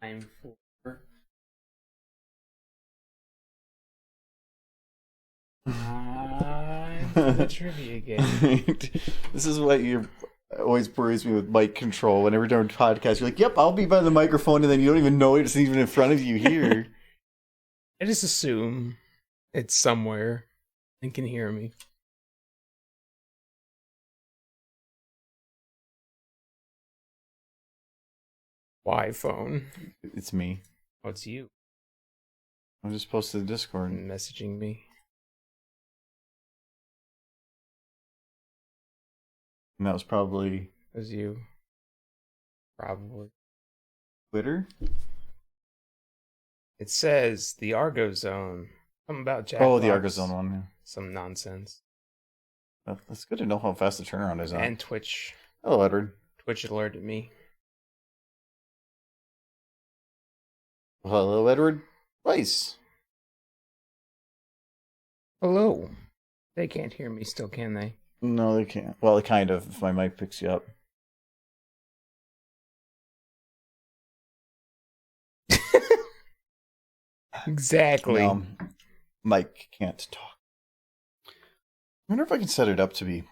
Time for the trivia game. This is what you always worries me with mic control. Whenever you're doing podcasts, you're like, "Yep, I'll be by the microphone," and then you don't even know it's even in front of you here. I just assume it's somewhere and can hear me. Why phone? It's me. Oh, it's you I just posted the Discord. messaging me. And that was probably It was you. Probably. Twitter. It says the Argo Zone. Something about Jack. Oh, the Argo Zone one. Yeah. Some nonsense. That's good to know how fast the turnaround is on. And Twitch. Hello, Edward. Twitch alerted me. Hello, Edward. Nice. Hello. They can't hear me still, can they? No, they can't. Well, it kind of, if my mic picks you up. Exactly. No, Mike can't talk. I wonder if I can set it up to be.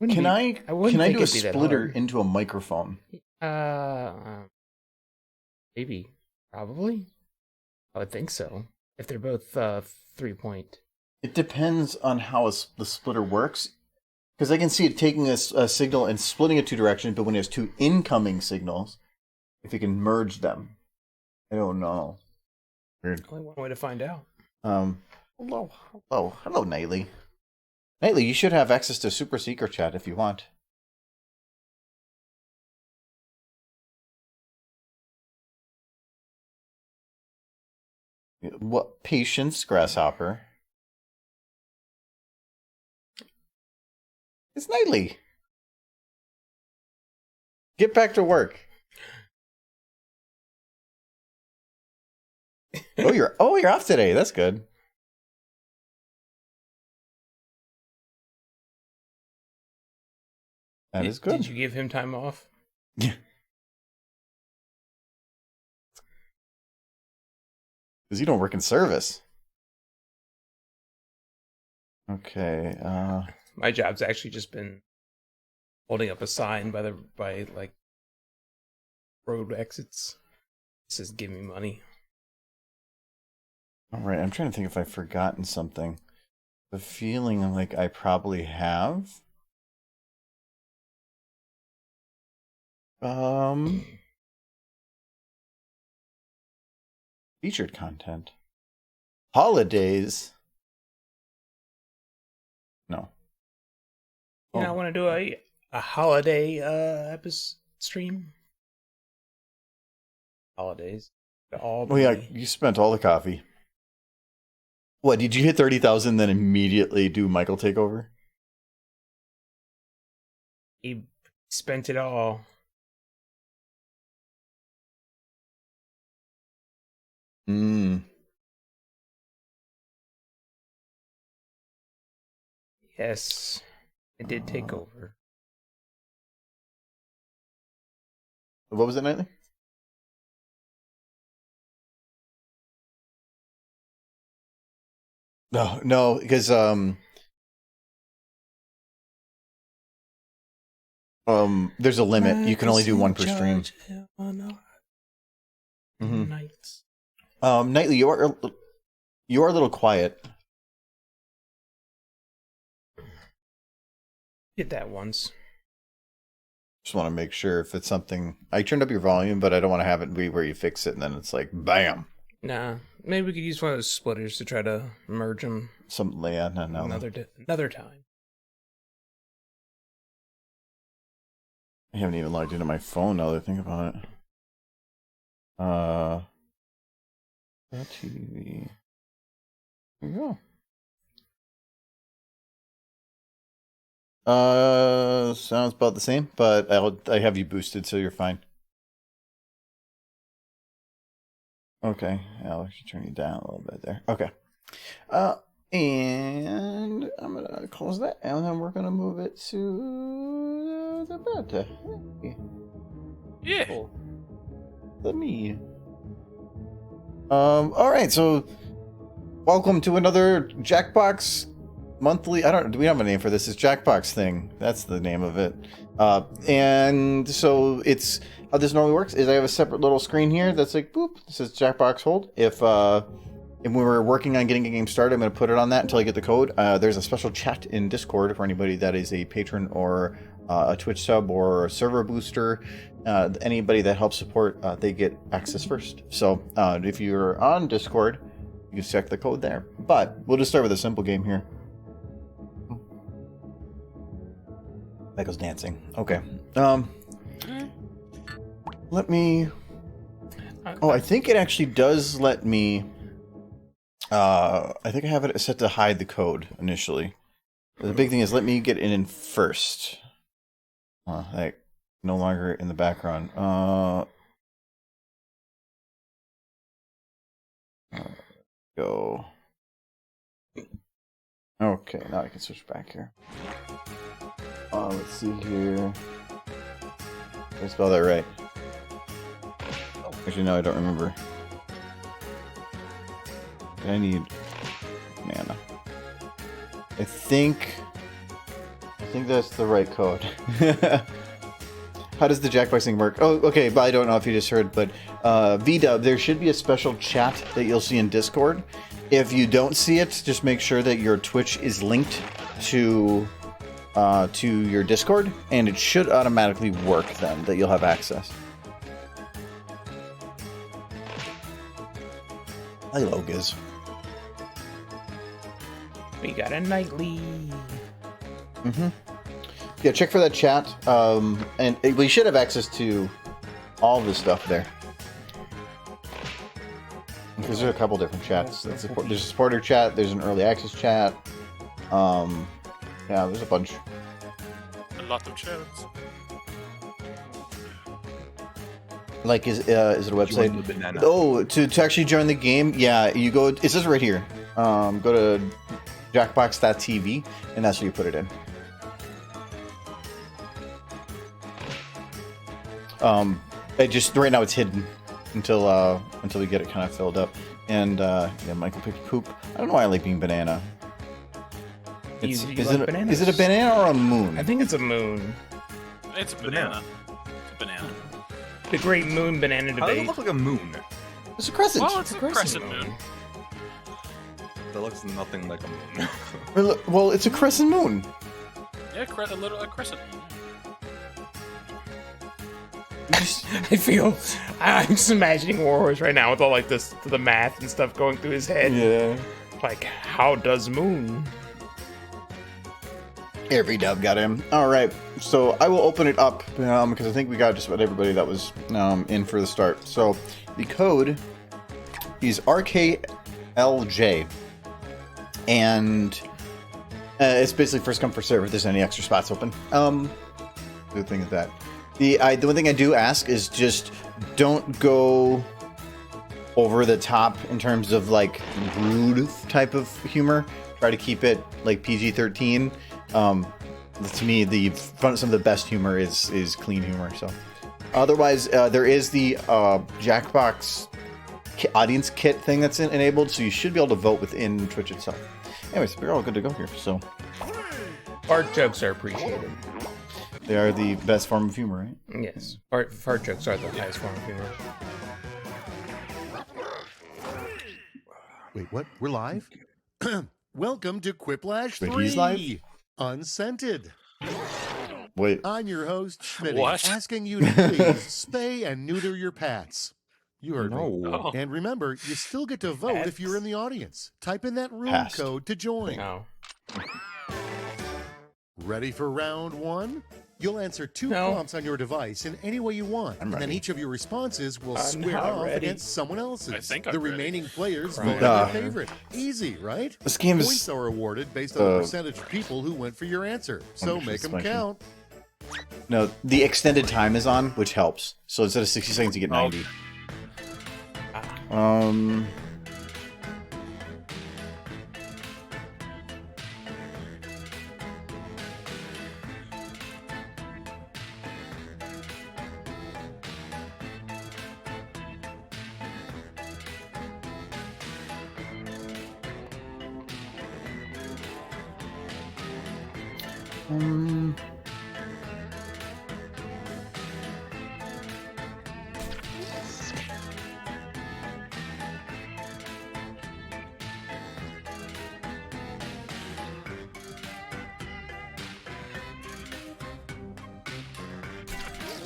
Can I do a splitter into a microphone? Maybe. Probably. I would think so. If they're both 3-point. It depends on how the splitter works. Because I can see it taking a signal and splitting it two directions, but when it has two incoming signals, if it can merge them. I don't know. Weird. Only one way to find out. Hello, Nightly. Nightly, you should have access to Super Secret Chat if you want. What patience, Grasshopper? It's Nightly. Get back to work. You're off today. That's good. That is good. Did you give him time off? Yeah. Because you don't work in service. Okay. My job's actually just been holding up a sign by road exits. It says "Give me money." All right. I'm trying to think if I've forgotten something. The feeling like I probably have. Featured content. Holidays. No. You know, I want to do a holiday episode stream. Holidays. Oh yeah, you spent all the coffee. What, did you hit 30,000 then immediately do Michael takeover? He spent it all. Yes, I did take over. What was it, Nightly? No, because there's a limit. You can only do one per stream. Nights. Nightly, you are a little quiet. Did that once. Just want to make sure if it's something. I turned up your volume, but I don't want to have it be where you fix it and then it's like bam. Nah, maybe we could use one of those splitters to try to merge them. No. Another time. I haven't even logged into my phone now that I think about it. TV. There you go. Sounds about the same, but I have you boosted, so you're fine. Okay, I'll actually turn you down a little bit there. Okay. And I'm gonna close that, and then we're gonna move it to the bed. Yeah. Cool. Let me All right, so welcome to another Jackbox monthly. Do we have a name for this? It's Jackbox thing. That's the name of it. And so it's how this normally works is I have a separate little screen here that's like boop. This says Jackbox hold. If we were working on getting a game started, I'm going to put it on that until I get the code. There's a special chat in Discord for anybody that is a patron or a Twitch sub or a server booster. Anybody that helps support, they get access first. So if you're on Discord, you can check the code there. But we'll just start with a simple game here. Michael's dancing. Okay. Let me... Oh, I think it actually does let me... I think I have it set to hide the code initially. The big thing is let me get in first. Like, no longer in the background. Go. Okay, now I can switch back here. Let's see here. Did I spell that right? Actually, no, I don't remember. I need mana. I think that's the right code. How does the Jackboxing work? Oh, okay, but I don't know if you just heard, but VDub, there should be a special chat that you'll see in Discord. If you don't see it, just make sure that your Twitch is linked to your Discord, and it should automatically work then, that you'll have access. Hello, Giz. We got a nightly. Yeah, check for that chat. And we should have access to all the stuff there. Because there's a couple different chats. There's a supporter chat, there's an early access chat. Yeah, there's a bunch. A lot of chats. Like, is it a website? Oh, to actually join the game, yeah, you go. It says right here. Go to jackbox.tv, and that's where you put it in. It just right now it's hidden until we get it kind of filled up. And yeah, Michael picked poop. I don't know why I like being banana. Is it a banana or a moon? I think it's a moon. It's a banana. It's a banana. The great moon banana How does it debate. look like a moon? It's a crescent. Well, it's a crescent moon. That looks nothing like a moon. Well, it's a crescent moon. Yeah, a little crescent moon. I'm just imagining Warhorse right now with all like this, the math and stuff going through his head. Yeah. Like, how does moon? Every dub got him. All right, so I will open it up because I think we got just about everybody that was in for the start. So the code is RKLJ, and it's basically first come first serve if there's any extra spots open. The thing is that the one thing I do ask is just don't go over the top in terms of like rude type of humor. Try to keep it like PG-13. To me, some of the best humor is clean humor. So, otherwise, there is the Jackbox audience kit thing that's enabled, so you should be able to vote within Twitch itself. Anyways, we're all good to go here. So, Fart jokes are appreciated. they are the best form of humor, right? Yes, fart jokes are the highest form of humor. Wait, what? We're live? Welcome to Quiplash 3. Wait, he's live? Unscented. Wait. I'm your host, Schmitty, What? asking you to please spay and neuter your pats. You heard me. Oh. And remember, you still get to vote if you're in the audience. Type in that room Passed. code to join. No. Ready for round one? You'll answer two No. prompts on your device in any way you want, I'm and then ready. each of your responses will I'm square not off ready. against someone else's. I think I'm the ready. remaining players Crap. vote on their favorite. Easy, right? This game is Points are awarded based on the percentage of people who went for your answer. So Let me make just them mention. count. no. The extended time is on, which helps. So instead of 60 seconds, you get 90.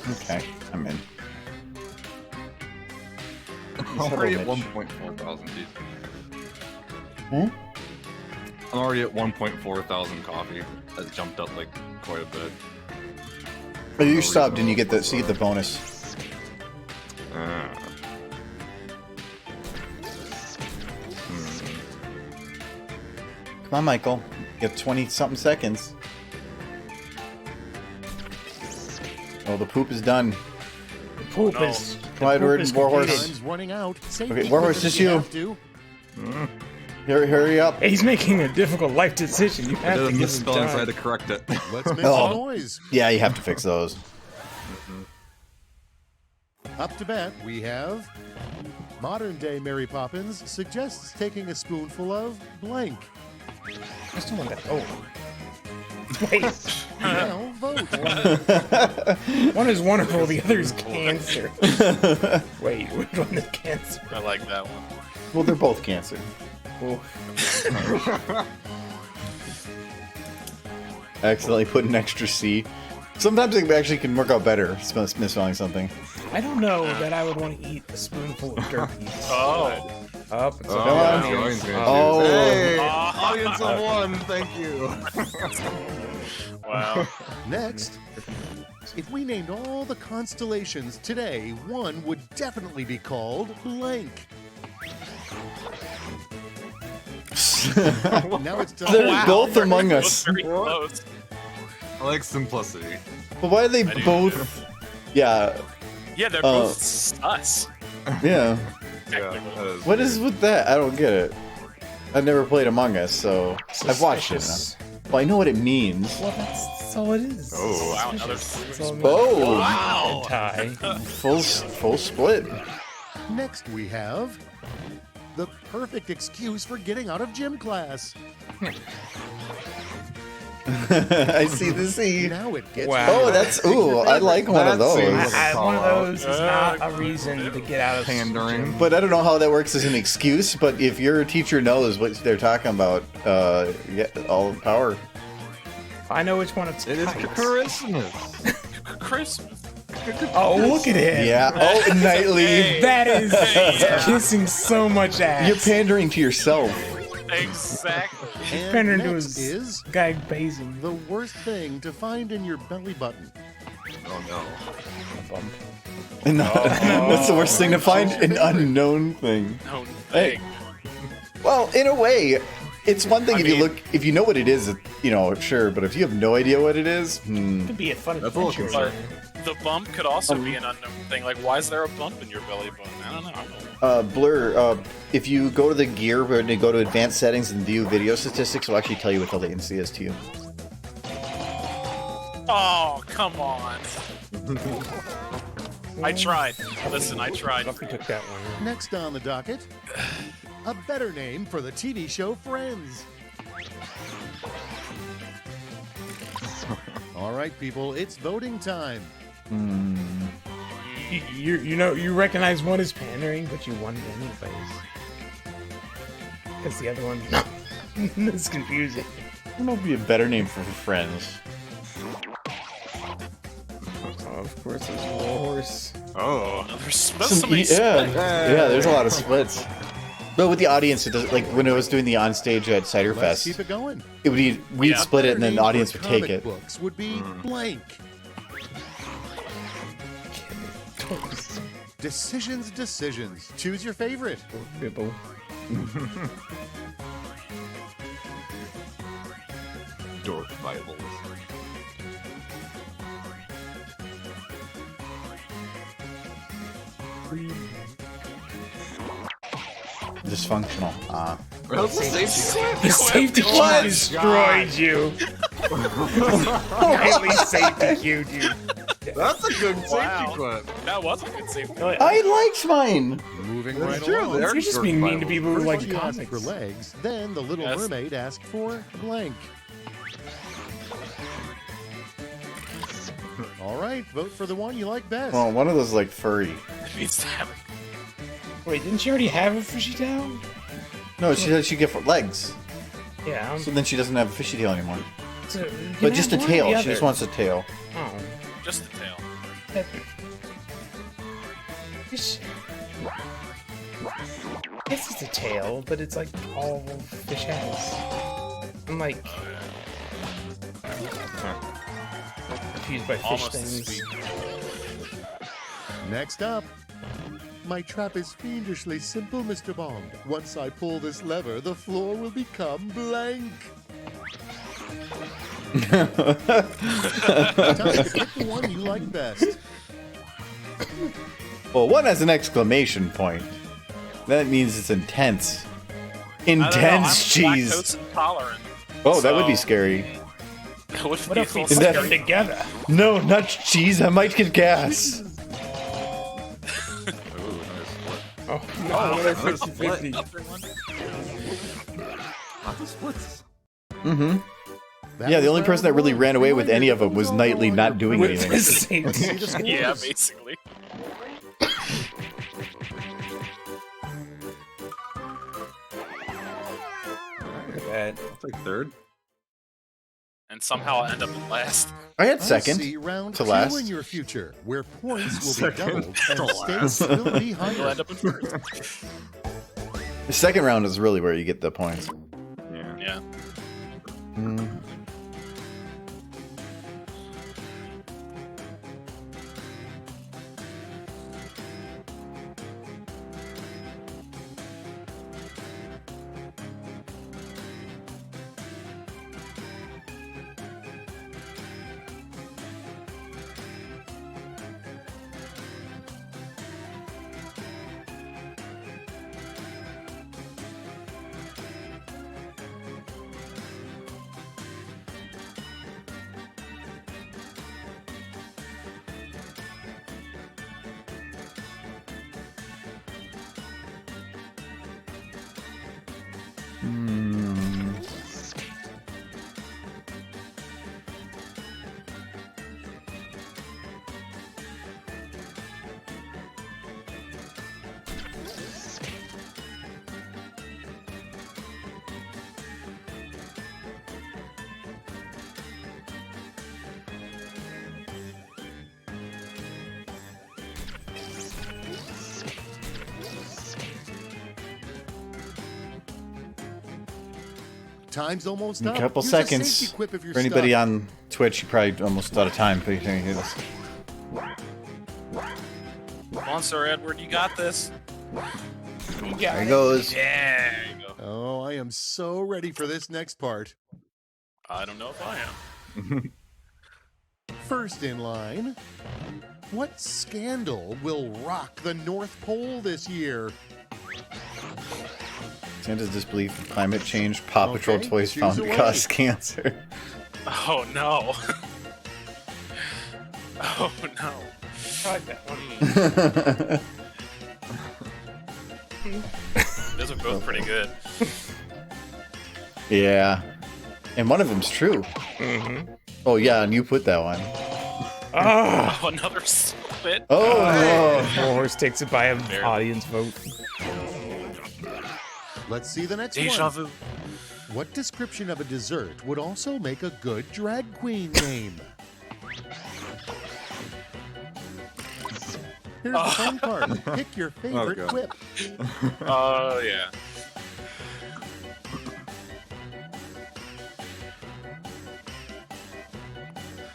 Okay, I'm in. I'm already at 1.4 thousand. Hmm? I'm already at 1.4 thousand coffee. That jumped up like quite a bit. But you subbed and you get the bonus. Come on, Michael. You have 20-something seconds. Oh, the poop is done. The poop No. is. Come on, Edward and Warhorse. Time's running out. Okay, Warhorse, just you. have to. Hurry up. He's making a difficult life decision. You I have did to a give him misspelling, so I had time. to correct it. Let's make Oh. some noise. Yeah, you have to fix those. Up to bat, we have modern day Mary Poppins suggests taking a spoonful of blank. I still want that. Oh. Wait. Now vote. One is wonderful, the other is cancer. Wait, which one is cancer? I like that one. Well, they're both cancer. Oh. I accidentally put an extra C. Sometimes it actually can work out better, misspelling something. I don't know that I would want to eat a spoonful of turkeys. Oh. Up, it's Oh, up. yeah, Audience. Joey's gonna do Oh. it. Hey, audience of one, thank you. Wow. Next, if we named all the constellations today, one would definitely be called blank. Now it's time. They're both among That was us. very close. I like simplicity. But why are they I do both? Yeah, Yeah, they're both sus. yeah. Yeah, that is What is with that? I don't get it. I've never played Among Us, so I've watched it Suspicious. enough. Well, I know what it means. Well, that's all it is. Oh, wow, another That's all it means. Oh, Wow. Tie. full split. Next, we have the perfect excuse for getting out of gym class. I see the C. Now it gets. Wow. Oh, that's I like one of That seems those. like One of those is not a reason to get out of pandering. But I don't know how that works as an excuse. But if your teacher knows what they're talking about, yeah, all the power. I know which one it's. It is kites. Christmas. Christmas. Oh, look at him. Yeah. Oh, Knightley. Hey. That is Yeah. kissing so much ass. You're pandering to yourself. Exactly. And Pandering to next his is guy Bazing. the worst thing to find in your belly button. Oh no. Bump. And that's the worst thing to find, an unknown thing. No Hey. thing. Well, in a way, it's one thing I if you mean- look, if you know what it is, you know, sure. But if you have no idea what it is, Could be a fun That's a little adventure. concerning. The bump could also be an unknown thing. Like, why is there a bump in your belly button? I don't know. Blur. If you go to the gear and you go to advanced settings and view video statistics, it'll actually tell you what the latency is to you. Oh, come on. I tried. Listen, I tried. Buffy took that one. Next on the docket, a better name for the TV show Friends. All right, people, it's voting time. You know you recognize one as pandering, but you won it anyways. Because the other one is confusing. I don't know if it'd be a better name for friends. Oh, of course, there's Warhorse. Oh. There's so many yeah, splits. yeah. There's a lot of splits. But with the audience, it does, like when I was doing the onstage at Cider Let's Fest, keep it going. it would be we'd Yeah. split it and then the Better name audience for would take comic it. Books would be blank. Decisions. Choose your favorite. Bibble. Dork Bibles. Dysfunctional. That's a safety quit. The safety cue What? destroyed you. Nightly safety cued you. That's a good safety Wow. quit. That was a good safety. I liked mine. Moving That's right true, along. they are You're just Dork being mean to Bibles. people who First like you asked for comics. legs, then the Little Yes. Mermaid asked for blank. All right, vote for the one you like best. Well, one of those is like furry. It needs to have Wait, didn't she already have a fishy tail? No, she said she get for legs. Yeah. So then she doesn't have a fishy tail anymore. So you But can just a have one or tail. the She just other. wants a tail. Oh. just the tail. That... Fish... This is the tail, but it's like all fish has. I'm like confused by fish Almost as things. sweet. Next up. My trap is fiendishly simple, Mr. Bond. Once I pull this lever, the floor will become blank. Time to pick the one you like best. Well, one has an exclamation point. That means it's intense. I don't know, Intense I'm cheese. lactose intolerant. Oh, that would be so- scary. That would What be if we a Is stick that- them together? No, not cheese. I might get gas. Ooh, nice split. Oh no, another 50-50. Lots of splits. Mm-hmm. That Yeah, the was only person that round really one. ran away with Reminder, any of them the was rules Knightley are not doing with anything. the same Let's see the thing. Yeah, scores. basically. Look at that. I'll take third. And somehow I end up in last. I had I second. see round to two last. in your future, where points will be Second doubled to and last. stakes will be You'll higher. end up in first. The second round is really where you get the points. Yeah. Yeah. Mm. Hmm. Time's almost In up. a couple Use seconds. safety quip if you're For anybody stuck. on Twitch, you probably almost out of time. But you can hear this. Come on, Sir Edward, you got this. There he goes. Yeah, there you go. Oh, I am so ready for this next part. I don't know if I am. First in line, what scandal will rock the North Pole this year? Santa's disbelief in climate change. Paw Patrol Okay, toys choose found a to way. cause cancer. Oh no. Oh no. I like that one. Those are both pretty good. Yeah. And one of them's true. Mm-hmm. Oh, yeah, and you put that one. Ah! Oh, another split. Oh, no. Horse takes it by a Fair. audience vote. Let's see the next Deja one. vu. What description of a dessert would also make a good drag queen name? Here's the fun part. Pick your favorite God. quip. Oh, yeah.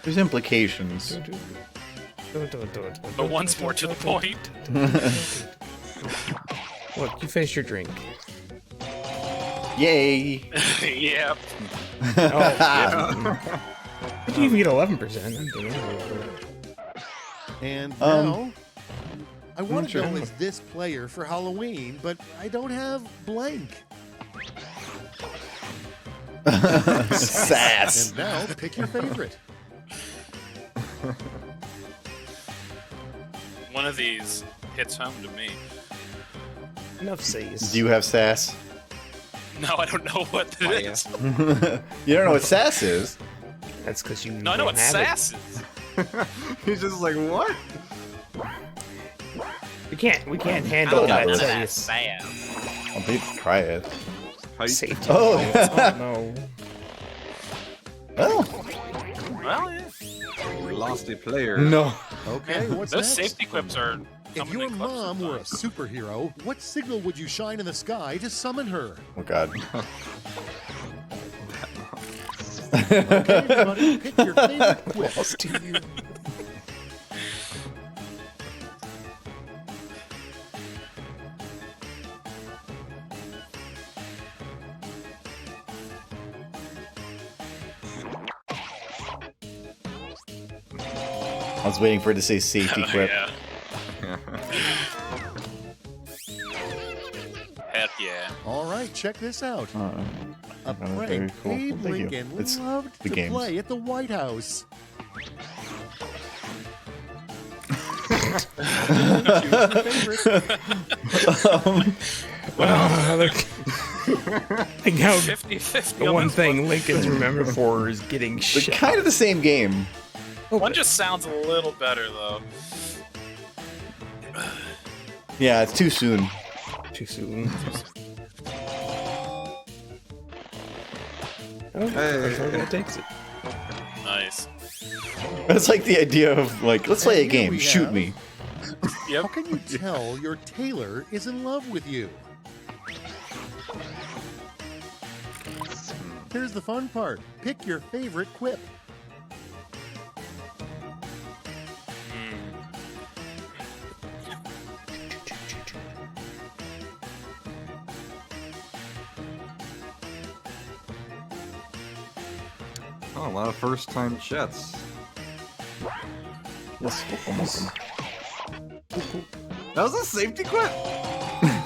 There's implications. But once more to the point. Look, you finished your drink. Yay. Yeah. Did you even get 11%? And now, I want to sure. go as this player for Halloween, but I don't have blank. Sass. And now, pick your favorite. One of these hits home to me. Enough says. Do you have sass? No, I don't know what Oh, it yeah. is. You don't know what sass is? That's because you No, I know don't what have sass is. He's just like, what? We can't handle that. really. Serious I'll be try it. safety. Oh. No. Oh. Well, yeah. We lost a player. No. Okay, what's Those next? safety quips are. If coming your in clutch mom were a sometimes. superhero, what signal would you shine in the sky to summon her? Oh God. Okay, everybody, pick your favorite quip. Lost to you. I was waiting for it to say safety quip. Yeah. Heck yeah. All right, check this out. A very prank cool. Abe Thank you. Lincoln It's loved the to games. play at the White House. Well, I think how 50-50 the on one this thing Lincoln's remembered for is getting But shit. kind of the same game. One just sounds a little better though. Yeah, it's too soon. Too soon. Oh, Hey. that takes it. Nice. It's like the idea of like, let's play a And here game. we Shoot have- me. Yep. How can you tell your tailor is in love with you? Here's the fun part. Pick your favorite quip. Oh, a lot of first-time chats. Yes, almost. That was a safety quip.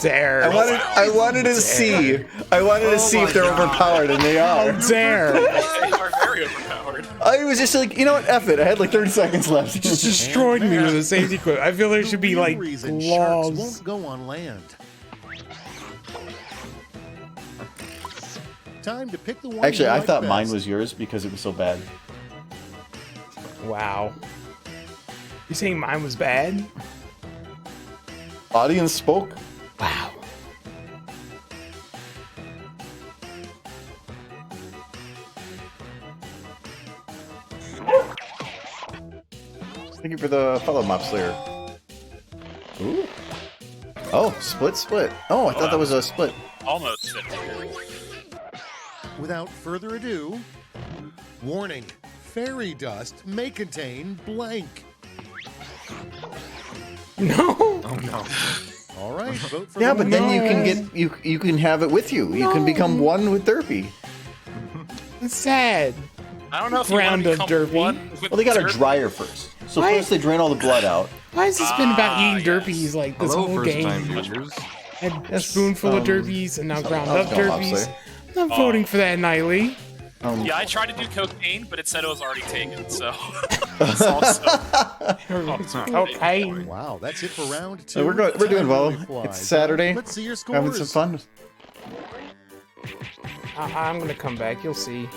Dare. I wanted to see. I wanted to see if they're overpowered, and they are. Dare. They are very overpowered. I was just like, you know what? F it. I had like 30 seconds left. Just destroyed me with a safety quip. I feel there should be The real like reason sharks laws. won't go on land. Time to pick the one. Actually, you I like thought best. mine was yours because it was so bad. Wow. You saying mine was bad? Audience spoke. Wow. Thank you for the follow, Mop Slayer. Ooh. Oh, split. Oh, I thought that was a split. Almost 50. Without further ado, warning: fairy dust may contain blank. No. Oh no. All right, vote for Yeah, the but one then you you like can best. get you can have it with you. You can become one with Derpy. It's sad. I don't know if you Round want of to become derby. one with Well, they gotta derby. dry her first. So Why? first they drain all the blood out. Why has this been about eating yes. derbies like this Hello, whole first-time game? viewers. Had a spoonful of derbies and now ground how's up it going, Mop derbies. Slayer? I'm not voting for that, Niley. Yeah, I tried to do cocaine, but it said it was already taken, so it's also Okay. Wow, that's it for round two. So we're doing Time well. really flies. It's Saturday. Let's see your scores. Having some fun. I'm gonna come back. You'll see.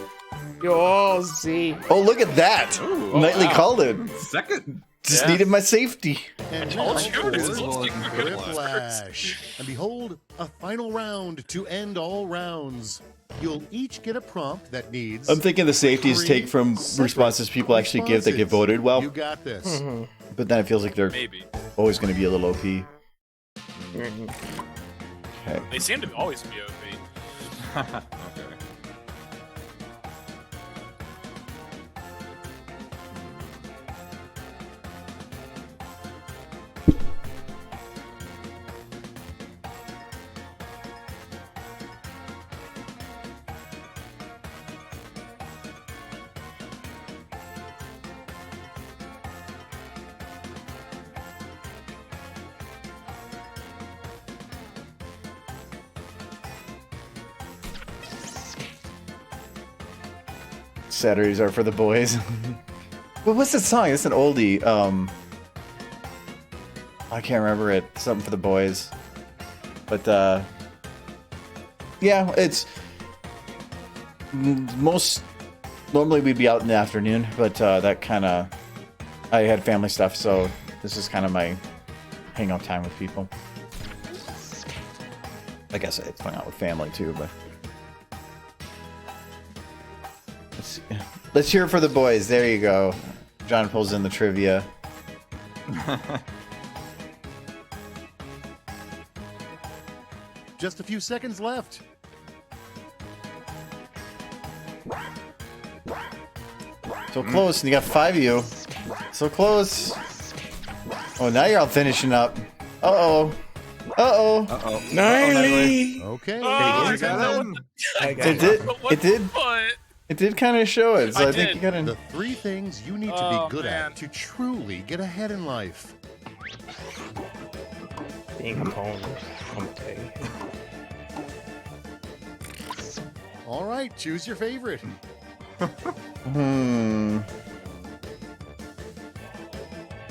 You'll see. Oh, look at that! Ooh, Nightly wow. called it. Second. Just Yeah. needed my safety. And told now you, for this is looking good. Quiplash. And behold, a final round to end all rounds. You'll each get a prompt that needs. I'm thinking the safeties three take from separate responses people actually give that get responses. voted well, You got this. but then it feels like they're maybe. always going to be a little OP. Okay. They seem to always be OP. Okay. Saturdays are for the boys. But what's that song? It's an oldie. I can't remember it. Something for the boys. But yeah, it's most normally we'd be out in the afternoon, but that kind of I had family stuff, so this is kind of my hangout time with people. I guess it's hung out with family too, but let's hear it for the boys. There you go. John pulls in the trivia. Just a few seconds left. So close, and you got 5 of you. So close. Oh, now you're all finishing up. Uh-oh. Uh-oh. Uh-oh. Gnarly! Okay. Oh, I here's got the that one. one. I got It did. What It did. What? It did kind of show it. So I I think did. you got The to. 3 things you need to Oh, be good man. at to truly get ahead in life. Being a pwn. Okay. All right, choose your favorite.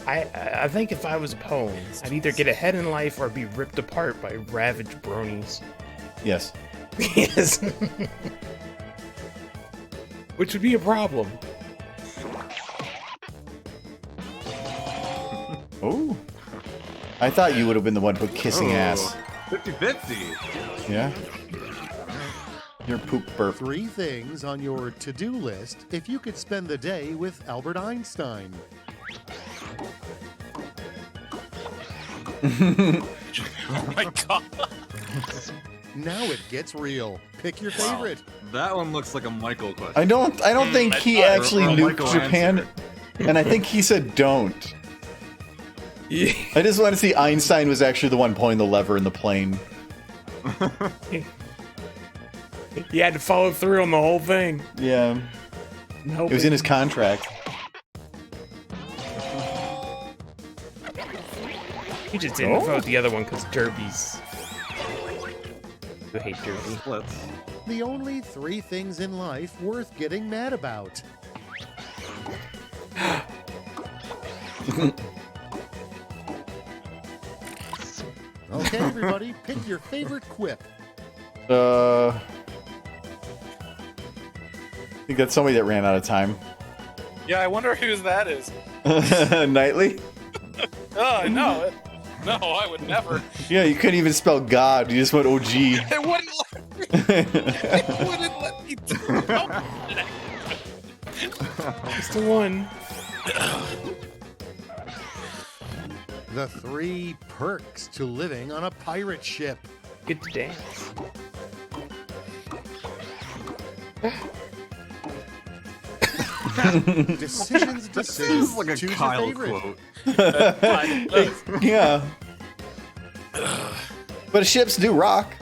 I think if I was a pwn, I'd either get ahead in life or be ripped apart by ravaged bronies. Yes. Yes. Which would be a problem. Oh. I thought you would have been the one kissing ass. 50-50. Yeah. Your poop burp. 3 things on your to-do list if you could spend the day with Albert Einstein. Oh my god. Now it gets real. Pick your favorite. That one looks like a Michael question. I don't think I he thought- actually or nuked Michael Japan, answer. and I think he said don't. Yeah. I just want to see Einstein was actually the one pulling the lever in the plane. He had to follow through on the whole thing. Yeah, No, it was in his contract. He just didn't vote the other one because Derby's. You hate Derby. Let's. The only 3 things in life worth getting mad about. Okay, everybody, pick your favorite quip. I think that's somebody that ran out of time. Yeah, I wonder whose that is. Nightly? Oh, no. No, I would never. Yeah, you couldn't even spell God. You just went OG. It wouldn't let me. It wouldn't let me do it. It's the one. The 3 perks to living on a pirate ship. Get to dance. Decisions. This is like a Choose your Kyle favorite. quote. Yeah. But ships do rock.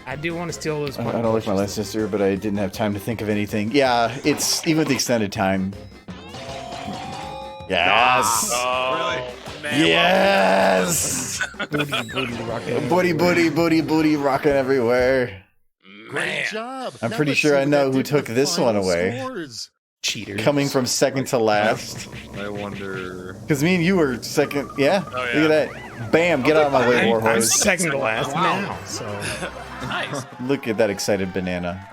I do want to steal those. I don't like my last sister, but I didn't have time to think of anything. Yeah, it's even with the extended time. Yes. Oh, man. Yes. Booty, rocking everywhere. Great Man. job. I'm Now pretty let's sure see I what know that who did to took the this one final away. scores. Cheaters. Coming from second to last. I wonder. Because me and you were second. Yeah. Oh, yeah. Look at that. Bam. Get out of my way, I'm Warhorse. second to last now, so Nice. Look at that excited banana.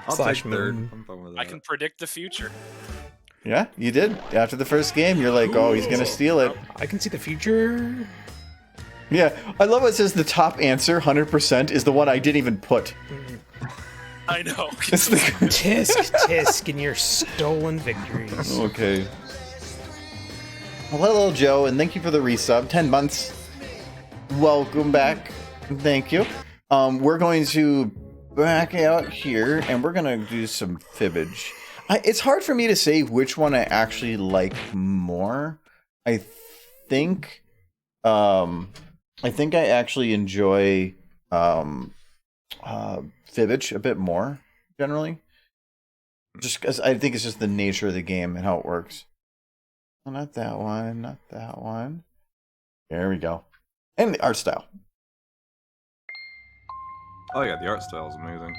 I'll Slash take third. moon. I'm fine with I that. can predict the future. Yeah, you did. After the first game, you're like, oh, he's going to steal it. I can see the future. Yeah. I love how it says the top answer, 100%, is the one I didn't even put. I know. It's the... Tisk, and your stolen victories. Okay. Well, hello, Joe, and thank you for the resub. 10 months. Welcome back. Thank you. We're going to back out here, and we're going to do some Fibbage. It's hard for me to say which one I actually like more. I think I actually enjoy Fibbage a bit more, generally. Just because I think it's just the nature of the game and how it works. Oh, not that one, not that one. There we go. And the art style. Oh yeah, the art style is amazing.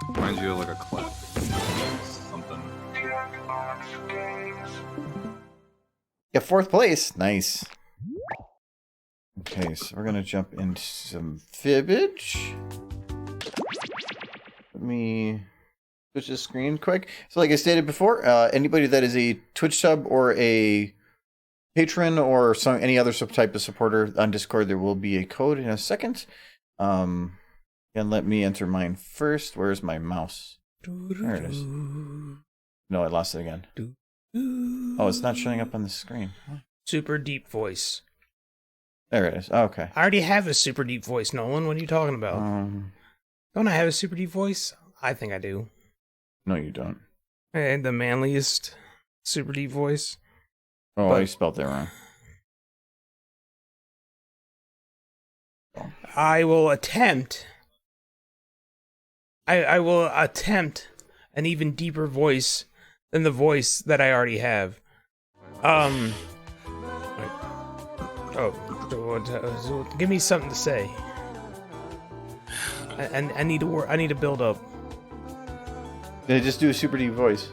Reminds you of like a classic something. Yeah, 4th place. Nice. Okay, so we're gonna jump into some Fibbage. Let me switch the screen quick. So like I stated before, anybody that is a Twitch sub or a patron or any other type of supporter on Discord, there will be a code in a second. And let me enter mine first. Where's my mouse? There it is. No, I lost it again. Oh, it's not showing up on the screen. Super deep voice. There it is. Oh, okay. I already have a super deep voice, Nolan. What are you talking about? Don't I have a super deep voice? I think I do. No, you don't. And the manliest super deep voice. Oh, I spelled that wrong. I will attempt. I will attempt an even deeper voice than the voice that I already have. Give me something to say. I need to build up. They just do a super deep voice.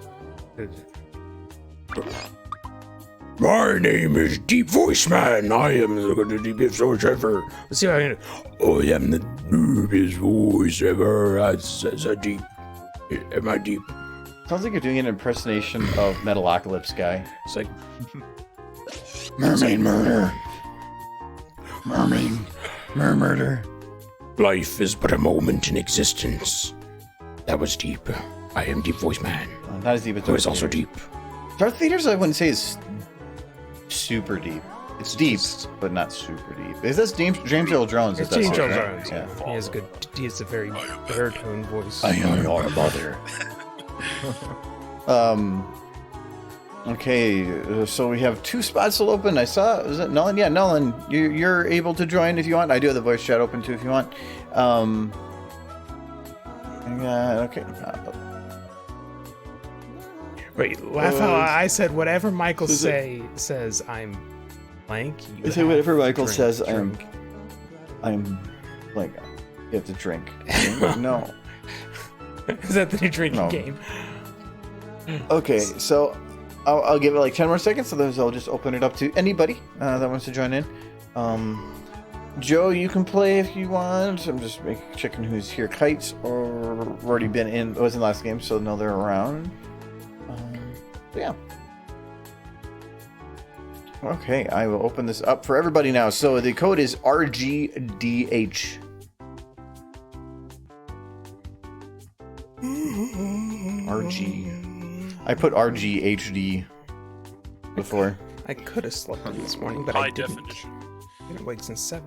My name is Deep Voice Man. I am the deepest voice ever. Let's see if I can. I am the deepest voice ever. That's a deep. Am I deep? Sounds like you're doing an impersonation of Metalocalypse guy. It's like mermaid murder. Mermaid murder. Life is but a moment in existence. That was deep. I am Deep Voice Man. Not as deep as It was also deep. Darth Vader's, I wouldn't say, is super deep. It's deep, but not super deep. Is this James Earl Jones? It's James Earl Jones. Yeah. He has a very baritone voice. I am your mother. Okay, so we have 2 spots still open. I saw, was it Nolan? Yeah, Nolan, you're able to join if you want. I do have the voice chat open too if you want. Okay. Wait, laugh how I said whatever Michael says I'm blank. I say whatever Michael says drink. I'm blank. You have to drink. No. Is that the new drinking game? Okay, so I'll give it like 10 more seconds, so I'll just open it up to anybody that wants to join in. Joe, you can play if you want. I'm just checking who's here. Kites already been in, was in last game, so no, they're around. Yeah. Okay, I will open this up for everybody now. So the code is RGDH. RG. I put RGHD before. I could have slept in this morning, but High I didn't. definition. I didn't wait since 7.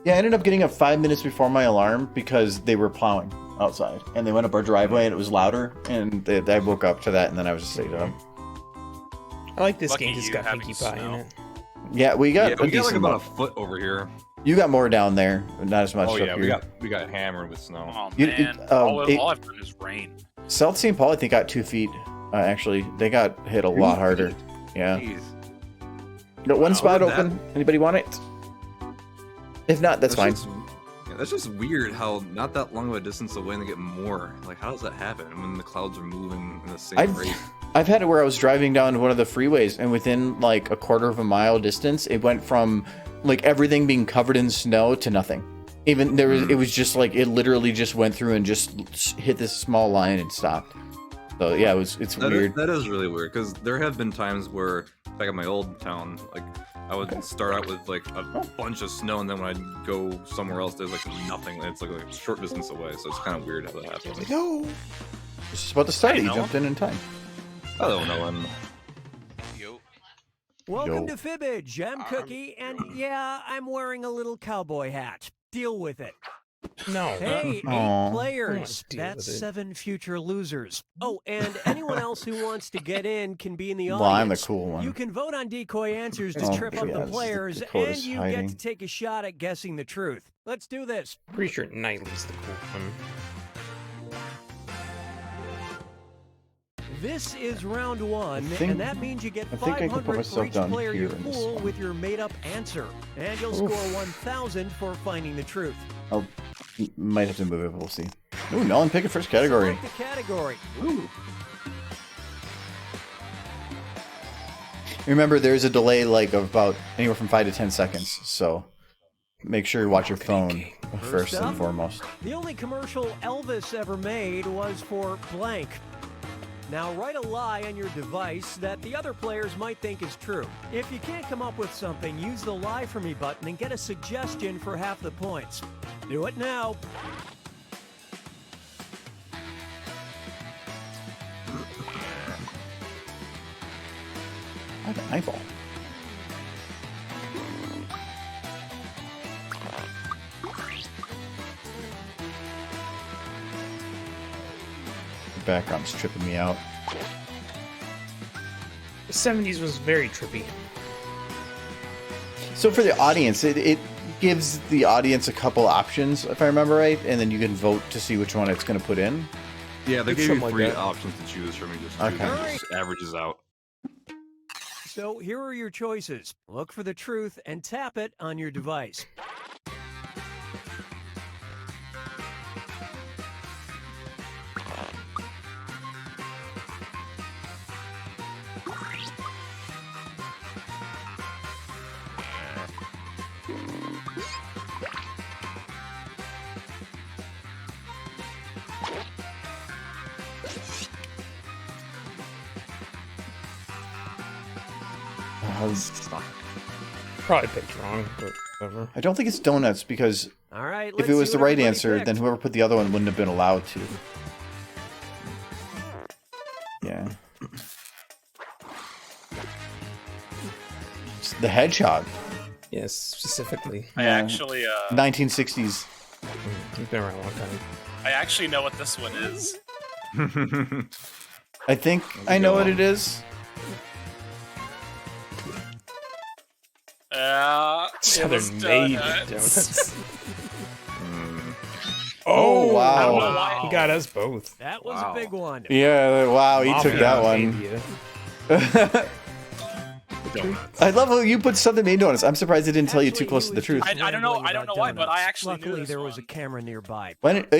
Yeah, I ended up getting up 5 minutes before my alarm because they were plowing outside, and they went up our driveway, and it was louder, and I woke up to that, and then I was just stayed up. I like this Lucky game. It's you got having Pinkie Pie in snow. it. Yeah, we got like about a foot over here. You got more down there, but not as much. Oh up yeah, here. we got hammered with snow. Oh You- man, all I've done is rain. South St. Paul, I think, got 2 feet. Actually, they got hit a lot harder. Yeah. Jeez. Got one spot look at open. Anybody want it? If not, that's fine. That's just weird how not that long of a distance away they get more. Like, how does that happen when the clouds are moving in the same rate? I've had it where I was driving down one of the freeways, and within like a quarter of a mile distance, it went from like everything being covered in snow to nothing. Even there was, it was just like it literally just went through and just hit this small line and stopped. So yeah, it's weird. That is really weird because there have been times where, like at my old town, like I would start out with like a bunch of snow, and then when I'd go somewhere else, there's like nothing. It's like a short distance away, so it's kind of weird how that happens. Go. Just about to start. Hey, You Noah. jumped in time. Hello, Nolan. Yo. Welcome Yo. to Fibbage. I'm Cookie, and yeah, I'm wearing a little cowboy hat. Deal with it. No. Hey, Aw. 8 players. Deal That's with it. 7 future losers. Oh, and anyone else who wants to get in can be in the audience. Well, I'm the cool one. You can vote on decoy answers to Oh, trip up yeah, the this is players, Dakota's and you hiding. get to take a shot at guessing the truth. Let's do this. Pretty sure Knightley's the cool one. This is round 1, think- and that means you get I think I can put 500 for myself each down player you here in this pool one. with your made-up answer. And you'll score 1,000 for finding the truth. I'll might have to move it, but we'll see. Ooh, Nolan, pick a first category. Select the category. Remember, there's a delay like of about anywhere from 5 to 10 seconds, so make sure you watch your phone. first and up, foremost. The only commercial Elvis ever made was for blank. Now write a lie on your device that the other players might think is true. If you can't come up with something, use the Lie For Me button and get a suggestion for half the points. Do it now. I have an eyeball. The background's tripping me out. The 70s was very trippy. So for the audience, it gives the audience a couple options, if I remember right, and then you can vote to see which one it's going to put in. Yeah, they It's gave you something like 3 that. options to choose from. You just Okay. choose and it just averages out. So here are your choices. Look for the truth and tap it on your device. Probably picked wrong, but whatever. I don't think it's donuts because All right. if let's it was see the what right everybody answer, picked. then whoever put the other one wouldn't have been allowed to. Yeah. It's the hedgehog, Yes, specifically. I Yeah. actually, 1960s. It's been around a long time. I actually know what this one is. I think I know what it is. it Southern was Maiden donuts. donuts. Oh, wow. I don't know why. He got us both. That was Wow. a big one. Yeah, wow, he took Mafia that one. Mafia. Donuts. I love how you put Southern Maiden donuts. I'm surprised it didn't tell you too Actually, close he to the was truth. just I don't know rambling why, about but I donuts. actually knew Luckily, this there was a one. camera nearby. Why didn't,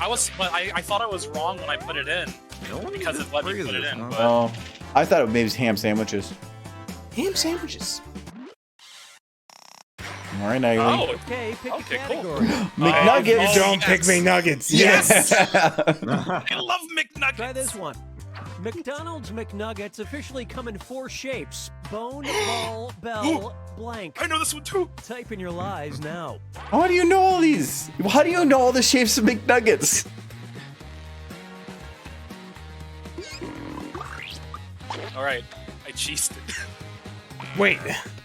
I thought I was wrong when I put it in No one because it let me put it in. huh? But oh, I thought it maybe was ham sandwiches. Ham sandwiches. All right, now oh, Okay, pick Okay, a cool. category. McNuggets. You don't pick me nuggets. Yes. Yeah. I love McNuggets. Try this one. McDonald's McNuggets officially come in 4 shapes: bone, ball, bell, blank. I know this one too. Type in your lies now. How do you know all these? How do you know all the shapes of McNuggets? All right, I cheesed it. Wait,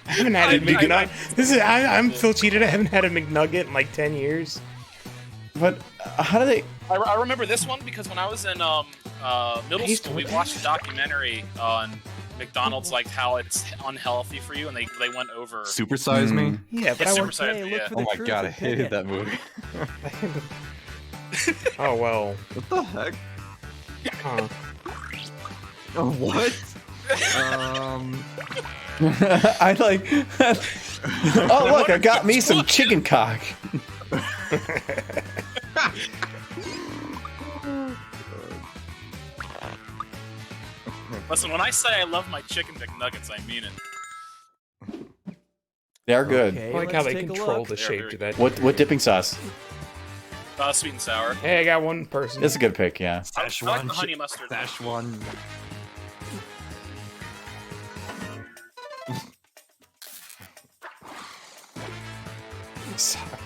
I haven't had a McNugget. I'm still cheated. I haven't had a McNugget in like 10 years. But how do they? I remember this one because when I was in middle used to school, we work watched a documentary on McDonald's, like how it's unhealthy for you, and they went over. Supersize me? Yeah, but Yeah, I Super worked. Size Okay, Me, look yeah. for Oh the my truth god, I and pick hated it. that movie. Oh well. What the heck? Huh. Oh, what? I like. Oh look, I got me some chicken cock. Listen, when I say I love my chicken McNuggets, I mean it. They are good. Okay, I like how let's they take a control look. the shape to that. What dipping sauce? Sweet and sour. Hey, I got one person. That's a good pick. Yeah. I like the honey mustard. Szechuan.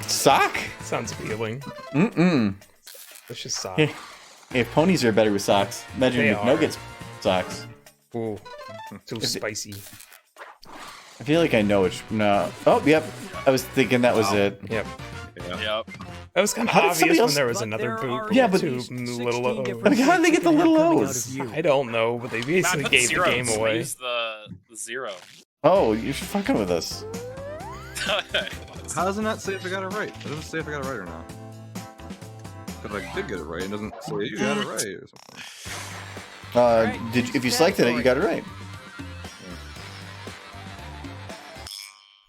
Sock? Sounds appealing. Mm-mm. Let's just sock. If ponies are better with socks, imagine They McNuggets socks. Ooh, too spicy. I feel like I know which. No. Oh, yep. I was thinking that was it. Yep. Yep. That was kind of How did somebody obvious when else- there was But another there boot. are Yeah, but- two 16 little O's. different I mean, how did they shapes get the you can little have coming out O's? of you. I don't know, but they I basically put gave the zeros. game I away. used the zero. Oh, you're fucking with us. How doesn't that say if I got it right? It doesn't say if I got it right or not. Because I did get it right, it doesn't say you got it right or something. If you selected it, you got it right.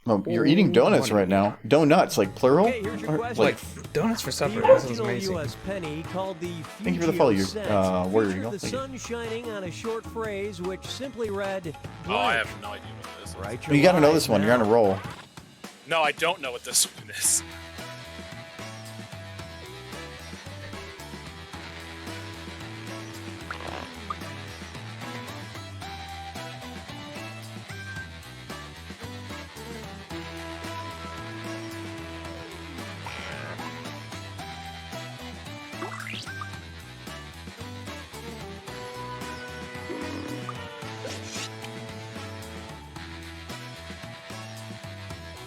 Oh, you're eating donuts right now. Donuts, like plural? Okay, here's your Or, question. Like donuts for supper. The This is original amazing. U.S. penny called the Thank you for the follow, you, Fugio Warrior featured Eagle. the Thank you. sun shining on a short phrase which simply read, Oh, I blank. have no idea what this is. Right, You gotta know this one. You're on a roll. No, I don't know what this one is.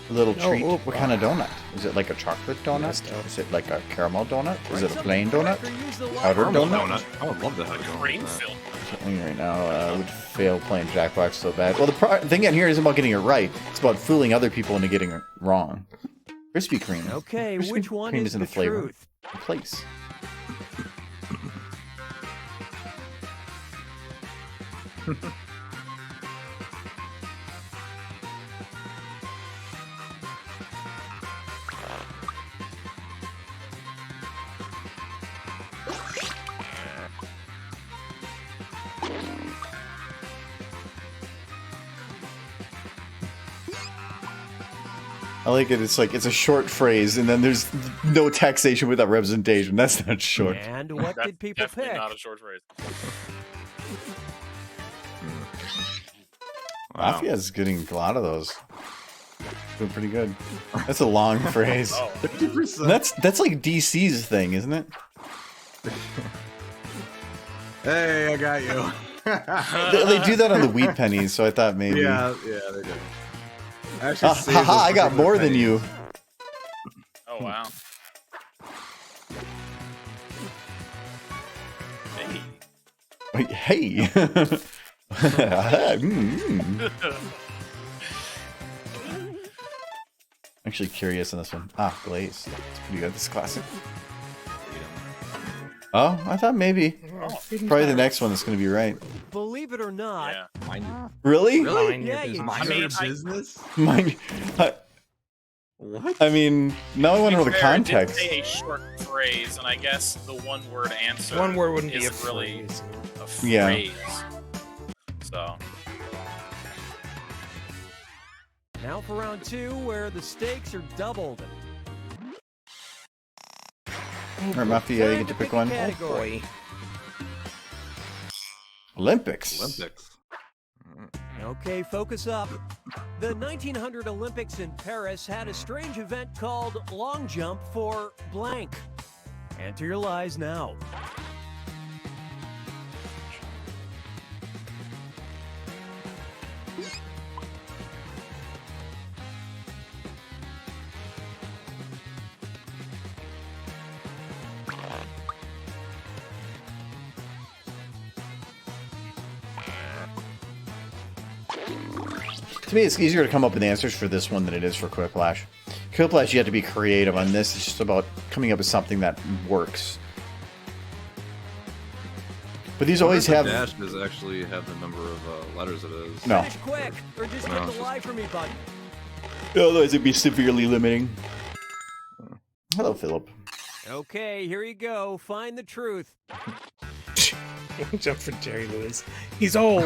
Little treat. oh, What kind of donut? Is it like a chocolate donut? Is it like a caramel donut? Is it a plain donut? Powdered Caramel donut? donut. I would love to have going Cream with that. filled. Something right now, I would fail playing Jackbox so bad. Well, the thing in here isn't about getting it right. It's about fooling other people into getting it wrong. Krispy Kreme. Okay, Krispy which one Kreme is isn't the a flavor. truth? A place. I like it. It's like it's a short phrase, and then there's no taxation without representation. That's not short. And what That's did people definitely pick? not a short phrase. Wow. Mafia's getting a lot of those. Doing pretty good. That's a long phrase. Oh, 50%. That's like DC's thing, isn't it? Hey, I got you. They do that on the wheat pennies, so I thought maybe. Yeah, they do. I actually saved Haha, those I got particular more than pennies. you. oh wow. Hey. Wait, hey. Mm. Actually curious on this one. Ah, Glaze. It's pretty good. This is classic. Oh, I thought maybe. Probably the next one that's going to be right. Believe it or not, Yeah. Really? Really? yeah, you I mean, business? Mine. What? I mean, now I want to know the Fair, it did context. say a short phrase, and I guess the one-word answer. One word wouldn't be a isn't really phrase. a phrase. Yeah. So. now for round 2, where the stakes are doubled. Alright, Mafia, you get to pick one. Category. Olympics. Olympics. Okay, focus up. The 1900 Olympics in Paris had a strange event called long jump for blank. Enter your lies now. To me, it's easier to come up with answers for this one than it is for Quiplash. Quiplash, you have to be creative on this. It's just about coming up with something that works. But these always have... Dash does actually have the number of letters it is. No. Finish quick, or just hit the lie for me button. Otherwise, it'd be severely limiting. Hello, Philip. Okay, here you go. Find the truth. Jump for Jerry Lewis. He's old.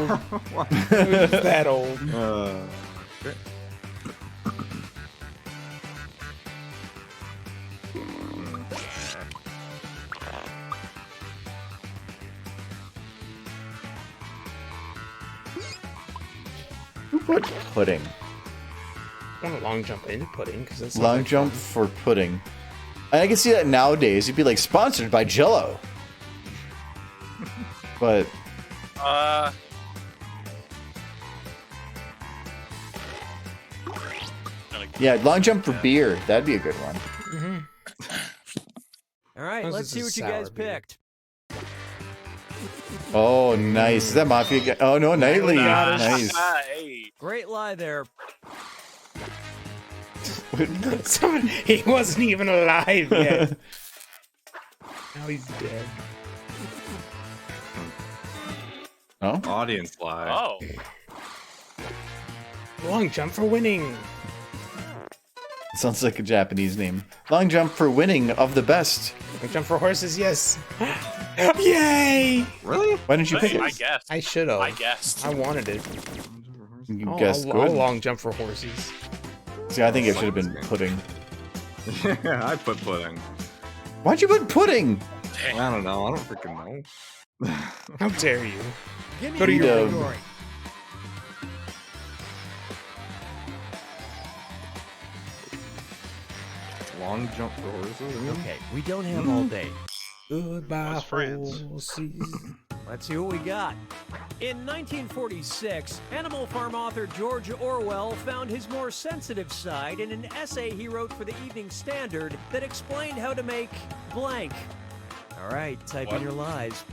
He's that old. Okay. Who put pudding? I want a long jump into pudding because that's Long jump for pudding. I can see that nowadays. You'd be like, sponsored by Jell-O. But... yeah, long jump for beer. That'd be a good one. All right, This let's is see a what you sour guys beer. picked. Oh, nice. Is that Mafia guy? Oh, no, Nightly. Nice. Hey. Great lie there. Someone, he wasn't even alive yet. Now he's dead. Oh? Audience lie. Oh. Long jump for winning. Sounds like a Japanese name. Long jump for winning of the best. Long jump for horses, yes. Yay! Really? Why didn't you pick I it? guessed. I should have. I guessed. I wanted it. You I'll, guessed I'll good. long jump for horses. See, I think it should have been pudding. Yeah, I put pudding. Why'd you put pudding? I don't know. I don't freaking know. How dare you? Give me Go to your your- category. Long jump for horses. Okay, we don't have all day. Goodbye, Those friends. horses. Let's see what we got. In 1946, Animal Farm author George Orwell found his more sensitive side in an essay he wrote for the Evening Standard that explained how to make blank. All right, type in What? your lies.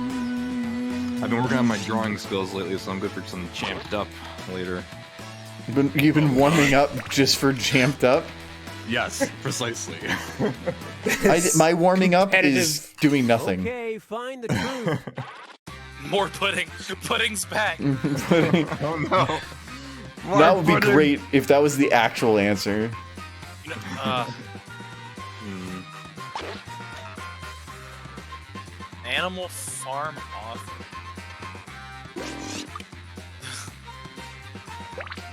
I've been working on my drawing skills lately, so I'm good for some champed up later. You've been warming up just for Jamped Up? Yes, precisely. My warming up Competitive. is doing nothing. Okay, find the truth. More pudding. Pudding's back. Oh no. That would be great if that was the actual answer. You know, Animal Farm author.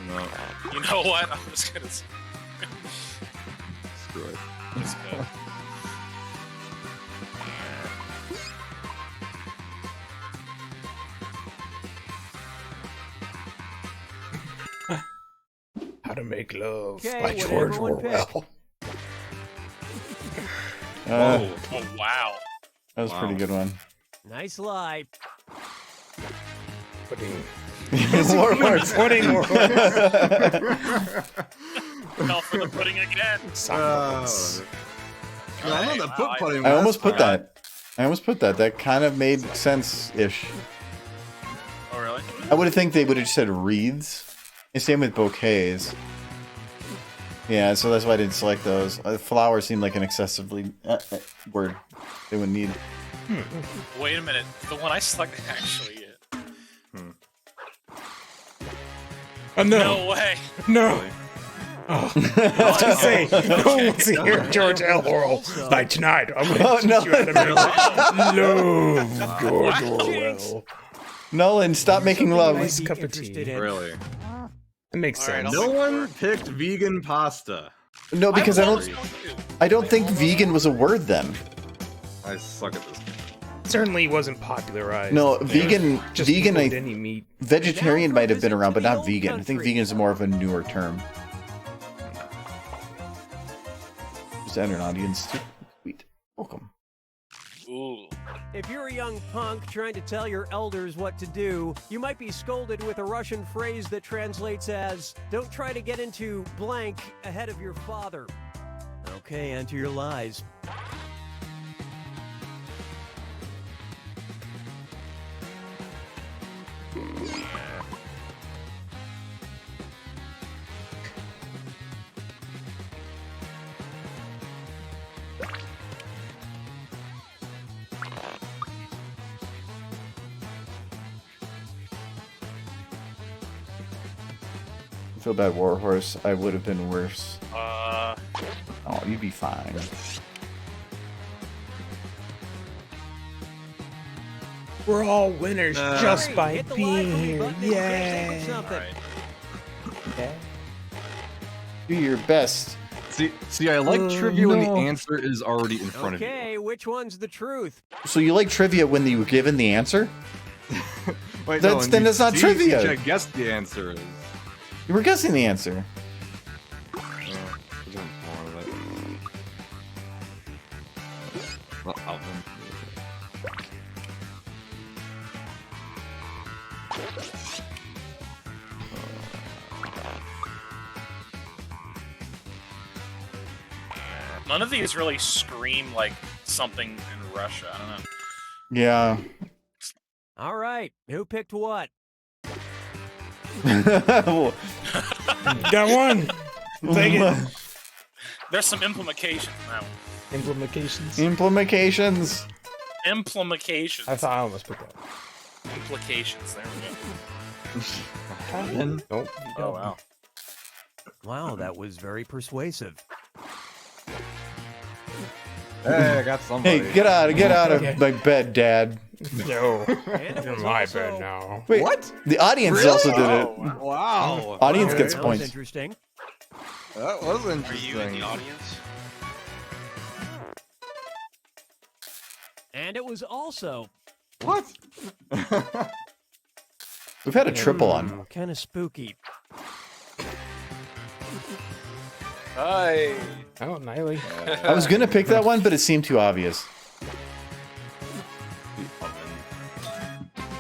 No, You know what? I'm just gonna. screw it. Let's go. How to Make Love Okay, by what George everyone pick. Orwell. Oh wow. That was a pretty Wow. good one. Nice lie. Pudding. More Pudding. Fell for the pudding again. Silence. No, I'm not the foot pudding. I almost put that. That kind of made sense-ish. Oh really? I would have think they would have just said wreaths. And same with bouquets. Yeah, so that's why I didn't select those. Flowers seemed like an excessively word they would need. Wait a minute. The one I selected actually. Oh, No way. No. Oh, I was gonna say, who wants to hear George L. Orwell? Like tonight, I'm gonna Oh, teach no. you how to make love, George Orwell. Nolan, stop making love. Nice Be cup of interested tea. in. Really? It makes All right, sense. I'll No make it one work. picked vegan pasta. No, because I don't. was going to. I don't think vegan was a word then. I suck at this game. Certainly wasn't popularized. No, It was vegan. Just Vegan. people who didn't eat meat. Vegetarian might have been around, but not Visit the vegan. old I think country. vegan is more of a newer term. Just enter an audience. Sweet. Welcome. Ooh. If you're a young punk trying to tell your elders what to do, you might be scolded with a Russian phrase that translates as, "Don't try to get into blank ahead of your father." Okay, enter your lies. I feel bad, Warhorse. I would have been worse. Uh. Oh, you'd be fine. We're all winners just Great, by hit the being like here. button and get Yay! with something. Alright. Do your best. See, I like trivia when the no. answer is already in front of you. Okay, which one's the truth? So you like trivia when you were given the answer? Wait, That's- and then you that's not see trivia. which I guess the answer is. You were guessing the answer. Well, Alvin. None of these really scream like something in Russia. I don't know. Yeah. All right, who picked what? Well, Got one. Take it. There's some implications in that one. Implementations. Implementations. Implications. I thought I almost put that. Implications. There we Nope. You go. Oh don't. wow. Wow, that was very persuasive. Hey, I got somebody. Hey, get out of my bed, Dad. No. And it In was my also- bed now. Wait, What? The audience also did it. Wow. Audience Okay, gets that was points. interesting. That was Are interesting. you in the audience? And it was also What? We've had a triple on. kind of spooky. Hi. Oh, Niley. I was gonna pick that one, but it seemed too obvious.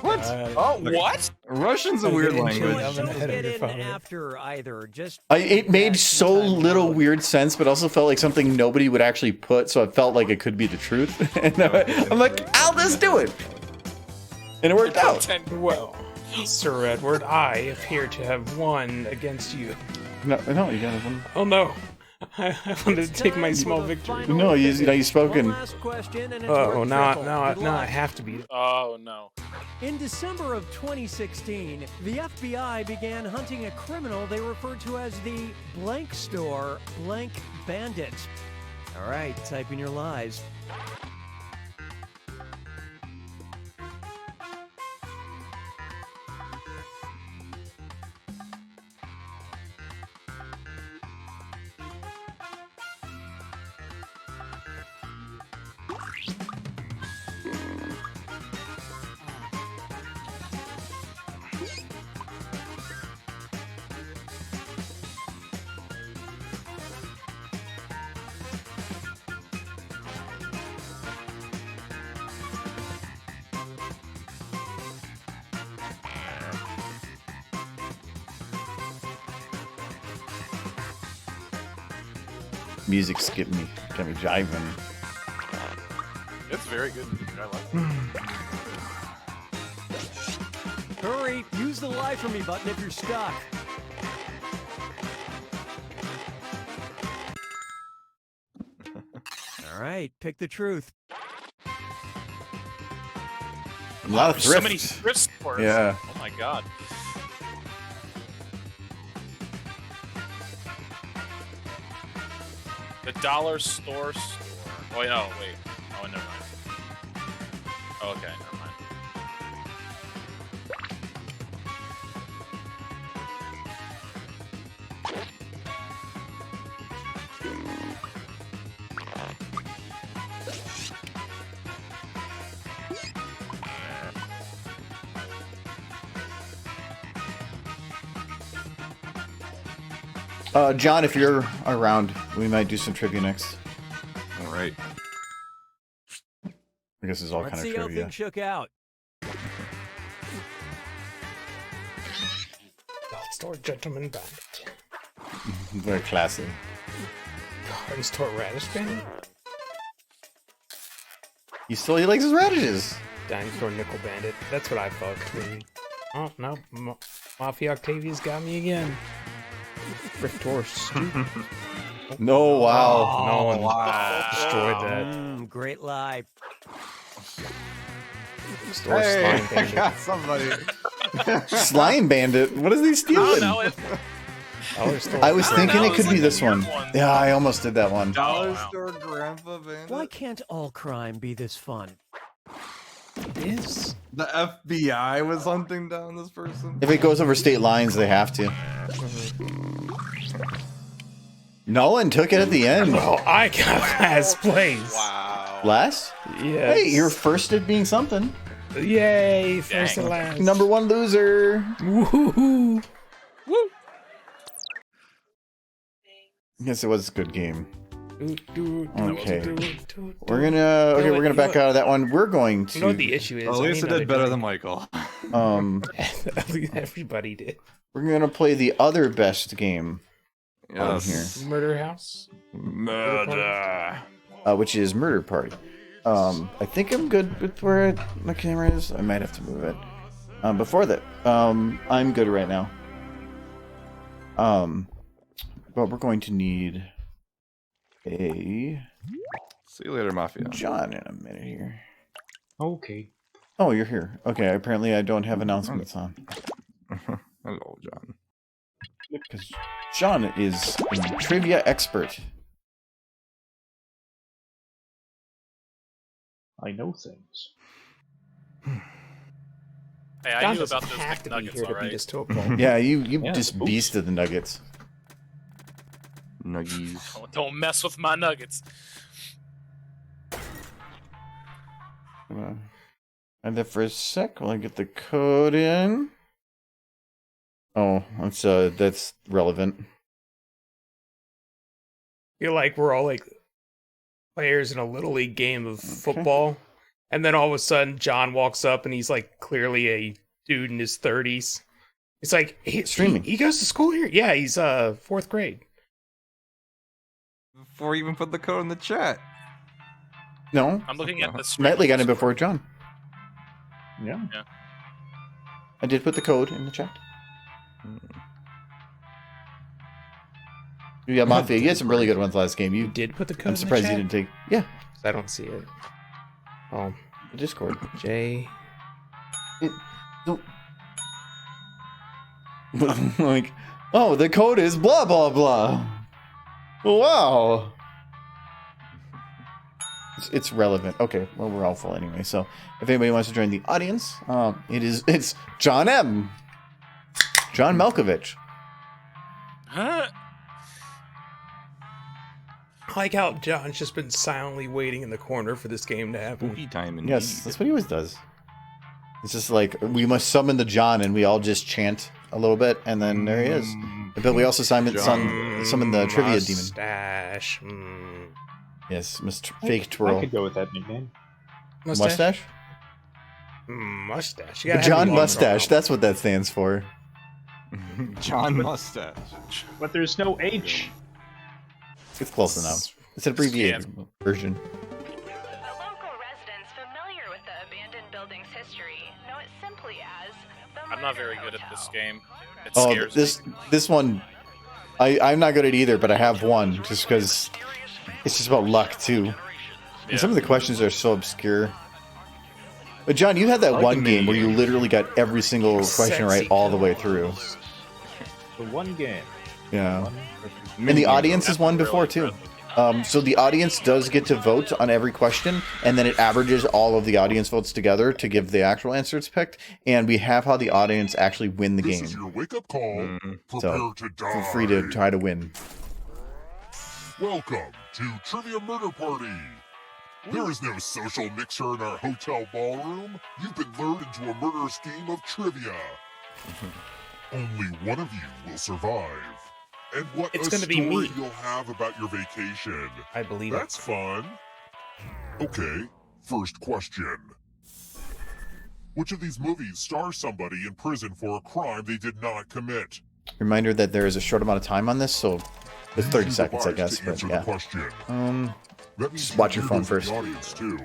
What? Oh, what? Russian's a weird Okay, So Good. language. Oven don't ahead of get your in phone. after either. Just It made that so sometime little down. weird sense, but also felt like something nobody would actually put, so I felt like it could be the truth. And I'm like, I'll just do it. And it worked out. Well, Sir Edward, I appear to have won against you. No, you got one. Oh no. I wanted to take my Time small for the victory. final No, you finish. spoken. One last question and it's Oh, worth now triple. Good I luck. have to beat it. Oh no. In December of 2016, the FBI began hunting a criminal they referred to as the blank store blank bandit. All right, type in your lies. Music's getting me, got me jiving. It's very good. I like it. Hurry, use the lie for me button if you're stuck. All right, pick the truth. A lot of So thrift. many thrift stores. Yeah. Oh my god. The dollar store. Oh, yeah, oh wait. Oh, never mind. Oh, okay, never mind. John, if you're around, we might do some trivia next. All right. I guess it's all Let's kind see of how trivia. things shook out. Belt store gentleman bandit. Very classy. Garden store radish bandit. He likes his radishes. Dining store nickel bandit. That's what I thought. Maybe. Oh no, Mafia Octavia's got me again. Thrift horse. No, wow. No one destroyed that. Great lie. Store Hey, slime I bandit. got somebody. Slime Bandit. What is he Oh stealing? no, it, Dollar store. I was I don't thinking know, it it's could like be a this weird one. one. Yeah, I almost did that one. Dollar wow. store grandpa bandit. Why can't all crime be this fun? is. The FBI was hunting down this person? If it goes over state lines, they have to. Nolan took it at the end. Well, I got last place. Wow. Last? Yes. Hey, you're first at being something. Yay! First Dang. and last. Number one loser. Woohoo! Yes, it was a good game. Okay. We're We're gonna back out of that one. We're going You know what to the issue is? At least it did better than Michael. Everybody did. we're gonna play the other best game on here, Murder House. Murder. which is Murder Party. I think I'm good with where my camera is. I might have to move it. Before that, I'm good right now. But we're going to need a See you later, Mafia. John in a minute here. Okay. Oh, you're here. Okay, apparently I don't have announcements on. Hello, John. Because John is a trivia expert. I know things. Hey, I John knew doesn't about those have to be McNuggets, here to beat alright? us to a pulp. Yeah, you Yeah, just oops. beasted the Nuggets. Nuggies. Don't mess with my nuggets. And then for a sec while I get the code in. Oh, that's relevant. Feel like we're all like players in a little league game of football, and then all of a sudden John walks up and he's like clearly a dude in his 30s. It's like Streaming. He goes to school here. Yeah, he's 4th grade. Before you even put the code in the chat. No, I'm looking at the stream. Nightly got it before John. Yeah. I did put the code in the chat. Yeah, Mafia, you had some really good ones last game. You You, did put the code. I'm surprised you didn't take. Yeah, I don't see it. Oh, the Discord. J. Like, oh, the code is blah blah blah. Wow. It's relevant. Okay, well we're all full anyway. So if anybody wants to join the audience, it's John M. John Malkovich. Huh? I like how John's just been silently waiting in the corner for this game to happen. Spooky time indeed. Yes, that's what he always does. It's just like we must summon the John, and we all just chant a little bit, and then there he is. But we also summon the trivia demon. Mustache. Yes, Mr. Fake Twirl. I could go with that nickname. Mustache? Mustache. You gotta have John the long Mustache. draw. That's what that stands for. John Mustache. But there's no H. It's close enough. It's an abbreviated version. The local residents familiar with the abandoned building's history know it simply as the I'm not Murder very good at this Hotel. game. It Oh, scares me. this one, I'm not good at either, but I have one just because it's just about luck too. Yeah. And some of the questions are so obscure. But John, you had that like one the game where you mini-game. literally got every single question right all the way through. The one game. Yeah. One And the audience has won Really before too. impressive. So the audience does get to vote on every question, and then it averages all of the audience votes together to give the actual answer it's picked. And we have how the audience actually win the This is game. your wake-up call. Prepare So to die. feel free to try to win. Welcome to Trivia Murder Party. There is no social mixer in our hotel ballroom. You've been lured into a murderous game of trivia. Only one of you will survive. And what It's a gonna be story me. you'll have about your vacation. I believe it. That's fun. Okay, first question. Which of these movies stars somebody in prison for a crime they did not commit? Reminder that there is a short amount of time on this, so it's 30 Use seconds, I the device guess. to But answer the yeah. question. That means just watch you your phone hear first. the audience too.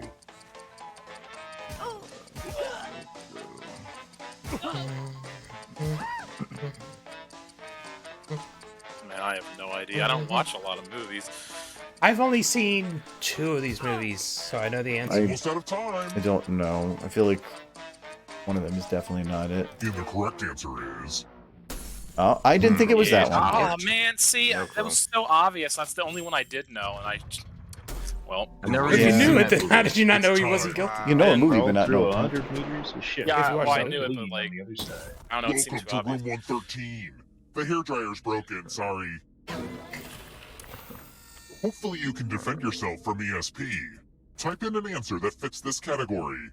Man, I have no idea. I don't watch a lot of movies. I've only seen 2 of these movies, so I know the answer. Almost out of time. I don't know. I feel like one of them is definitely not it. And the correct answer is Oh, I didn't think it was that one. Oh man, see, that was so obvious. That's the only one I did know, and well, I never If Yeah. you knew seen it, that then how did you not know he It's wasn't time. guilty? You know a movie, Crawl but not through know. 100 meters of shit. Yeah, If you watch well, I it, knew it, Lean but like, on the other side. I don't know. It seems welcome too to obvious. room 113. The hairdryer's broken, sorry. Hopefully you can defend yourself from ESP. Type in an answer that fits this category.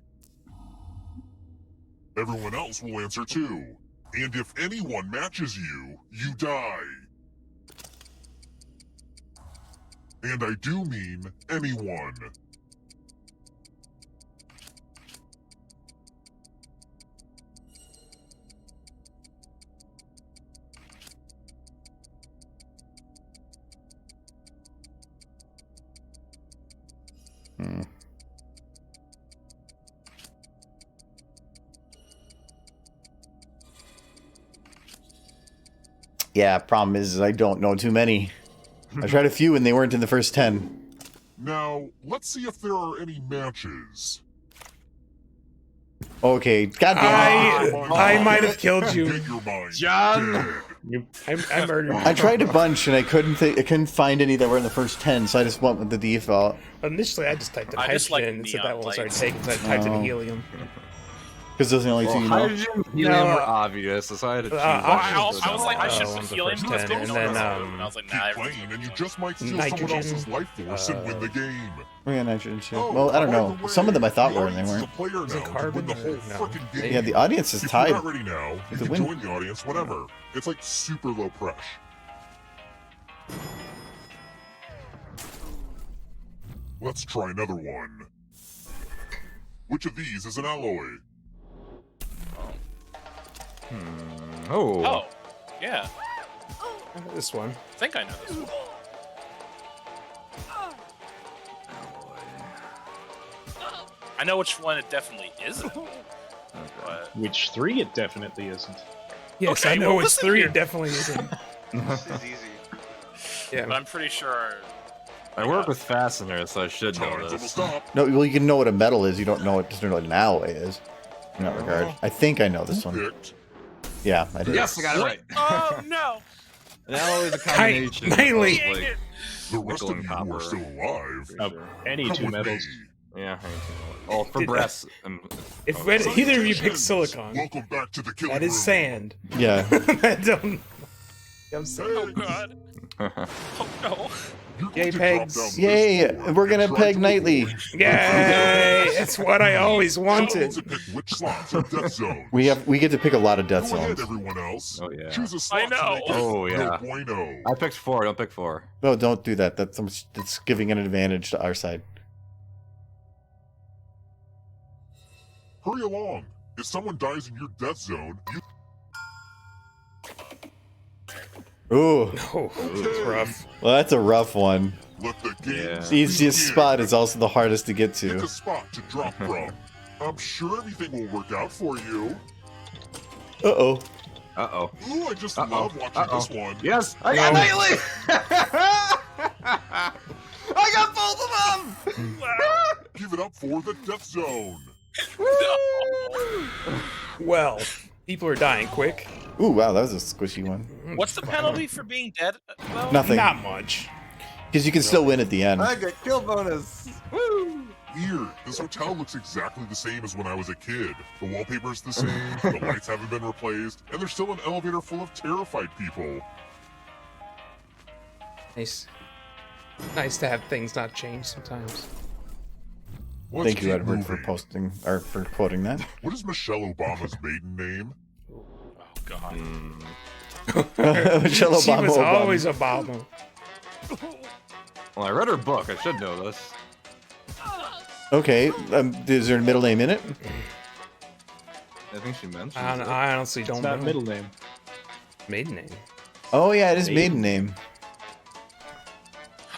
Everyone else will answer too. And if anyone matches you, you die. And I do mean anyone. Yeah, problem is I don't know too many. I tried a few and they weren't in the first 10. Now, let's see if there are any matches. Okay, goddamn. I might have killed Get you. your mind. John! I murdered you. I tried a bunch and I couldn't find any that were in the first 10, so I just went with the default. Initially, I just typed in I just like hydrogen and said that neon one was already lights. taken, so I typed in Oh. helium. Because those are the only two you know. Hydrogen and helium were obvious, so I had to choose. I was like, I should on put the helium first in this 10, game. and No, then, I was like, nah. Keep playing, and you just might steal nitrogen, someone else's life force and win the game. Oh yeah, nitrogen shit. Oh, Well, I don't by know. the way, Some of them I thought the were and they audience is weren't. a player Is it now to carbon win the whole or- no. frickin' game. Yeah, the audience is If you're tied. not ready now, you to can win. join the audience whenever. It's like super low pressure. Let's try another one. Which of these is an alloy? Oh. Oh, yeah. This one. I think I know this one. I know which one it definitely isn't. But Which 3 it definitely isn't. Yes, Okay, I know well, it's listen 3. here. It definitely isn't. This is easy. Yeah. but I'm pretty sure. I work with fasteners, so I should know Time's this. almost up. No, well, you can know what a metal is. You don't know just know what an alloy is. In that regard, I think I know this one. Picked. Yeah, I did. Yes, I got it right. Oh no! An alloy is a combination Nightly. of, like, The rest nickel of and you who copper. are still alive, Pretty sure. Any come two with metals. me. Yeah, oh, for Did- brass. If either of you pick silicon, Welcome back to the killing that is room. sand. Yeah. I don't. I'm sorry. Oh god! Oh no! You're Yay, going to drop pegs. down this Yay! hole We're gonna and try peg to nightly. avoid- Yay! It's what I always Who wanted. to pick which slots in death zone. We get to pick a lot of death Go ahead, zones. everyone else. Oh, yeah. Choose a slot I know. to make it Oh, yeah. no bueno. I picked 4, don't pick 4. No, don't do that. That's giving an advantage to our side. Hurry along. If someone dies in your death zone, you Ooh, Oh, it's rough. well, that's a rough one. let the game Yeah. The easiest begin. spot is also the hardest to get Pick to. a spot to drop from. I'm sure everything will work out for you. Uh-oh. Uh-oh. Ooh, I just Uh-oh. love watching Uh-oh. this one. Yes, I got Nightly! I got both of them! Give it up for the death zone. Well, people are dying quick. Ooh, wow, that was a squishy one. What's the penalty for being dead? Though? Nothing. Not much. Because you can still win at the end. I got kill bonus! Woo! Weird. This hotel looks exactly the same as when I was a kid. The wallpaper's the same, the lights haven't been replaced, and there's still an elevator full of terrified people. Nice. Nice to have things not change sometimes. Let's Thank you, keep Edward, for moving. posting or for quoting that. What is Michelle Obama's maiden name? Oh god! Michelle She Obama. was Obama. always Obama. Well, I read her book, I should know this. Okay, is there a middle name in it? I think she mentioned I honestly don't It's not know. middle name. Maiden name. Oh yeah, it is maiden name.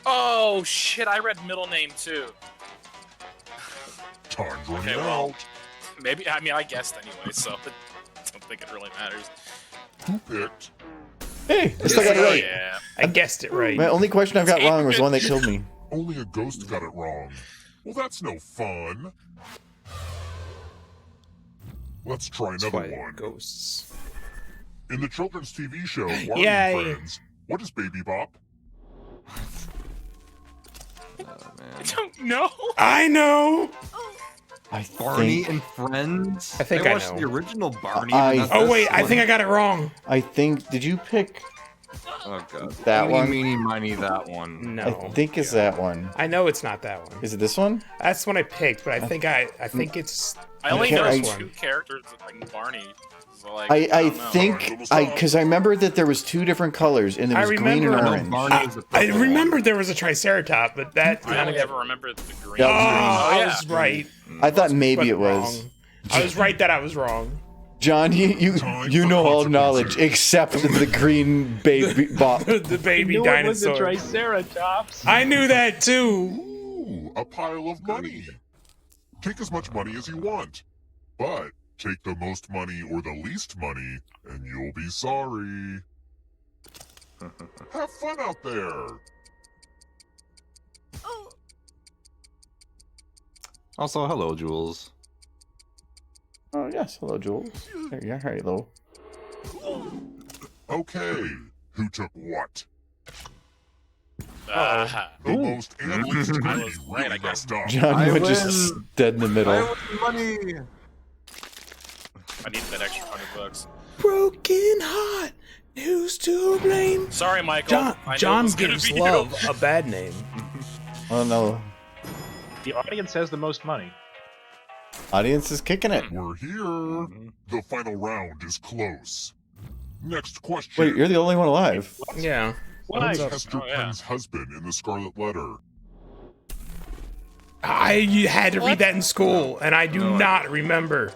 Oh shit! I read middle name too. Time's running Okay, well, out. maybe. I mean, I guessed anyway, so I don't think it really matters. Who picked? Hey, I still got it right. Yeah. I guessed it right. My only question I've got wrong was the one that killed me. Only a ghost got it wrong. Well, that's no fun. Let's try another Twilight one. Ghosts. In the children's TV show Barney Yay. Friends, what is Baby Bop? I don't know. I know. I Barney think, and Friends? I think I watched know. the original Barney. I- but not Oh this wait, I one. think I got it wrong. I think. Did you pick? Oh god. That Eeny, one? meeny, miny, that one. No. I think it's that one. I know it's not that one. Is it this one? That's one I picked, but I think it's. I only can't- know I- two characters like Barney. So like, I don't know. think because I remember that there was two different colors and there I was green and remember- orange. Barney is the I purple remember there was a Triceratops, but that. I only ever remember the green. Yeah, Oh, I yeah. was right. I thought maybe but it was. wrong. I was right that I was wrong. John, you Time you for know all consequences. knowledge except the green baby bop. The baby knew it was a dinosaur. Triceratops. I knew that too. Ooh, a pile of money. Take as much money as you want, but take the most money or the least money, and you'll be sorry. Have fun out there. Also, hello, Jules. Oh, yes. Hello, Jules. There you are. Hello. Okay, who took what? Ah. The most and least I greedy was right, really I guess. messed up. John, I you were win. just dead in the middle. I want money. I need that extra $100. Broken heart. Who's to blame? Sorry, Michael. I knew it John was gonna gives be love you. a bad name. Oh, no. The audience has the most money. Audience is kicking it. We're here. The final round is close. Next question. Wait, you're the only one alive. Yeah. Why? Who's Hester Oh, yeah. Prynne's husband in the Scarlet Letter? I had to read that in school, and I do No, not remember.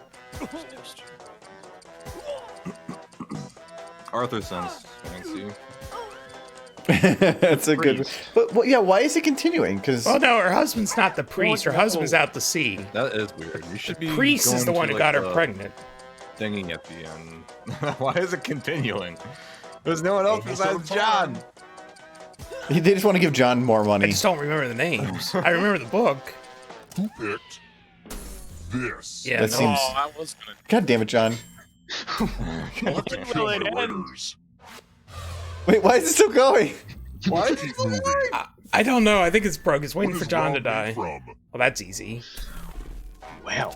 Arthur sense. Fancy. That's a good. But well, yeah, why is it continuing? Because Oh no, her husband's not the priest. Her husband's out to sea. That is weird. You should be. Priest is going the one to, who got her the pregnant. Dinging at the end. Why is it continuing? There's no one else Almost out of besides John. they just want to give John more I money. just don't remember the names. I remember the book. Who picked this? Yeah, That no. seems- Oh, I was gonna. God damn it, John. I'll have to kill Will it my end? writers. Wait, why is it still going? Why keep moving? I don't know. I think it's broke. It's waiting What for is John to wrong die. from? Well, that's easy. Well,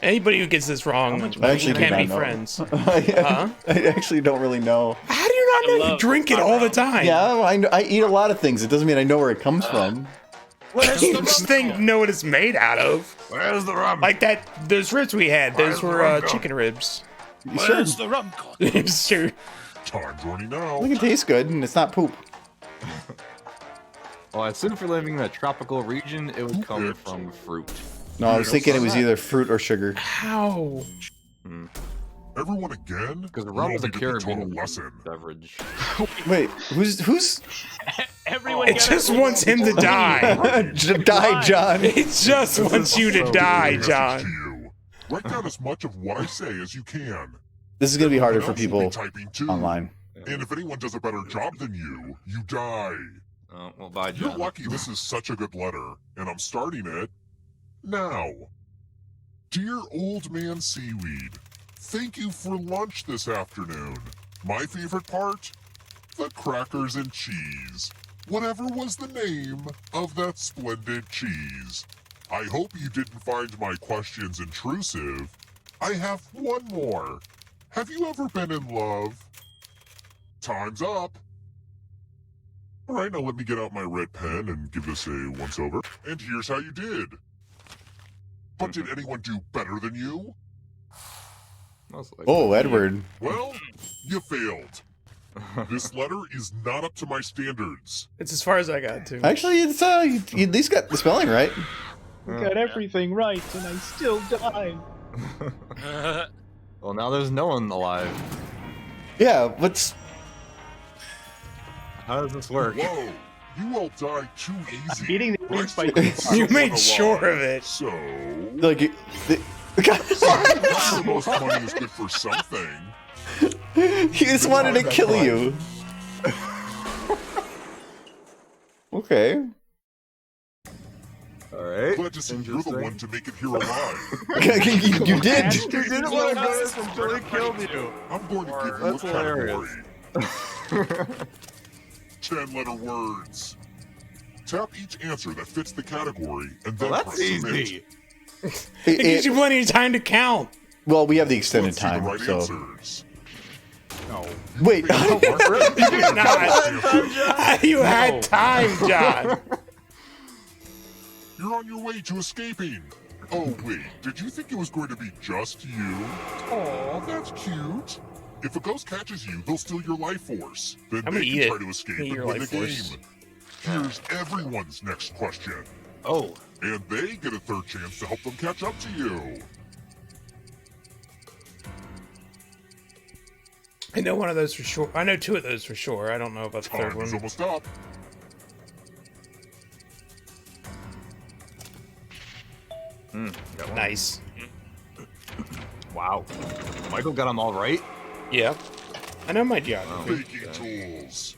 Anybody who gets this wrong, I actually can't do be not know. friends. I actually don't really know. How do you not know? You love drink it all the time. Yeah, I eat a lot of things. It doesn't mean I know where it comes from. You just think know what it's made out of. Where's the rum? Like that, those ribs we had. Those Where's the were rum gone? chicken ribs. Sure. the rum gone? Sure. Time's running I out. think it tastes good, and it's not poop. Well, I assume for living in a tropical region, it would come from fruit. No, I was thinking it was either fruit or sugar. How? Everyone again? Because We rum all is a needed the total Caribbean lesson. beverage. Wait, who's everyone. It just wants him to die. die, John? It just wants you to die, Message to John. you. Write down as much of what I say as you can. This is gonna be harder for Everyone else people will be typing too. online. And if anyone does a better job than you, you die. Oh, well, bye, You're John. lucky this is such a good letter, and I'm starting it now. Dear Old Man Seaweed, thank you for lunch this afternoon. My favorite part? The crackers and cheese. Whatever was the name of that splendid cheese. I hope you didn't find my questions intrusive. I have one more. Have you ever been in love? Time's up. Alright, now let me get out my red pen and give this a once-over. And here's how you did. But did anyone do better than you? Most likely. Oh, Edward. Well, you failed. This letter is not up to my standards. It's as far as I got to. Actually, it's you at least got the spelling right. You got everything right, and I still died. Well, now there's no one alive. Yeah, what's How does this work? Whoa, you all died too easy. Beating the audience by You made sure of it. So, like the most money is good for something. he just wanted to kill you. Okay. All right. Glad to see you're the one to make it here alive. you did. You didn't want to go this until he killed you. I'm going to give you That's a hilarious. category. 10-letter words. Tap each answer that fits the category, and then Well, press that's submit. easy. It gives you plenty of time to count. Well, we have the extended Let's see the time, right so answers. wait. You did not. You had time, John. You're on your way to escaping. Oh, wait. Did you think it was going to be just you? Aw, that's cute. If a ghost catches you, they'll steal your life force. Then I'm they gonna can eat try it. to escape Eat and your win the life game. force. Here's everyone's next question. Oh. And they get a third chance to help them catch up to you. I know one of those for sure. I know two of those for sure. I don't know about the third Time is one. almost up. Got one. Nice. Wow. Michael got them all right. Yeah. I know my geography. Baking tools.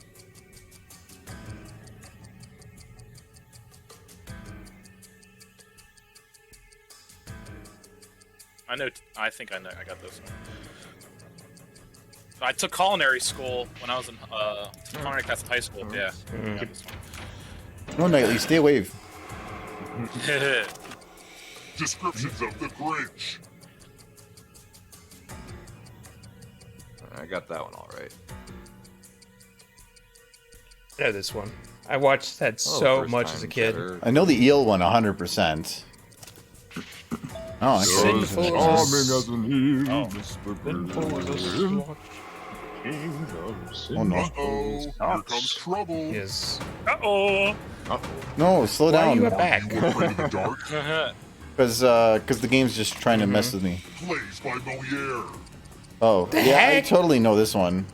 I know. I think I know. I got this one. I took culinary school when I was in culinary class in high school. Yeah. I got this one. No, Nightly, stay away. Descriptions of the Grinch. I got that one all right. I know this one. I watched that so first much time as a kid. better. I know the eel one 100%. Oh, okay. Sinful as an evil Oh no. Uh-oh, here comes trouble. Yes. Uh-oh. No, slow Why are down. you back? Afraid of the dark? Because the game's just trying to mess with me. Plays by Moliere. Oh, The yeah, I heck? totally know this one.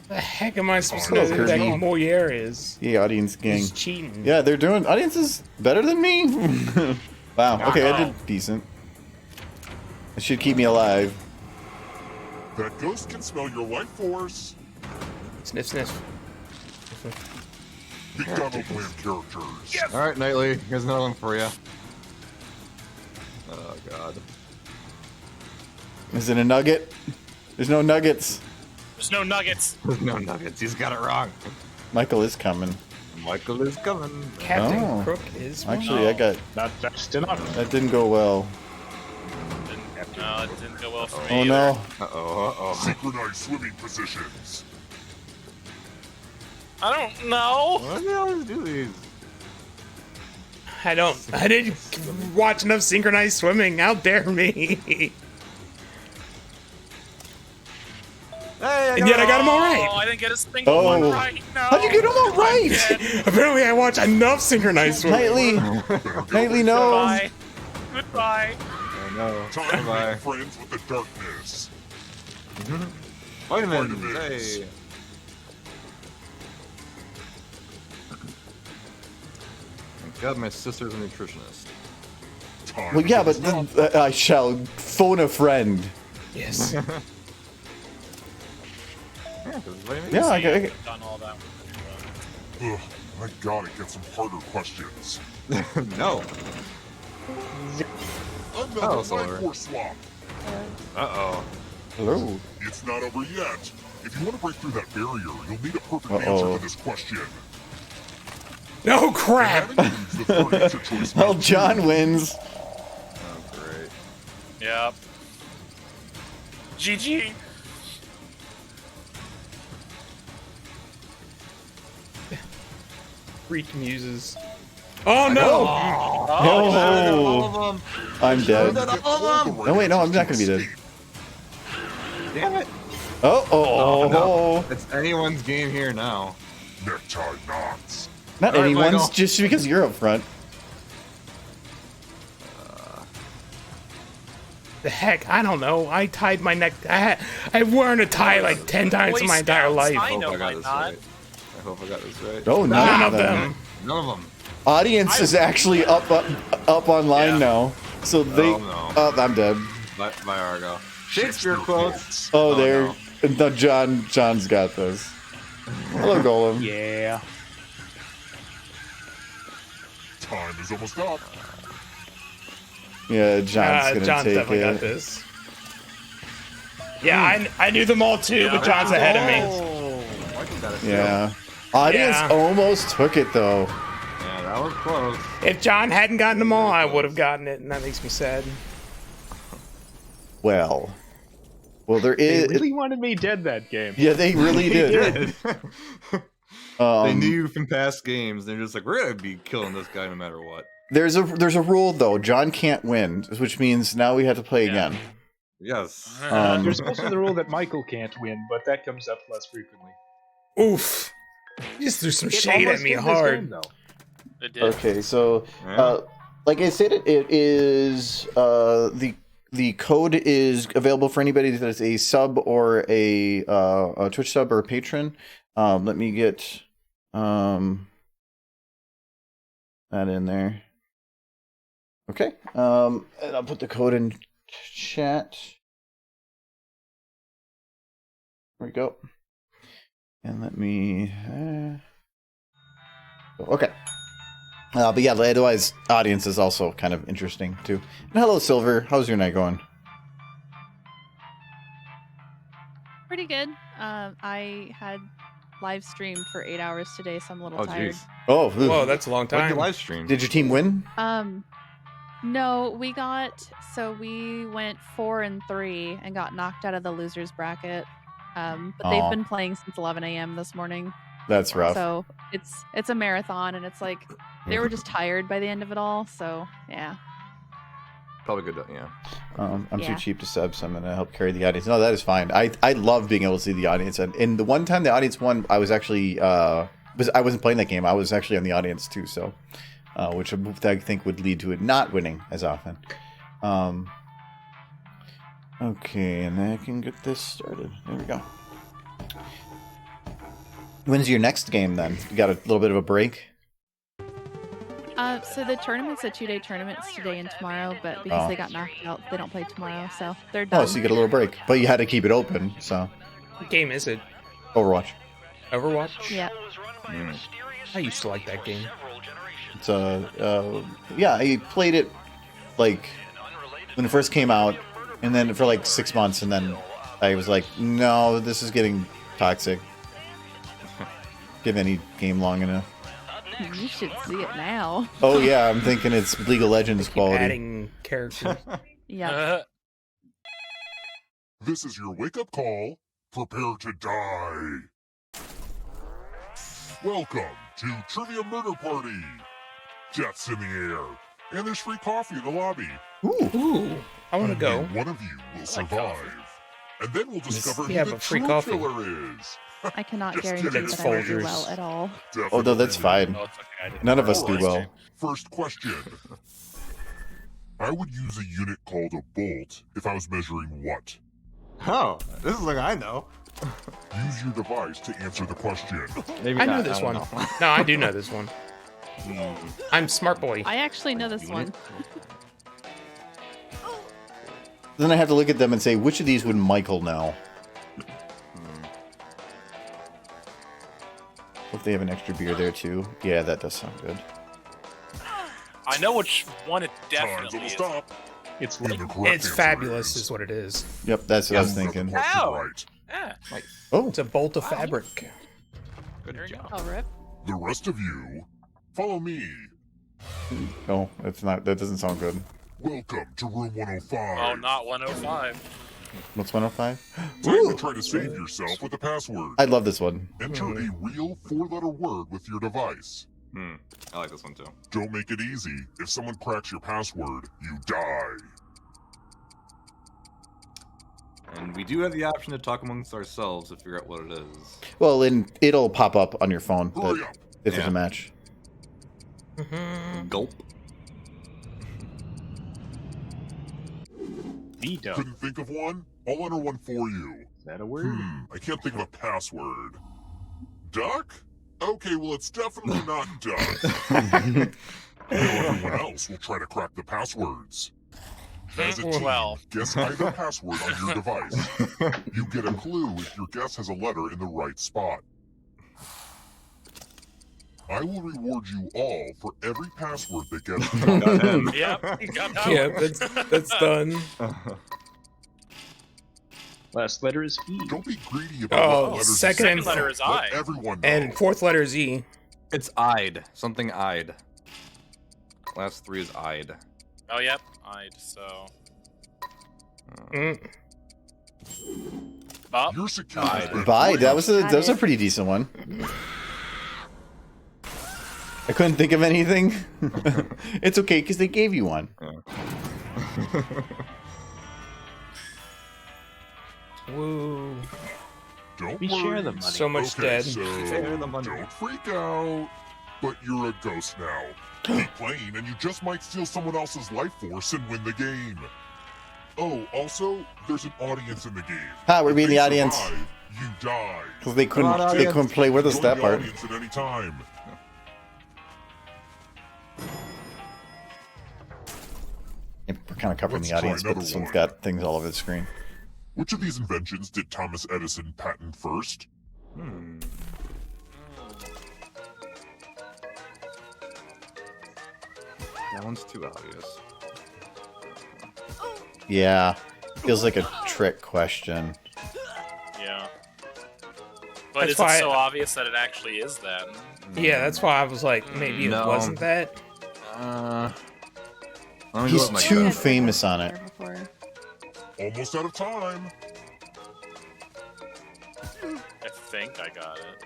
The heck am I supposed to Hello, know who that Kirby. Moliere is? Yeah, audience gang. He's cheating. Yeah, they're doing. Audience is better than me. Wow. Okay, I did decent. It should keep me alive. That ghost can smell your life force. Sniff, sniff. McDonald Land characters. All right, Nightly. Here's another one for you. Oh God. Is it a nugget? There's no nuggets. There's no nuggets. No nuggets. He's got it wrong. Michael is coming. Michael is coming. Captain Oh. Crook is. Actually, I got Not fast enough. that didn't go well. No, it didn't go well for me. Oh either. no. Uh-oh. Synchronized swimming positions. I don't know. What the hell do these? I didn't watch enough synchronized swimming. How dare me? Hey, And yet I got them all Oh, right. I didn't get a single Oh. one right. No. How'd you get them all right? Dead. Apparently, I watch enough synchronized swimming. Nightly. Nightly, no. Goodbye. Goodbye. I know. Time to Bye. make friends with the darkness. Vitamins. Vitamins. Hey. Thank God my sister's a nutritionist. Time Well, yeah, to but stop. I shall phone a friend. Yes. Yeah, 'cause vitamins. Yeah, I got. Done all that. Ugh, I gotta get some harder questions. No. Another Oh, life Solar. force swap. Uh-oh. Hello. It's not over yet. If you want to break through that barrier, you'll need a perfect Uh-oh. answer to this question. No crap. Having used the third answer choice Well, method, John wins. Oh, great. Yep. GG. Freak muses. Oh no! Oh, I'm dead. all the right No, wait, no, I'm answers not to gonna be dead. escape. Damn it. Oh. No. It's anyone's game here now. Necktie knots. Not All right, anyone's, Michael. just because you're up front. The heck? I don't know. I tied my neck. I've worn a tie like 10 times in my entire life. I I know hope I got my this knot. right. I hope I got this right. Oh, None of them. None of them. Audience is actually up online Yeah. now. So they. Oh, no. Oh, I'm dead. By Argo. Shakespeare quotes. Oh, there. no. No, John's got this. Hello, Golem. Yeah. Time is almost up. Yeah, John's gonna John's take definitely it. got this. Yeah, I knew them all too, but John's ahead of me. Michael got it too. Yeah. Audience Yeah. almost took it though. Yeah, that was close. If John hadn't gotten them all, I would have gotten it, and that makes me sad. Well, there They is. really wanted me dead that game. Yeah, they really did. They knew from past games. They're just like, we're gonna be killing this guy no matter what. There's a rule though. John can't win, which means now we have to play again. Yes. There's also the rule that Michael can't win, but that comes up less frequently. Oof. You just threw some It shade at almost me did this hard. game, though. It did. Okay, so Yeah. like I said, it is the code is available for anybody that is a sub or a Twitch sub or a patron. Let me get that in there. Okay, and I'll put the code in chat. There we go. And let me. Okay. But yeah, otherwise, audience is also kind of interesting too. And hello, Silver. How's your night going? Pretty good. I had live streamed for 8 hours today, so I'm a little Oh, tired. jeez. Oh, Whoa, that's a long What did you time. live stream? did your team win? No, we went 4-3 and got knocked out of the losers bracket. But they've been playing since 11 a.m. this morning. That's rough. So it's a marathon, and it's like they were just tired by the end of it all. So yeah. Probably good. Yeah. I'm too Yeah. cheap to sub, so I'm gonna help carry the audience. No, that is fine. I love being able to see the audience, and the one time the audience won, I was actually I wasn't playing that game. I was actually on the audience too, so which I think would lead to it not winning as often. Okay, and I can get this started. There we go. When's your next game then? You got a little bit of a break? So the tournament's a 2-day tournament. It's today and tomorrow, but because they got knocked out, they don't play tomorrow, so they're done. Oh, so you get a little break, but you had to keep it open. So What game is it? Overwatch. Overwatch? Yeah. I used to like that game. It's yeah, I played it like when it first came out, and then for like 6 months, and then I was like, no, this is getting toxic. Give any game long enough. You should see it now. Oh yeah, I'm thinking it's League of Legends quality. Adding characters. Yeah. This is your wake-up call. Prepare to die. Welcome to Trivia Murder Party. Death's in the air, and there's free coffee in the lobby. Ooh, I want to go. Only one of you will survive, and then we'll discover Yeah, who the but free true coffee. killer is. I cannot Just guarantee kidding. that I will do Folgers. well at all. Oh no, that's fine. No, it's okay. I didn't. None of us do Alright. well. First question. I would use a unit called a bolt if I was measuring what? Oh, this is like I know. Use your device to answer the question. Maybe I know not, this don't one. know. No, I do know this one. I'm smart boy. I actually know this one. Then I have to look at them and say, which of these would Michael know? If they have an extra beer there too. Yeah, that does sound good. I know which one it Time's definitely almost is. up. It's And like the correct It's answer fabulous, is what it is. Yep, that's what I was You got the thinking. question Ow. right. Yeah. Oh, It's a bolt of fabric. There you go. Oh, rip. The rest of you, follow me. no, that's not. That doesn't sound good. Welcome to room 105. Oh, not 105. What's 105? Time to try to save yourself with a password. I love this one. Enter a real 4-letter word with your device. I like this one too. Don't make it easy. If someone cracks your password, you die. And we do have the option to talk amongst ourselves to figure out what it is. Well, and it'll pop up on your phone Hurry that up. if there's Yeah. a match. Gulp. D-Dub. Couldn't think of one? I'll enter one for you. Is that a word? I can't think of a password. Duck? Okay, well, it's definitely not duck. Now everyone else will try to crack the passwords. As a team, Well. guess either password on your device. You get a clue if your guess has a letter in the right spot. I will reward you all for every password that gets correct. Yep. You got that Yeah, one. that's done. Last letter is E. Don't be greedy about Oh, what letters second you and say. letter is Let I. everyone know. And fourth letter is E. It's I'd. Something I'd. Last three is I'd. Oh, yep. So. Bob? Your security has been Bye. That was a Got it. pretty decent one. I couldn't think of anything. It's okay because they gave you one. Woo. Don't We worry. share the money. So much Okay, dead. so Share the money. don't freak out. But you're a ghost now. Keep playing, and you just might steal someone else's life force and win the game. Oh, also, there's an audience in the game. Ha, we're If being they the audience. survive, you die. Because they Come on, couldn't audience. play with us Join that the part. audience at any time. We're kind of covering Let's the audience, try but this another one's one. got things all over the screen. Which of these inventions did Thomas Edison patent first? That one's too obvious. Yeah. Feels like a trick question. Yeah. But That's is it why- so obvious that it actually is then? Yeah, that's why I was like, maybe it No. wasn't that. Let me He's go with my too gut. famous on it. Almost out of time. I think I got it.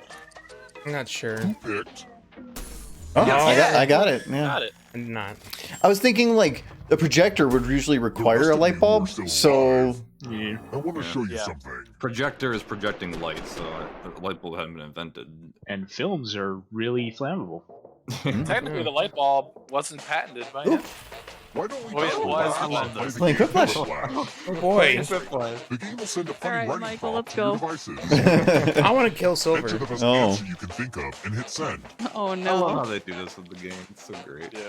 I'm not sure. Who picked? Oh, I got it. Yeah. Got it. I'm not. I was thinking like the projector would usually require a light bulb, so I want to show you Yeah. something. Projector is projecting light, so the light bulb hadn't been invented. And films are really flammable. Technically, the light bulb wasn't patented by him. Why don't we Wait, just why is relax it and like play this? the Playing game Quiplash. Quiplash? Oh boy. The game will send a funny Alright, writing Michael, prompt let's to your go. devices. I want to kill Enter Silver. the best Oh. answer you can think of and hit send. Oh I love no. how they do this with the game. It's so great. Yeah.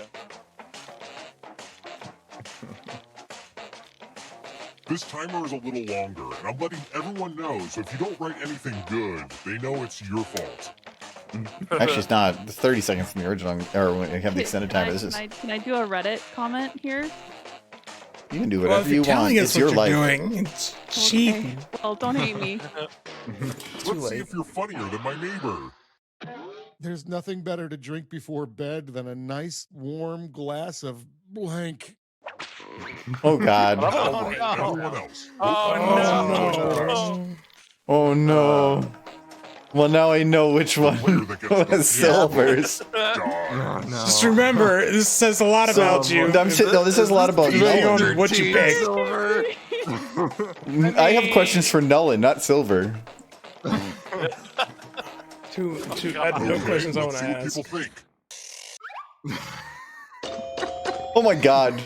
This timer is a little longer, and I'm letting everyone know, so if you don't write anything good, they know it's your fault. actually it's not. It's 30 seconds from the original, or when you have the extended timer. This is Can I do a Reddit comment here? you can do Well, whatever if you you're want. telling us It's your what you're life. doing, it's Okay. cheating. Well, don't hate me. Let's see late. if you're funnier than my neighbor. There's nothing better to drink before bed than a nice warm glass of blank. Oh God. All right, everyone else. Oh, no. Oh no. Well, now I know which one Player that gets the was Silver's. dies. Just remember, this says a lot about you. No, this says a lot about Depending Nolan. on what you pick. I have questions for Nolan, not Silver. I have no questions I want Let's to see what ask. people think. Oh my God.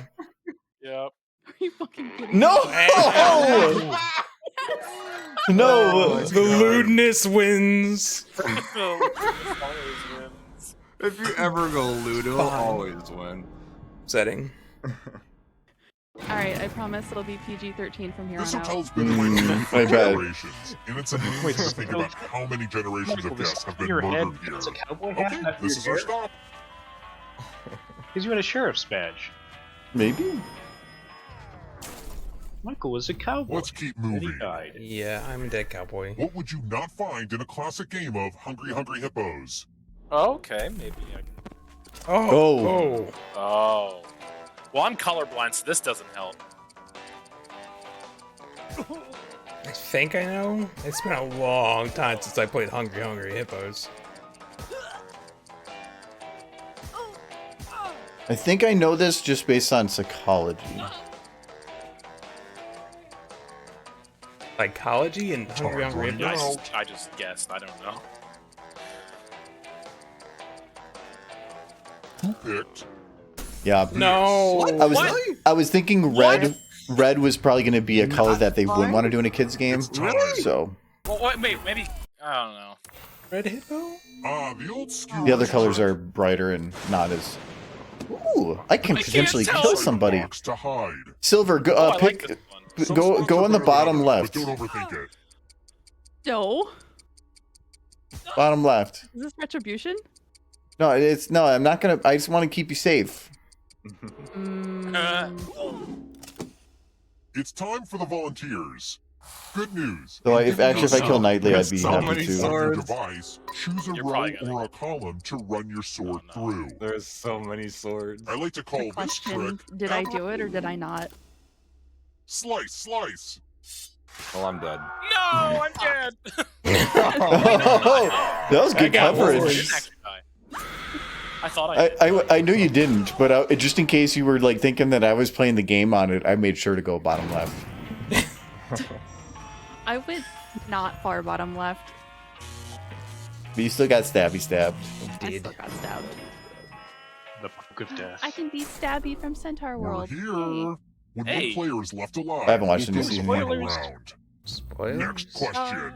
Yep. Are you fucking kidding? No! No! The lewdness wins. If you ever go loot, it'll always win. Setting. Alright, I promise it'll be PG-13 from here This on out. hotel's been around for I bet. generations, and it's amazing to think about how many generations of guests have been Your head murdered here. is a cowboy hat. Okay, not this is our your hair. stop. Because you had a sheriff's badge. Maybe? Michael was a cowboy. Let's keep And he moving. died. Yeah, I'm a dead cowboy. What would you not find in a classic game of Hungry Hungry Hippos? Okay, maybe I can. Oh. Oh. Well, I'm colorblind, so this doesn't help. I think I know. It's been a long time since I played Hungry Hungry Hippos. I think I know this just based on psychology. Psychology and Hungry Hungry I Hippos? I just guessed. I don't know. Who picked? Yeah. No. I was thinking red. Red was probably going to be a color that they wouldn't want to do in a kids game. So Well, wait, maybe. I don't know. Red Hippo? The old skewer. the other colors are brighter and not as. Ooh, I can I can't potentially tell. kill somebody. Box to hide. Silver, go, Oh, I pick. like this one. Some Go spots go are on the better than bottom others, left. But don't overthink it. No. Bottom left. Is this retribution? No, it's no. I'm not gonna. I just want to keep you safe. It's time for the volunteers. Good news. So if I kill Knightley, I'd be so happy many to. On your swords. device, choose a You're row probably gonna or a column to run your sword through. There's so many swords. I like to call Quick this question, trick. did I do it or did I not? Slice, slice. Well, I'm dead. No, I'm dead. That was good got coverage. Didn't actually die. I thought I did. I knew you didn't, but just in case you were like thinking that I was playing the game on it, I made sure to go bottom left. I went not far bottom left. But you still got stabbed. I still got stabbed. The Book of Death. I can be stabby from Centaur We're World. here. When Hey. one player is left alive, I haven't watched the new we'll do season the yet. final round. Spoilers? Next question.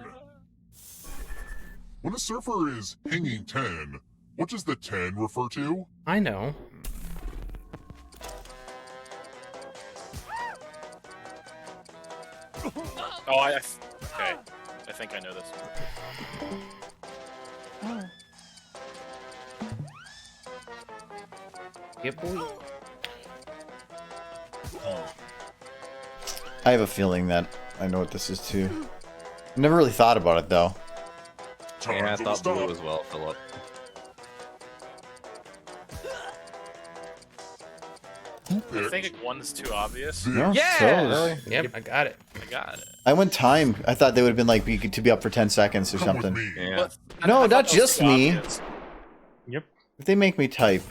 When a surfer is hanging 10, what does the 10 refer to? I know. Oh, okay. I think I know this one. Oh. Yeah, boy. I have a feeling that I know what this is too. Never really thought about it though. Yeah, I thought blue as well, Philip. I think one is too obvious. No, Yeah. so- Yep, I got it. I got it. I went time. I thought they would have been like to be up for 10 seconds or something. Yeah. No, not just me. Yep. If they make me type.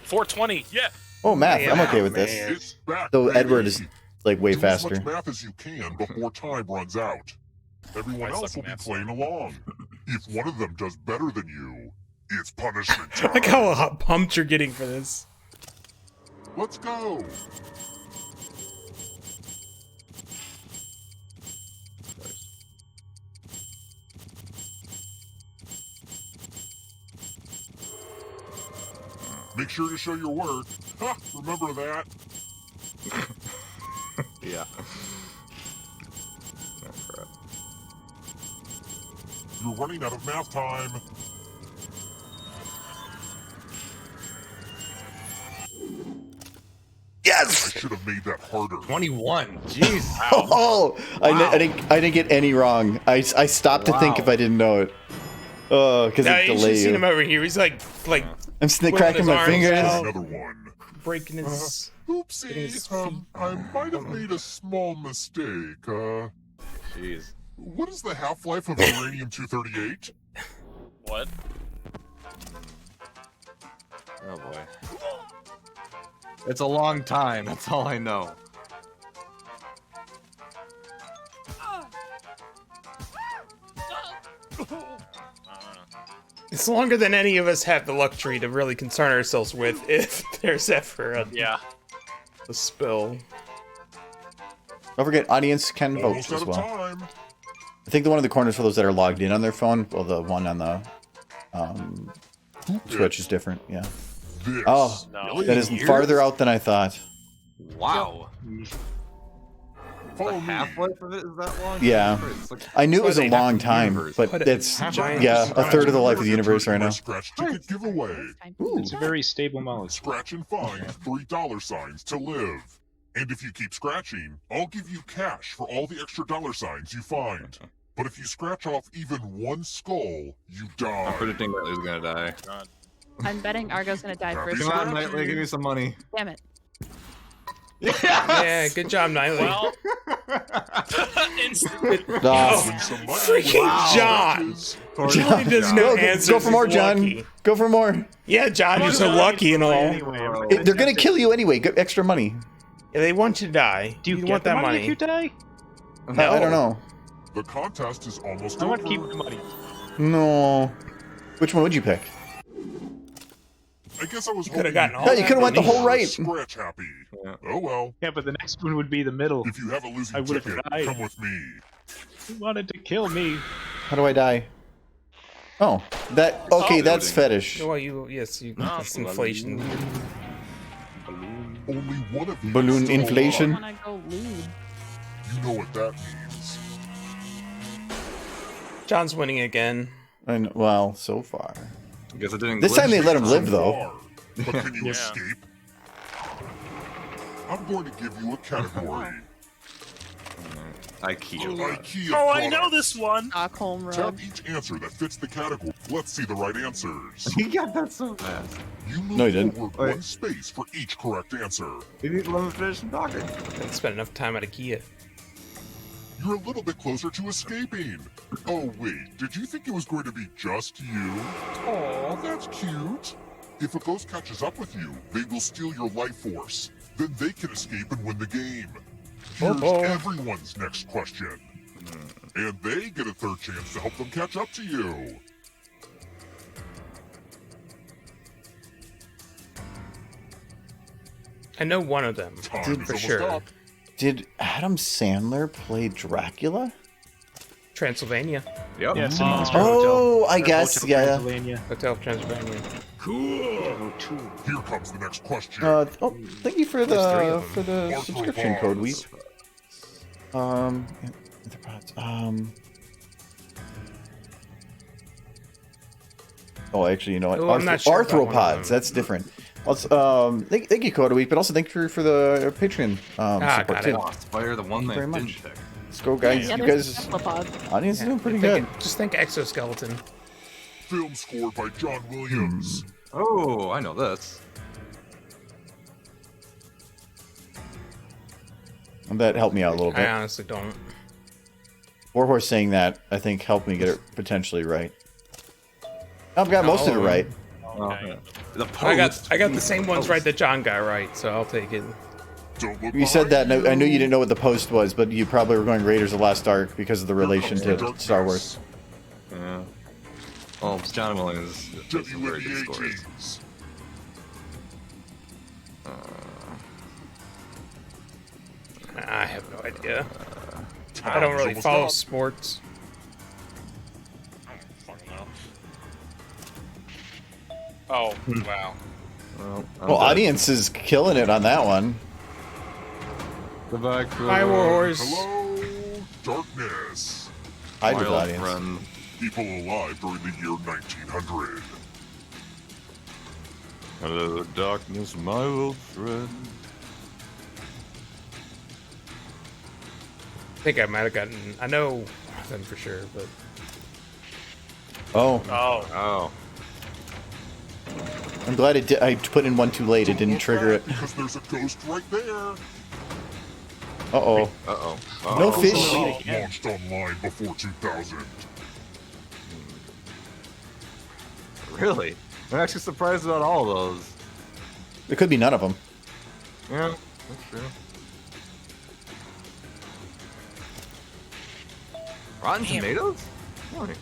420. Yeah. Oh, math. I'm okay with It's this. back, Though baby. Edward is like way Do faster. as much math as you can before time runs out. Everyone I else suck will at be math. playing along. If one of them does better than you, it's punishment I like time. how pumped you're getting for this. Let's go. Make sure to show your work. Ha! Remember that. Yeah. You're running out of math time. Yes! I should have made that harder. 21. Jeez. Oh, I didn't get any wrong. I stopped to think if I didn't know it. Oh, because Now it you should delayed see you. him over here. He's like I'm cracking my fingers. Another one. breaking his. Getting his Oopsie. feet. I might have made a small mistake. Jeez. What is the half-life of uranium-238? What? Oh boy. It's a long time, that's all I know. It's longer than any of us have the luxury to really concern ourselves with if there's ever a spill. Don't forget, audience can vote Almost out as of well. time. I think the one in the corner is for those that are logged in on their phone. Well, the one on the Twitch is different. Yeah. This Oh, that is farther out than I thought. Wow. Follow The me. half-life of it is that long? Yeah. It's like- I knew it was a That's why they long have the time, universe. but Put it it's giant- yeah, a third of the life of the universe right now. Scratch ticket giveaway. It's a very stable molecule. Scratch and find $3 to live. And if you keep scratching, I'll give you cash for all the extra $signs you find. But if you scratch off even one skull, you die. I'm predicting Knightley's gonna die. I'm betting Argo's gonna die Happy first. Come on, Knightley, give me some money. Damn it. Yeah, good job, Knightley. Well, instant. Win some money. Freaking John! John does no answers. Go for more, He's John. lucky. Go for more. Yeah, John, you're so lucky and all. They're gonna kill you anyway. Get extra money. Yeah, they want you to die. Do you want get the that money money? if you die? No. I don't know. The contest is almost I over. want to keep the money. No. Which one would you pick? I guess I was could've hoping gotten all No, you could have went the whole right. Scratch happy. Oh well. Yeah, but the next one would be the middle. If you have a losing I would've ticket, died. come with me. You wanted to kill me. How do I die? Oh, that okay. That's fetish. Well, yes, it's inflation. Only one of you Balloon is still inflation. alive. When I go lewd. You know what that means. John's winning again. And well, so far. I guess I didn't. This time they let him live So though. far. But can you escape? I'm going to give you a category. IKEA. An IKEA Oh, I product. know this one. Stockholm Tap Road. each answer that fits the category. Let's see the right answers. He got that so fast. You move No, he didn't. forward one space for each correct answer. You need to let him finish talking. Didn't spend enough time at IKEA. You're a little bit closer to escaping. Oh wait, did you think it was going to be just you? Aw, that's cute. If a ghost catches up with you, they will steal your life force. Then they can escape and win the game. Here's everyone's next question. And they get a third chance to help them catch up to you. I know one of them Time is for almost sure. up. Did Adam Sandler play Dracula? Transylvania. Yep. Yeah, City Monster Oh, Hotel. I guess, Hotel yeah. Transylvania. Hotel Transylvania. Cool. Here comes the next question. Oh, thank you for There's three the of them. subscription code, Weep. Oh, actually, you know what? Oh, I'm not sure about one of Arthropods. them. That's different. Also, thank you, Coda Week, but also thank you for the Patreon support too. Fire the one Thank you that very didn't much. pick. Let's go, guys. Yeah, You there's guys, a cephalopod. audience is doing pretty Think good. just think exoskeleton. Film score by John Williams. Oh, I know this. And that helped me out a little I bit. honestly don't. Warhorse saying that, I think, helped me get it potentially right. I've got most of it right. Okay. The I got the same ones right that John got right, so I'll take it. You said that, and I knew you didn't know what the post was, but you probably were going Raiders of the Lost Ark because of the relation to Star Wars. Yeah. Well, John Williams does some very good scores. I have no idea. I don't really follow sports. Oh, wow. Well, audience is killing it on that one. Goodbye, Hi, Warhorse. Hello, darkness. Hi to the audience. Friend. People alive during the year 1900. Hello, darkness, my old friend. I think I might have gotten. I know them for sure, but. Oh. Oh. I'm glad it I put in one too late. It didn't trigger it. Because there's a ghost right there. Uh-oh. Uh-oh. No fish. Launched online before 2000. Really? I'm actually surprised about all of those. There could be none of them. Yeah, that's true. Rotten Tomatoes? Really?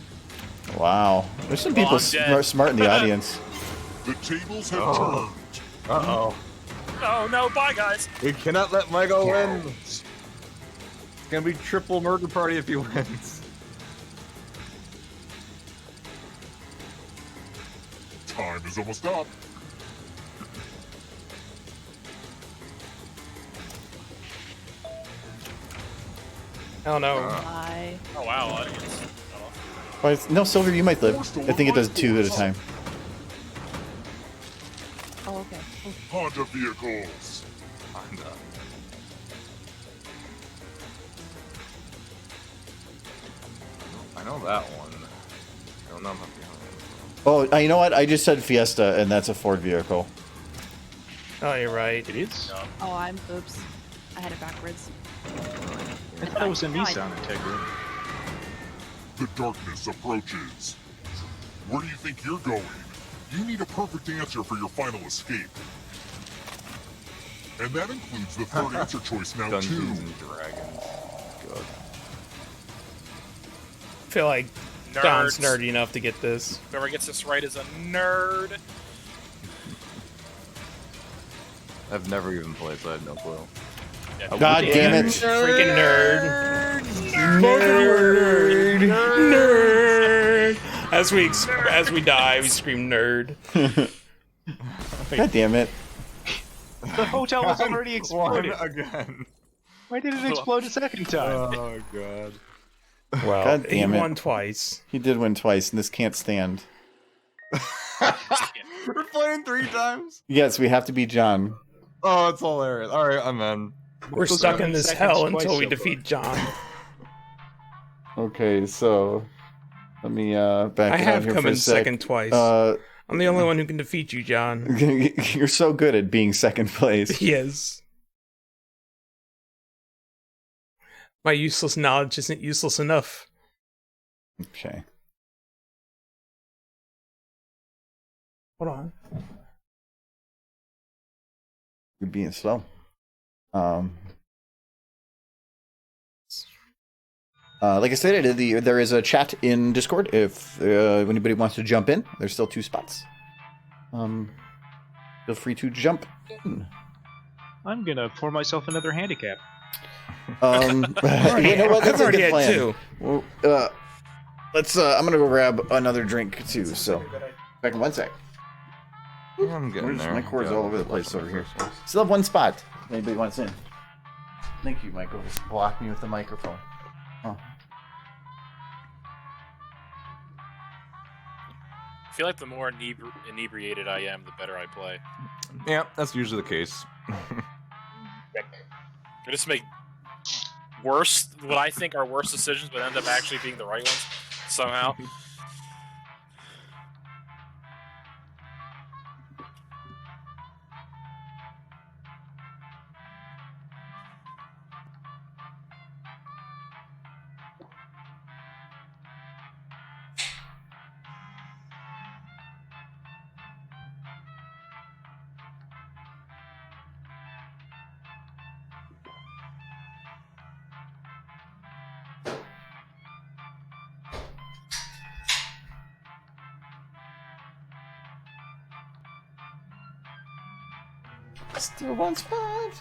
Wow. There's some people smart in the audience. The tables have turned. Uh-oh. Oh no, bye guys. We cannot let Michael win. It's gonna be triple murder party if he wins. Time is almost up. Oh no. Bye. Oh wow, audience. Why, no, Silver, you might live. I think it does 2 at a time. Oh, okay. Honda vehicles. Honda. I know that one. I don't know about the other one. Oh, you know what? I just said Fiesta, and that's a Ford vehicle. Oh, you're right. It is? Oh, oops. I had it backwards. I thought it was a Nissan Integra. The darkness approaches. Where do you think you're going? You need a perfect answer for your final escape. And that includes the third answer choice now, Dungeons too. and Dragons. Good. I feel like Don's nerdy enough to get this. Whoever gets this right is a nerd. I've never even played, so I have no clue. God damn it. Freaking nerd. Nerd. Nerd. As we die, we scream nerd. God damn it. The hotel was already exploded. Again. Why did it explode a second time? Oh, God. Well, God damn he it. won twice. He did win twice, and this can't stand. We're playing 3 times? Yes, we have to beat John. Oh, it's hilarious. Alright, I'm in. We're stuck in this hell until we defeat John. Okay, so let me back I it out have here come for a in sec. second twice. I'm I'm the only one who can defeat you, John. You're so good at being second place. Yes. My useless knowledge isn't useless enough. Okay. Hold on. You're being slow. Like I said, there is a chat in Discord if anybody wants to jump in. There's still 2 spots. Feel free to jump in. I'm gonna pour myself another handicap. You know what? That's a good plan. 2. Well, let's. I'm gonna go grab another drink too. So, back in 1 sec. I'm getting there. My cord's all over the place over here. Still have 1 spot. Anybody wants in? Thank you, Michael. Just block me with the microphone. Oh. I feel like the more inebriated I am, the better I play. Yeah, that's usually the case. I just make worse, what I think are worse decisions, but end up actually being the right ones somehow. Still one spot.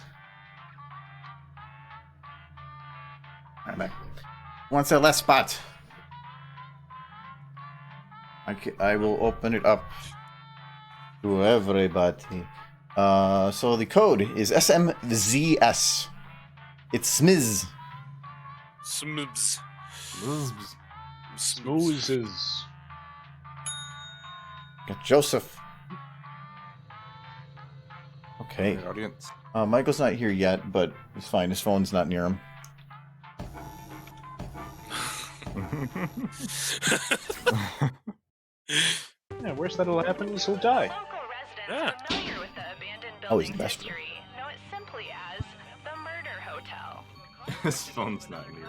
Alright, man. Wants that last spot. I will open it up to everybody. So the code is SMZS. It's SMIZ. Smooths. Smoozes. Got Joseph. Okay. Audience. Michael's not here yet, but it's fine. His phone's not near him. Yeah, worst that'll happen is he'll die. Yeah. Oh, he's the best. Know it simply as the Murder Hotel. His phone's not near.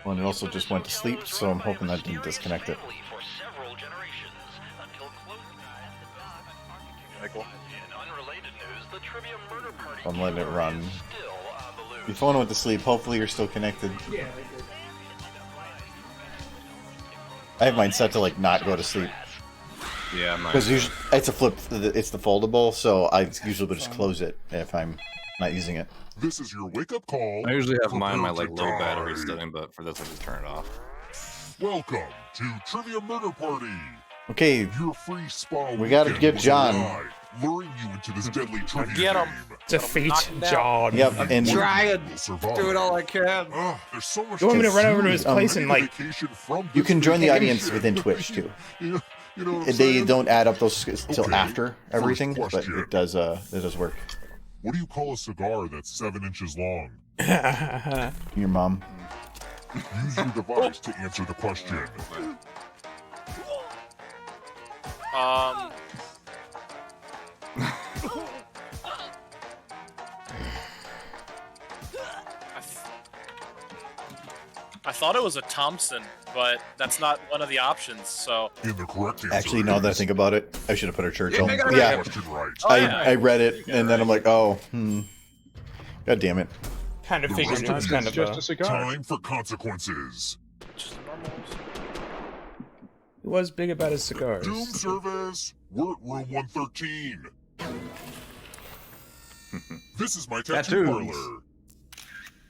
Well, and it also just went to sleep, so I'm hoping that didn't disconnect it. I'm letting it run. Your phone went to sleep. Hopefully you're still connected. I have mine set to like not go to sleep. Yeah, mine. Because usually it's a flip. It's the foldable, so I usually would just close it if I'm not using it. This is your wake-up call. I usually have mine my like Prepare low to battery die. setting, but for this I just turn it off. Welcome to Trivia Murder Party. Okay, Your free spa we gotta weekend get was John. alive, luring you into this deadly trivia Get him. game. Defeat Knock him down. John. Yep, and Trying. Will survive. Do it all I can. There's so much You want me to run over to his Um, place and like? vacation from you this can join the vacation. audience within Twitch too. You know what I'm They saying? don't add up those till Okay, after first everything, but question. it does work. What do you call a cigar that's 7 inches long? Your mom. Use your device to answer the question. I thought it was a Thompson, but that's not one of the options, so... In the correct answer Actually, now that I think about it, I should have put her Churchill. I got the Yeah, question right. I read it and then I'm like, oh, God damn it. Kind of The figured rest it of was you- kind of Just a a. cigar. Time for consequences. Just normal. He was big about his cigars. Doom service. We're at room 113. This is my tattoo Tattoos. parlor.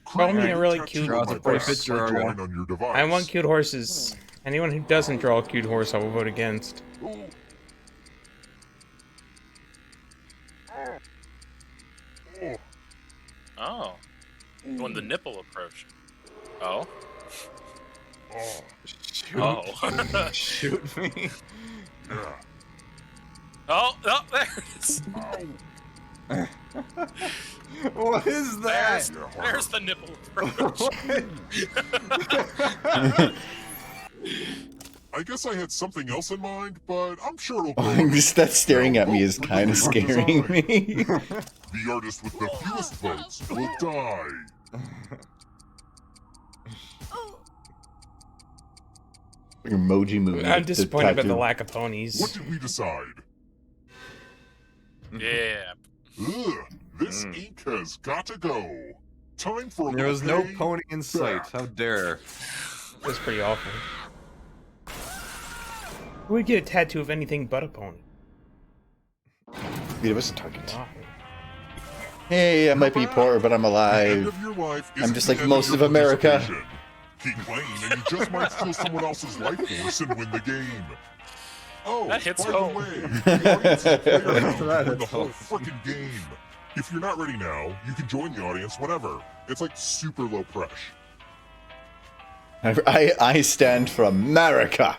Call me Create a really tattoo cute Draws a with pretty us picture, by are drawing ya? on your device. I want cute horses. Anyone who doesn't draw a cute horse, I will vote against. Oh. When the nipple approached. Oh. Shoot. Oh. Shoot me. Yeah. Oh, there it is. What is that? There's the nipple approach. I guess I had something else in mind, but I'm sure it'll go. Just that staring at me is kind of scaring me. The artist with the fewest votes will die. Emoji movie. I'm disappointed about the tattoo. lack of ponies. What did we decide? Yeah. Ugh, this ink has got to go. Time for a There was no pay pony in sight. back. How dare. That's pretty awful. Who would get a tattoo of anything but a pony? Give us a target. Why? Hey, I might be poor, but I'm The end alive. of your life I'm isn't just the like end most your of America. participation. Keep playing, and you just might steal someone else's life force and win the game. Oh, That hits by home. the way, the audience will play around with the whole freaking game. If you're not ready now, you can join the audience whenever. It's like super low pressure. I stand for America.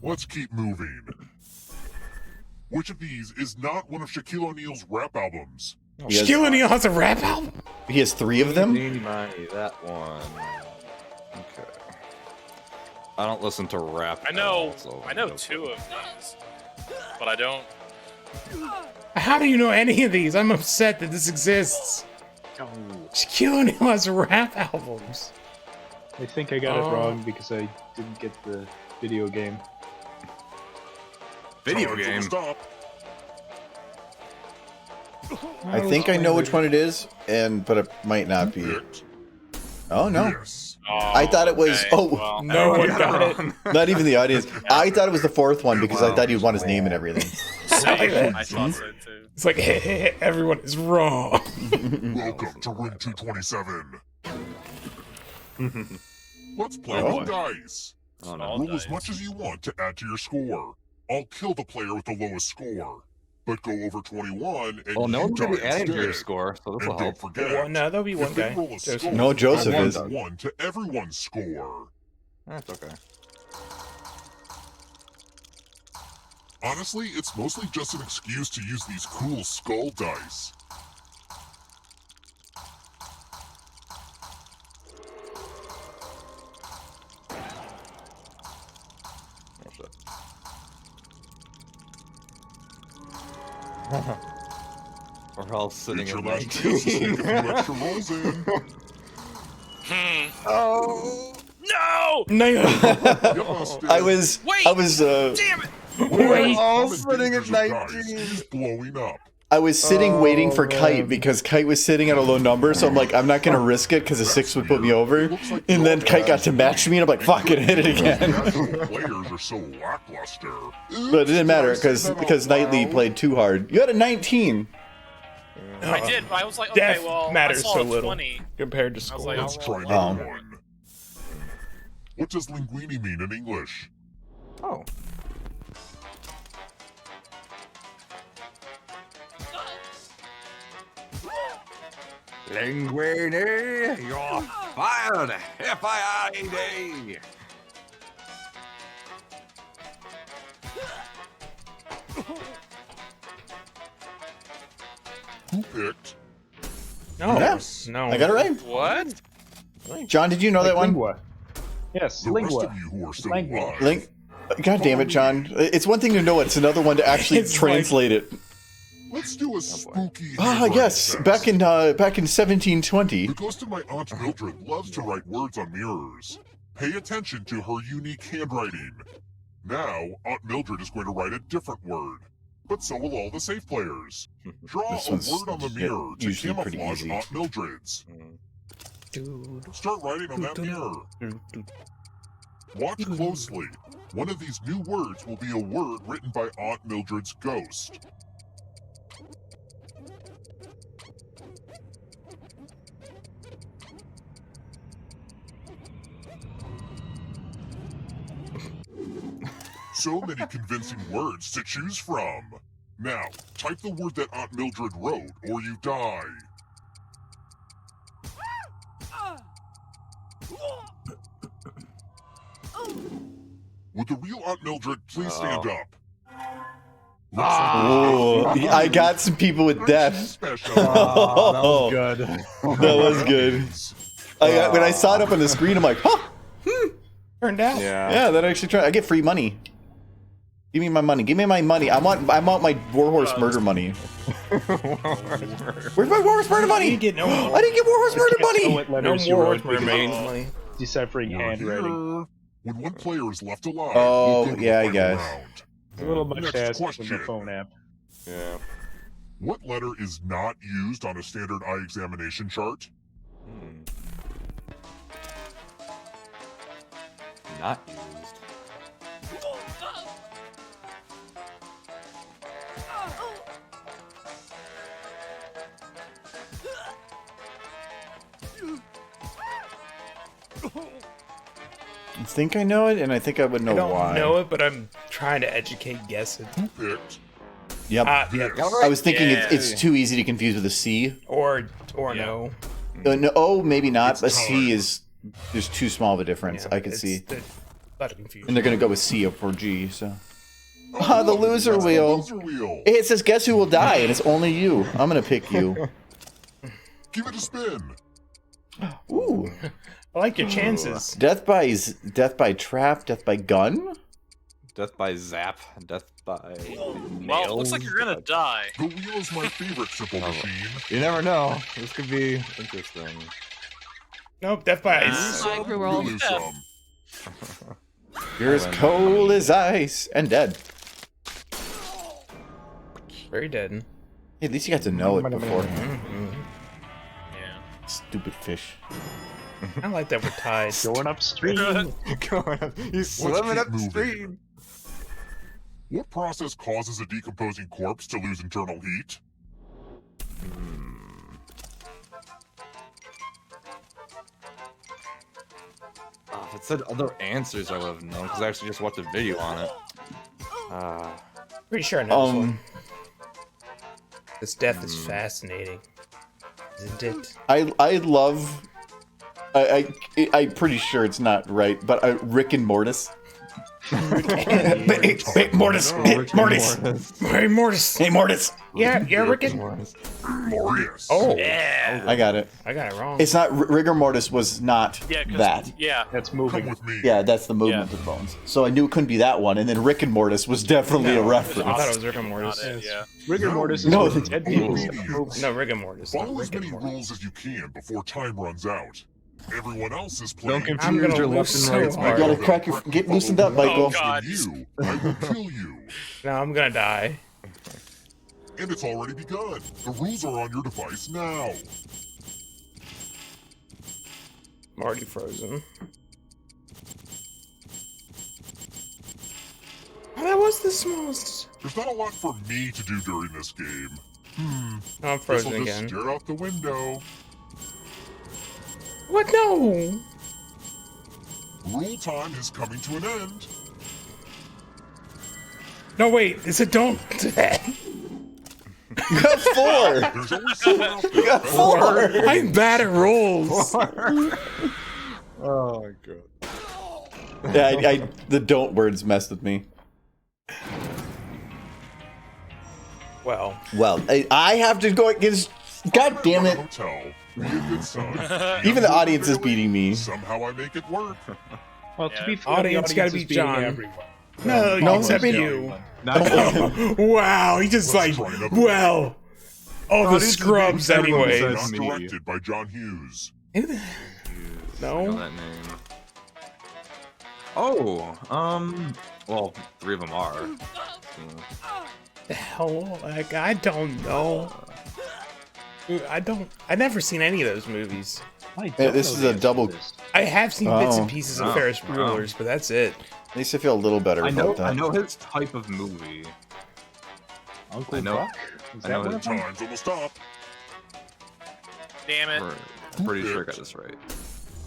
Let's keep moving. Which of these is not one of Shaquille O'Neal's rap albums? Shaquille O'Neal has a rap album? He has 3 of them? That one. Okay. I don't listen to rap. I know. at all, so I know 2 of these, but I don't. How do you know any of these? I'm upset that this exists. Shaquille O'Neal has rap albums. I think I got it wrong because I didn't get the video game. Video game? Stop. I think I know which one it is, but it might not be. Oh, no. Yes. I thought it was... well, No one got it. Not even the audience. I thought it was the 4th one because I thought he'd want his name and everything. I thought so too. It's like, hey, everyone is wrong. Welcome to Ring 227. Let's play with dice. Roll as much as you want to add to your score. I'll kill the player with the lowest score. But go over 21 and Well, no you one's die gonna be adding to your instead. score, so this will And help. don't forget, Well, no, there'll be one if they guy. roll a score, No, Joseph add is. 1 to everyone's score. That's okay. Honestly, it's mostly just an excuse to use these cool skull dice. We're all sitting It's your at last chance to sneak a few 19. extra rolls in. Oh no! No. You busted. I was... Damn it! Wait, all common sitting at dangers of dice 19. is blowing up. I was sitting waiting for Kite because Kite was sitting at a low number, so I'm like, I'm not gonna risk it because a 6 would put me over. And then Kite got to match me, and I'm like, fuck it, hit it again. Natural players are so lackluster. But it didn't matter because Knightley played too hard. You had a 19. I did, but I was like, okay, Death well, matters I saw so a little 20. compared to I was score. like, Let's try alright. another one. What does linguini mean in English? Oh. Linguini, you're fired! F-I-R-E-D! Who picked? No. Yes. No. I got it right. What? John, did you know that one? Lingua. Yes, The rest lingua. of you who are still Lingua. alive. Link. God damn it, John. It's one thing to know it, it's another one to actually It's translate it. Let's do a spooky. Ah, handwriting yes. test. Back in 1720. The ghost of my Aunt Mildred loves to write words on mirrors. Pay attention to her unique handwriting. Now, Aunt Mildred is going to write a different word. But so will all the safe players. Draw This a one's word on the mirror to usually pretty camouflage easy. Aunt Mildred's. Start writing on that mirror. Watch closely. One of these new words will be a word written by Aunt Mildred's ghost. So many convincing words to choose from. Now, type the word that Aunt Mildred wrote, or you die. Would the real Aunt Mildred please stand up? Oh, I got some people with death. Special. Oh, Good. that was good. When I saw it up on the screen, I'm like, huh, Turned out. yeah, that actually tried. I get free money. Give me my money. Give me my money. I want my Warhorse murder money. Where's my Warhorse murder money? You get no I didn't get Warhorse murder Know money. what No letters you more wrote Horse because Mermaid. it's deciphering We're handwriting. here. When one player is left alive, Oh, we'll go to yeah, I the final guess. round. It's a little much Next to ask from question. the phone app. Yeah. What letter is not used on a standard eye examination chart? Not used. I think I know it, and I think I would know I don't why. know it, but I'm trying to educate guess it. Who picked? Yep. Yeah. I was thinking Yeah. it's too easy to confuse with a C. Or Yeah. no. No, oh, maybe not. It's A C time. is there's too small of a difference. Yeah, I could it's see. the- lot of confusion. And they're gonna go with C for G. So. Ah, the loser wheel. It says, "Guess who will die?" and it's only you. I'm gonna pick you. Give it a spin. Ooh. I like your chances. Death by trap, death by gun? Death by zap, death by Well, it looks like you're gonna die. The wheel is my favorite simple machine. You never know. This could be interesting. Nope, death by ice. I grew old. Lose some. You're as cold as ice and dead. Very dead. Hey, at least you got to know it before. Yeah. Stupid fish. I like that we're tied. Going upstream. Going up. He's swimming upstream. What process causes a decomposing corpse to lose internal heat? Oh, if it said other answers, I would have known because I actually just watched a video on it. Pretty sure I know this one. This death is fascinating, isn't it? I love. I'm pretty sure it's not right, but Rick and Mortis. Hey, Mortis. Hey, Mortis. Hey, Mortis. Hey, Mortis. Yeah, Rick and Mortis. Oh, Yeah. I got it. I got it wrong. It's not rigor mortis was not Yeah, 'cause- that. Yeah. That's moving. With me. Yeah, that's the movement of the bones. So I knew it couldn't be that one, and then Rick and Mortis was definitely a I reference. thought it was Rick and Mortis. Yeah. Rigor mortis is No, where the dead people step over. No, Rick and Mortis. not Follow as Rick and many Mortis. rules as you can before time runs out. Everyone else is Don't playing. I'm confuse gonna your lose left and so right. hard. You gotta crack your. Get loosened up, Michael. Oh, God. You, I will kill you. No, I'm gonna die. And it's already begun. The rules are on your device now. I'm already frozen. Oh, that was the smallest. There's not a lot for me to do during this game. Oh, I'm Guess frozen I'll just again. stare out the window. What? No. Rule time is coming to an end. No, wait. Is it don't? You got 4. There's always someone out there. You got 4. I'm bad at rolls. Oh my god. Yeah, the don't words messed with me. Well, I have to go against. God damn it! Hotel. Be a good son. Even the audience is beating me. Somehow I make it work. Well, to be fair, Audience the gotta audience be is beating John. everyone. no, No, except I mean- you. Not Wow, he just Let's like, try another one. well, all the Audience is scrubs being everyone anyway. besides Not me. directed by John Hughes. I know No, that name. Oh, well, 3 of them are. the hell, like I don't know. I never seen any of those movies. I Yeah, don't this know is the a answer double. to this. I have seen bits Oh. and pieces of Oh, Ferris wow. Bueller's, but that's it. At least I feel a little better I know, about that. I know his type of movie. Uncle I know- Buck? Is I that know one the of them? Time's almost up. Damn it. I'm pretty sure I got this right.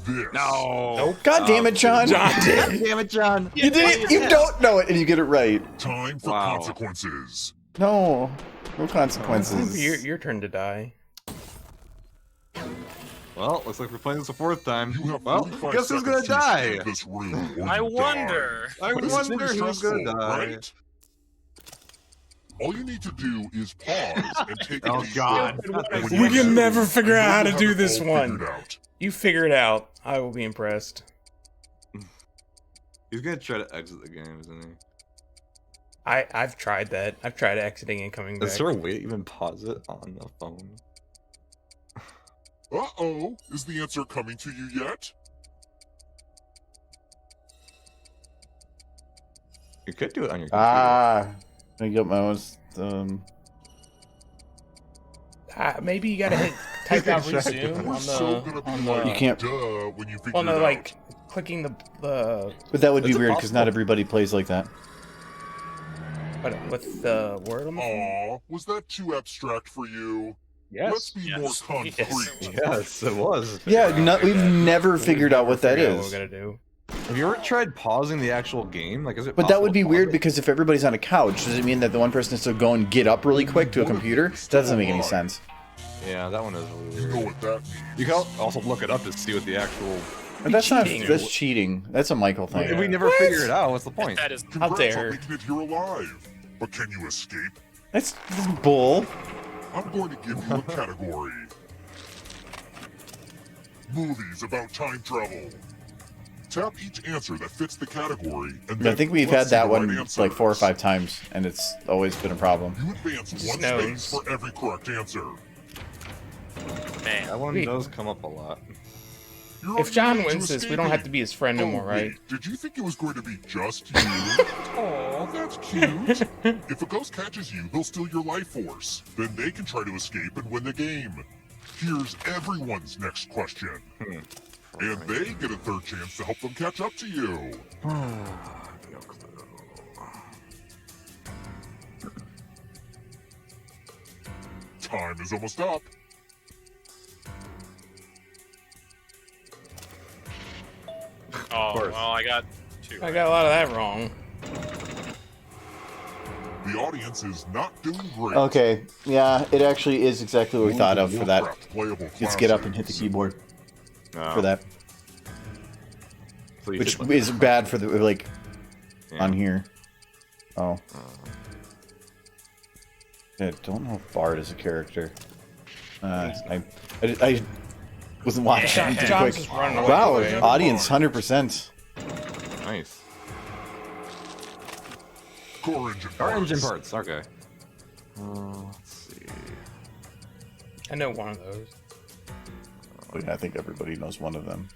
This. No. God damn it, John! John did. Damn it, John. You did it. You don't know it, and you get it right. Time for Wow. consequences. No consequences. Your turn to die. Well, looks like we're playing this a 4th time. You have Well, 45 guess who's gonna seconds to die? escape this room, or I you wonder. I die. This is wonder pretty who's gonna stressful, die. right? All you need to do is pause and take a Oh deep god. breath. And when We you can do, never figure you out how will to have do it this all one. figured out. You figure it out. I will be impressed. He's gonna try to exit the game, isn't he? I've tried that. I've tried exiting and coming back. Is there a way to even pause it on the phone? Uh-oh. Is the answer coming to you yet? You could do it on your computer. I got my own. Maybe you gotta hit type out Check. resume We're on so gonna be like, You can't- duh, when you figure Well, no, it like out. clicking the But that would be Is it weird because not possible? everybody plays like that. with the word on the phone. Aw, was that too abstract for you? Let's Yes. be more concrete. Yes, it was. Yeah, we've never figured out what that Figure out what is. we're gonna do. Have you ever tried pausing the actual game? Like, is it? But that would be possible to weird pause it? because if everybody's on a couch, does it mean that the one person has to go and get up really quick to a computer? That doesn't make any sense. Yeah, that one is You weird. know what that means. You can also look it up to see what the actual But that's that's cheating. That's a Michael thing. If we never figure it out, what's the point? That is How Congrats dare. on making it here alive. But can you escape? That's bull. I'm going to give you a category. Movies about time travel. Tap each answer that fits the category, and then I think we've let's had that see the one right like 4 or answers. 5 times, and it's always been a problem. You advance one Snows. space for every correct answer. man. That one does come up a lot. You're If on John your way to wins this, we don't have to escaping. be his friend no Oh, more, right? wait, did you think it was going to be just you? Aw, that's cute. If a ghost catches you, they'll steal your life force. Then they can try to escape and win the game. Here's everyone's next question. And they get a third chance to help them catch up to you. Time is almost up. Oh, well, I got 2. I got a lot of that wrong. The audience is not doing great. Okay, yeah, it actually is exactly what we thought of for that. Warcraft playable Just get up and hit the keyboard for that. So you Which did, is bad for the, like, Yeah. on here. Oh. I don't know if Bard is a character. I wasn't watching Yeah, too John's quick. just running away. Wow, audience 100%. Nice. Core engine Our parts. engine parts. Okay. Let's see. I know one of those. I think everybody knows one of them.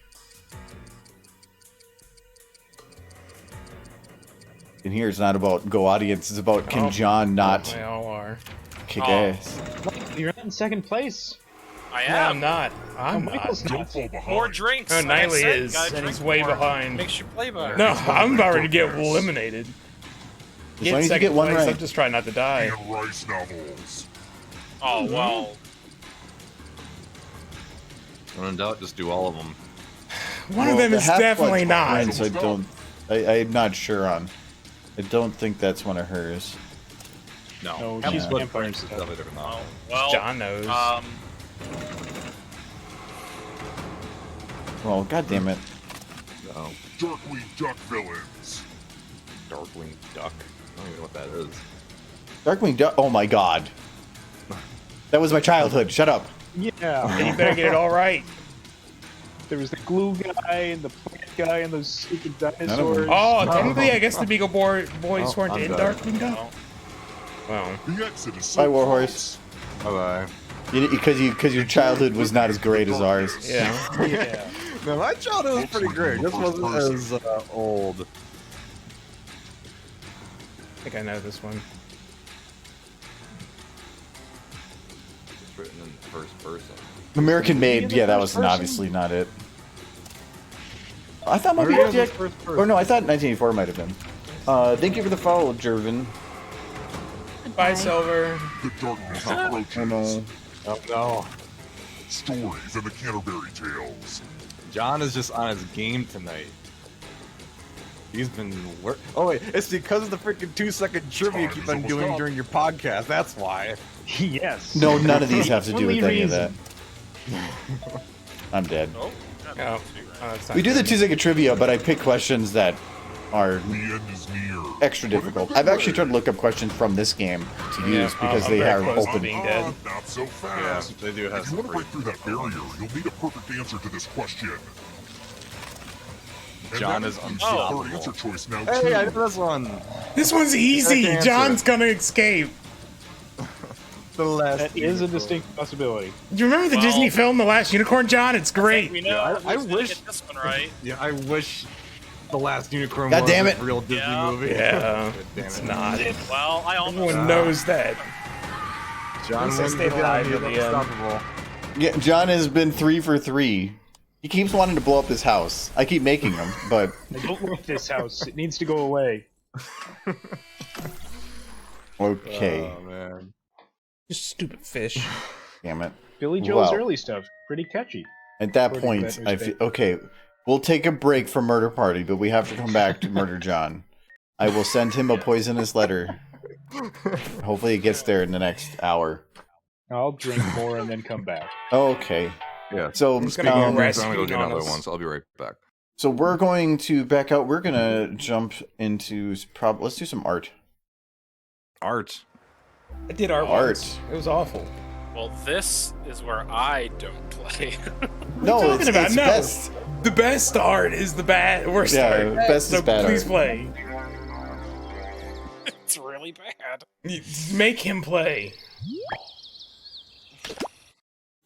And here it's not about go audience, it's about can John not They all are. kick ass. You're not in second place. I No, am. I'm not. I'm not. Michael's Don't not. fall behind. More drinks. Oh, like I Niley said, is, gotta and drink he's way more. behind. Makes you play better. No, I'm about ready to get eliminated. As long as you get one place, I'm right. just trying not to die. And Rice novels. Oh, well. When in doubt, just do all of them. One of them the is Half-Blood definitely not. Twins, I'm not sure on. I don't think that's one of hers. No. No, she's Half-Blood vampire Twins is stuff. definitely different. Oh, well. John knows. Well, god damn it. No. Darkwing Duck villains. Darkwing Duck. I don't even know what that is. Darkwing Duck. Oh my god. That was my childhood. Shut up. Yeah. Then you better get it all right. There was the glue guy and the plant guy and those stupid dinosaurs. Oh, technically, I guess the Beagle Boys Oh, weren't I'm in done. Darkwing Duck. Well, The exit is Bye, so Warhorse. Bye Because your childhood was not as great as ours. yeah. Yeah. No, my childhood was pretty great. This wasn't as old. I think I know this one. It's written in first person. American Made. Yeah, that was First person? obviously not it. I thought maybe Where was Jack. the first person? Or no, I thought 1984 might have been. Thank you for the follow, Jervin. Bye, Silver. The darkness approaches. Oh no. Oh no. Stories in the Canterbury Tales. John is just on his game tonight. He's been Oh wait, it's because of the freaking 2-second trivia you Time keep is on almost doing up. during your podcast. That's why. Yes. No, none of these have to do Only with any of that. reason. I'm dead. Oh, Oh, that's not We do the good. 2-second trivia, but I pick questions that are The end is near. extra difficult. I've actually tried to look up questions from this game to use because I'm they very are close to open. being dead. Not so Yeah, fast. they do have If you some want to break through that barrier, you'll need a perfect answer to this question. And John that is includes your third unstoppable. answer choice now, Hey, too. I know this one. This one's easy. Correct answer. John's gonna escape. The last. That is a distinct possibility. Do you remember the Well- Disney film The Last Unicorn, John? It's great. We know Yeah, I who's gonna wish- get this one right. Yeah, I wish the last unicorn God was damn a it. real Disney Yeah. movie. Yeah, God damn it's it. not. Well, I almost. Everyone knows that. John At least I wins stayed again. alive He's at the end. unstoppable. Yeah, John has been 3 for 3. He keeps wanting to blow up his house. I keep making him, but I don't like this house. It needs to go away. okay. Oh man. You stupid fish. Damn it. Billy Joel's Wow. early stuff, pretty catchy. At that According to point, that I newspaper. feel okay. We'll take a break from Murder Party, but we have to come back to Murder John. I will send him a poisonous letter. Hopefully, it gets there in the next hour. I'll drink more and then come back. Okay. Yeah. So He's Speaking gonna of go games, I'm gonna go rescue get on another us. one, so I'll be right back. So we're going to back out. We're gonna jump into let's do some art. Art. I did art. Art. Once. It was awful. Well, this is where I don't play. No, it's No, best. the best art is the worst Yeah, art. best so is bad please art. play. It's really bad. Make him play.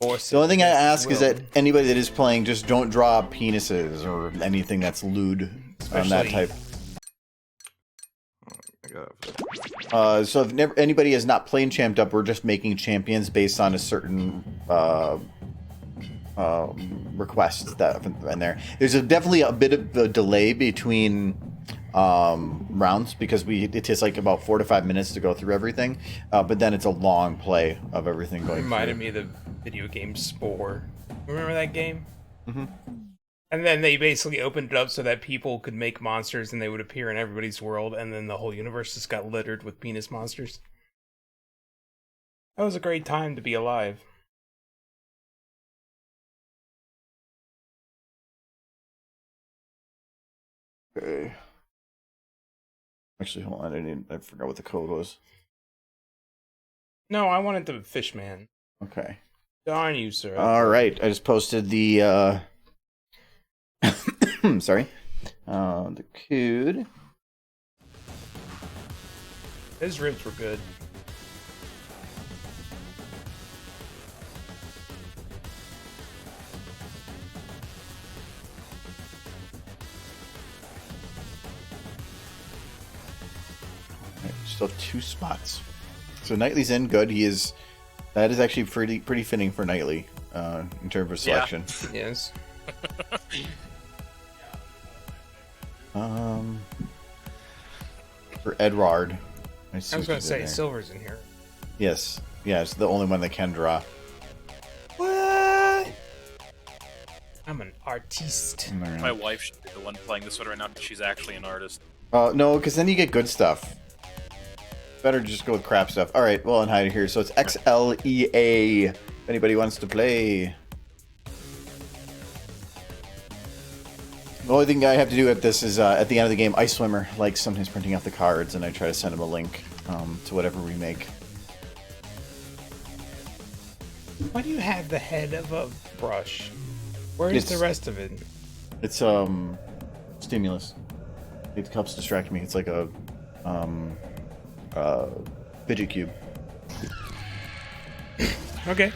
The only thing I ask is that anybody that is playing, just don't draw penises or anything that's lewd on that type. So if anybody has not played Champed Up, we're just making champions based on a certain request that in there. There's definitely a bit of a delay between rounds because it takes like about 4 to 5 minutes to go through everything, but then it's a long play of everything going. Reminded me of the video game Spore. Remember that game? Mm-hmm. And then they basically opened it up so that people could make monsters and they would appear in everybody's world, and then the whole universe just got littered with penis monsters. That was a great time to be alive. Okay. Actually, hold on. I forgot what the code was. No, I wanted the Fishman. Okay. Darn you, sir. All right. I just posted the sorry. The code. His ribs were good. Still 2 spots. So Knightley's in, good. That is actually pretty fitting for Knightley, in terms of selection. Yeah. Yes. For Edward. I was gonna say Silver's in here. Yes. Yeah, it's the only one that can draw. What? I'm an artiste. My wife should be the one playing this one right now because she's actually an artist. No, because then you get good stuff. Better just go with crap stuff. All right, well, and hide here. So it's XLEA. If anybody wants to play. The only thing I have to do at this is at the end of the game, Ice Swimmer likes sometimes printing out the cards, and I try to send him a link to whatever we make. Why do you have the head of a brush? Where is the rest of it? It's stimulus. It helps distract me. It's like a fidget cube. Okay.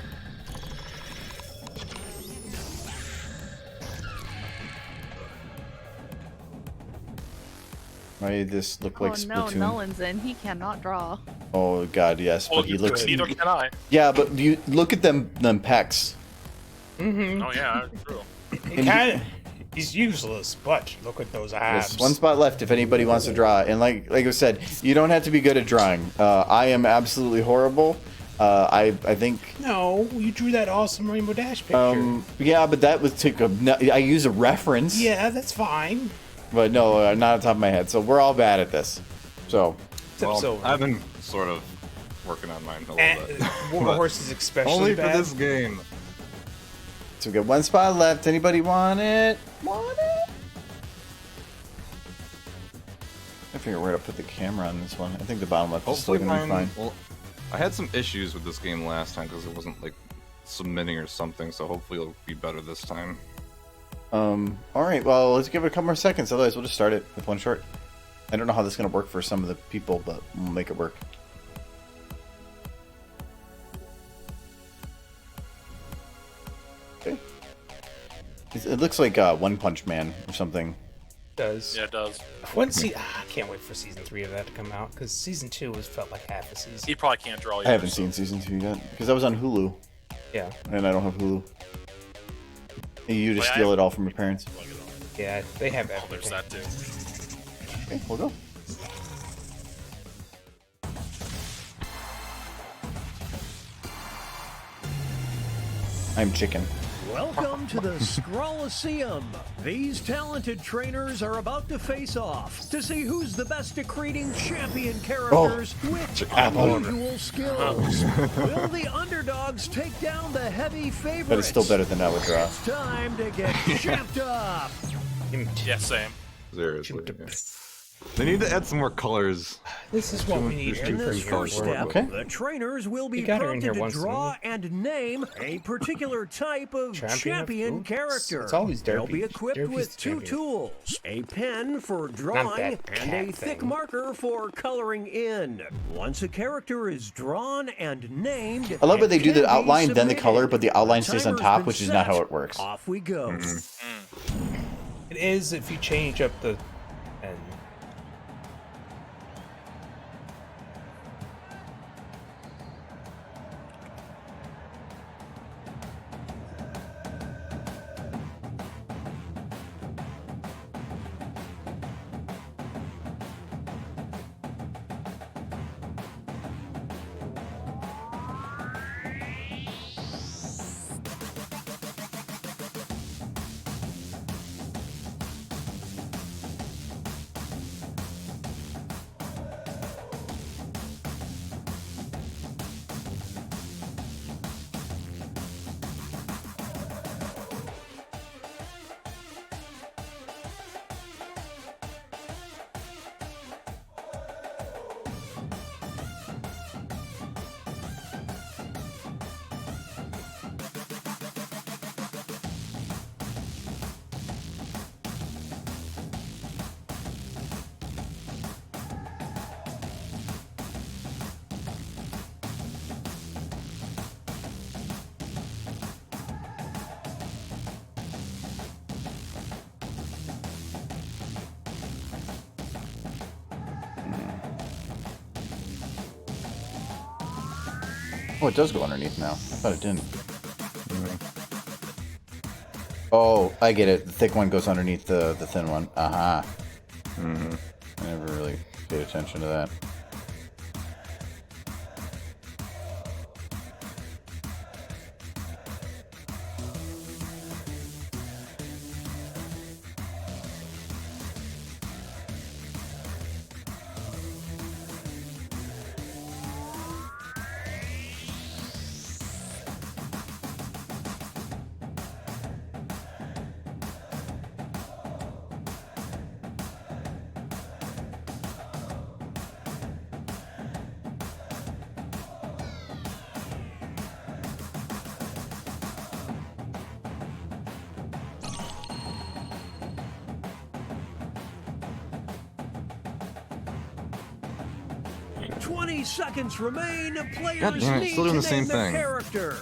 Why did this look like Splatoon? No, Nolan's in. He cannot draw. Oh god, yes, but he looks. Neither can I. Yeah, but you look at them pecs. Mm-hmm. Oh yeah, true. He's useless, but look at those abs. Yes, 1 spot left if anybody wants to draw. And like I said, you don't have to be good at drawing. I am absolutely horrible. I think. No, you drew that awesome Rainbow Dash picture. Yeah, but that was I use a reference. Yeah, that's fine. But no, not on top of my head. So we're all bad at this. So. Well, I've been sort of working on mine a little bit. Warhorse is especially only bad. for this game. So we got 1 spot left. Anybody want it? Want it? I figure where to put the camera on this one. I think the bottom left is still Hopefully gonna be fine. Well, I had some issues with this game last time because it wasn't like submitting or something. So hopefully it'll be better this time. All right. Well, let's give it a couple more seconds. Otherwise, we'll just start it with 1 short. I don't know how this is gonna work for some of the people, but we'll make it work. Okay. It looks like One Punch Man or something. It does. Yeah, it does. I can't wait for season 3 of that to come out because season 2 felt like half a season. He probably can't draw. I haven't seen season 2 yet because I was on Hulu. Yeah. And I don't have Hulu. You just steal it all from your parents. Yeah, they have everything. There's that too. Okay, we'll go. I'm chicken. Welcome to the Scrolliseum. These talented trainers are about to face off to see who's the best at creating champion characters with unusual skills. Will the underdogs take down the heavy favorites? But it's still better than Draw. It's time to get champed up. Yeah, same. Seriously. They need to add some more colors. This is what we need. In this first step, Okay. the trainers will be You got her in prompted here to once, draw and name a particular type of champion character. It's always They'll Derpy. be equipped Derpy's with the two champion. tools, a pen for drawing that and a cat thick thing. marker for coloring in. Once a character is drawn and named, I love that they do it can the be outline, then the submitted. color, but the outline The stays on timer's top, been which is not set. how it works. Off we go. It is if you change up the and Oh, it does go underneath now. I thought it didn't. Oh, I get it. The thick one goes underneath the thin one. Aha. I never really paid attention to that. Seconds remain. Players God damn it, need still doing to the same name their thing. character.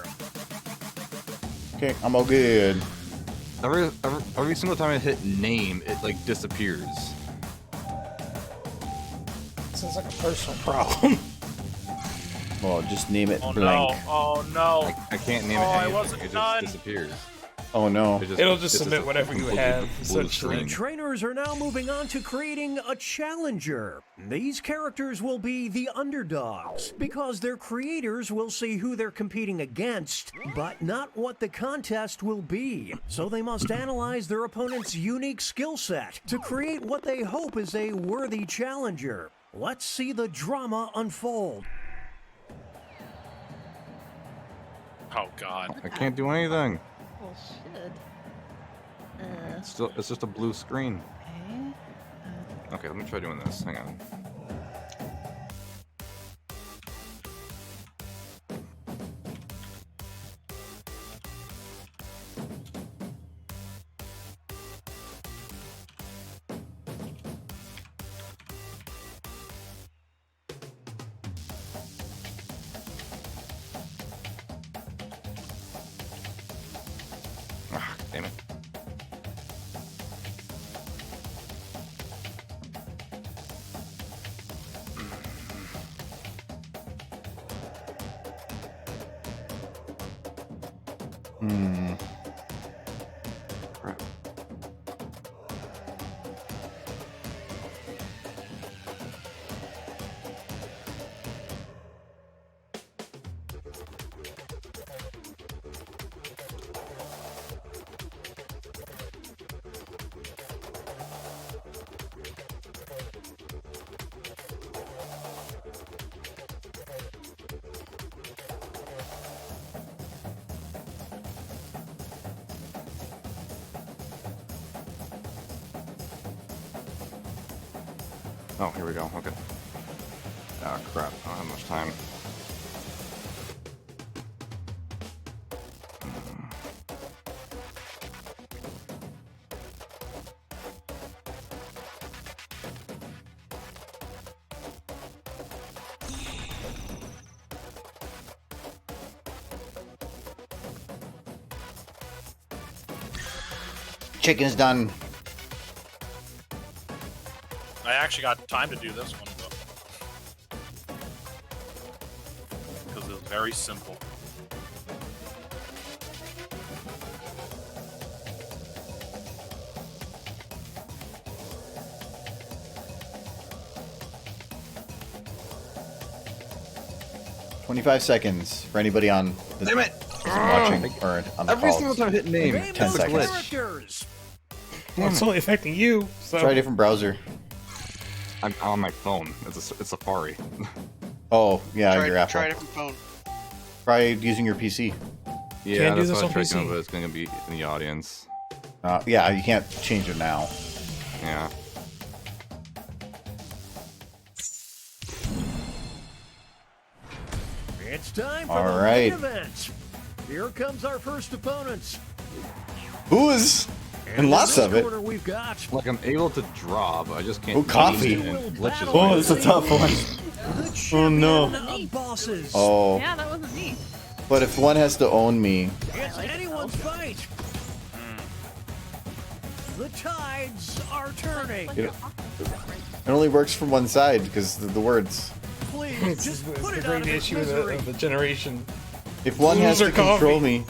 Okay, I'm all good. Every single time I hit name, it like disappears. sounds like a personal problem. Well, just name it Oh blank. no! Oh no! I can't name Oh, it I anything. wasn't It just done. disappears. Oh no. It'll just submit whatever you have, The essentially. trainers are now moving on to creating a challenger. These characters will be the underdogs because their creators will see who they're competing against, but not what the contest will be. So they must analyze their opponent's unique skill set to create what they hope is a worthy challenger. Let's see the drama unfold. Oh god! I can't do anything. Well, shit. It's just a blue screen. Okay, let me try doing this. Hang on. Ah, damn it. Crap. Oh, here we go. Okay. Ah, crap. I don't have much time. Chicken's done. I actually got time to do this one, though. Because it's very simple. $25 seconds for anybody on the Damn it! watching or on the Every call. single time I hit name, 10 seconds. Characters. Well, it's only affecting you. So. Try a different browser. I'm on my phone. It's Safari. Oh, yeah, your Apple. Try a different phone. Try using your PC. Yeah, Can't do that's this what I on tried PC. doing, but it's gonna be in the audience. Yeah, you can't change it now. Yeah. It's time for All the right. main event. Here comes our first opponent. Booze! And in lots this of it. corner we've got Like I'm able to draw, but I just can't. Oh, coffee. use it and glitches Oh, away. it's a tough one. the Oh, champion no. of bosses. Oh, Yeah, that wasn't me. but if one has to own me, It's anyone's fight. The tides are turning. it only works from one side because the words. Please, It's just the put it out great of its issue misery. of the generation. If one has Booze to or coffee? control me,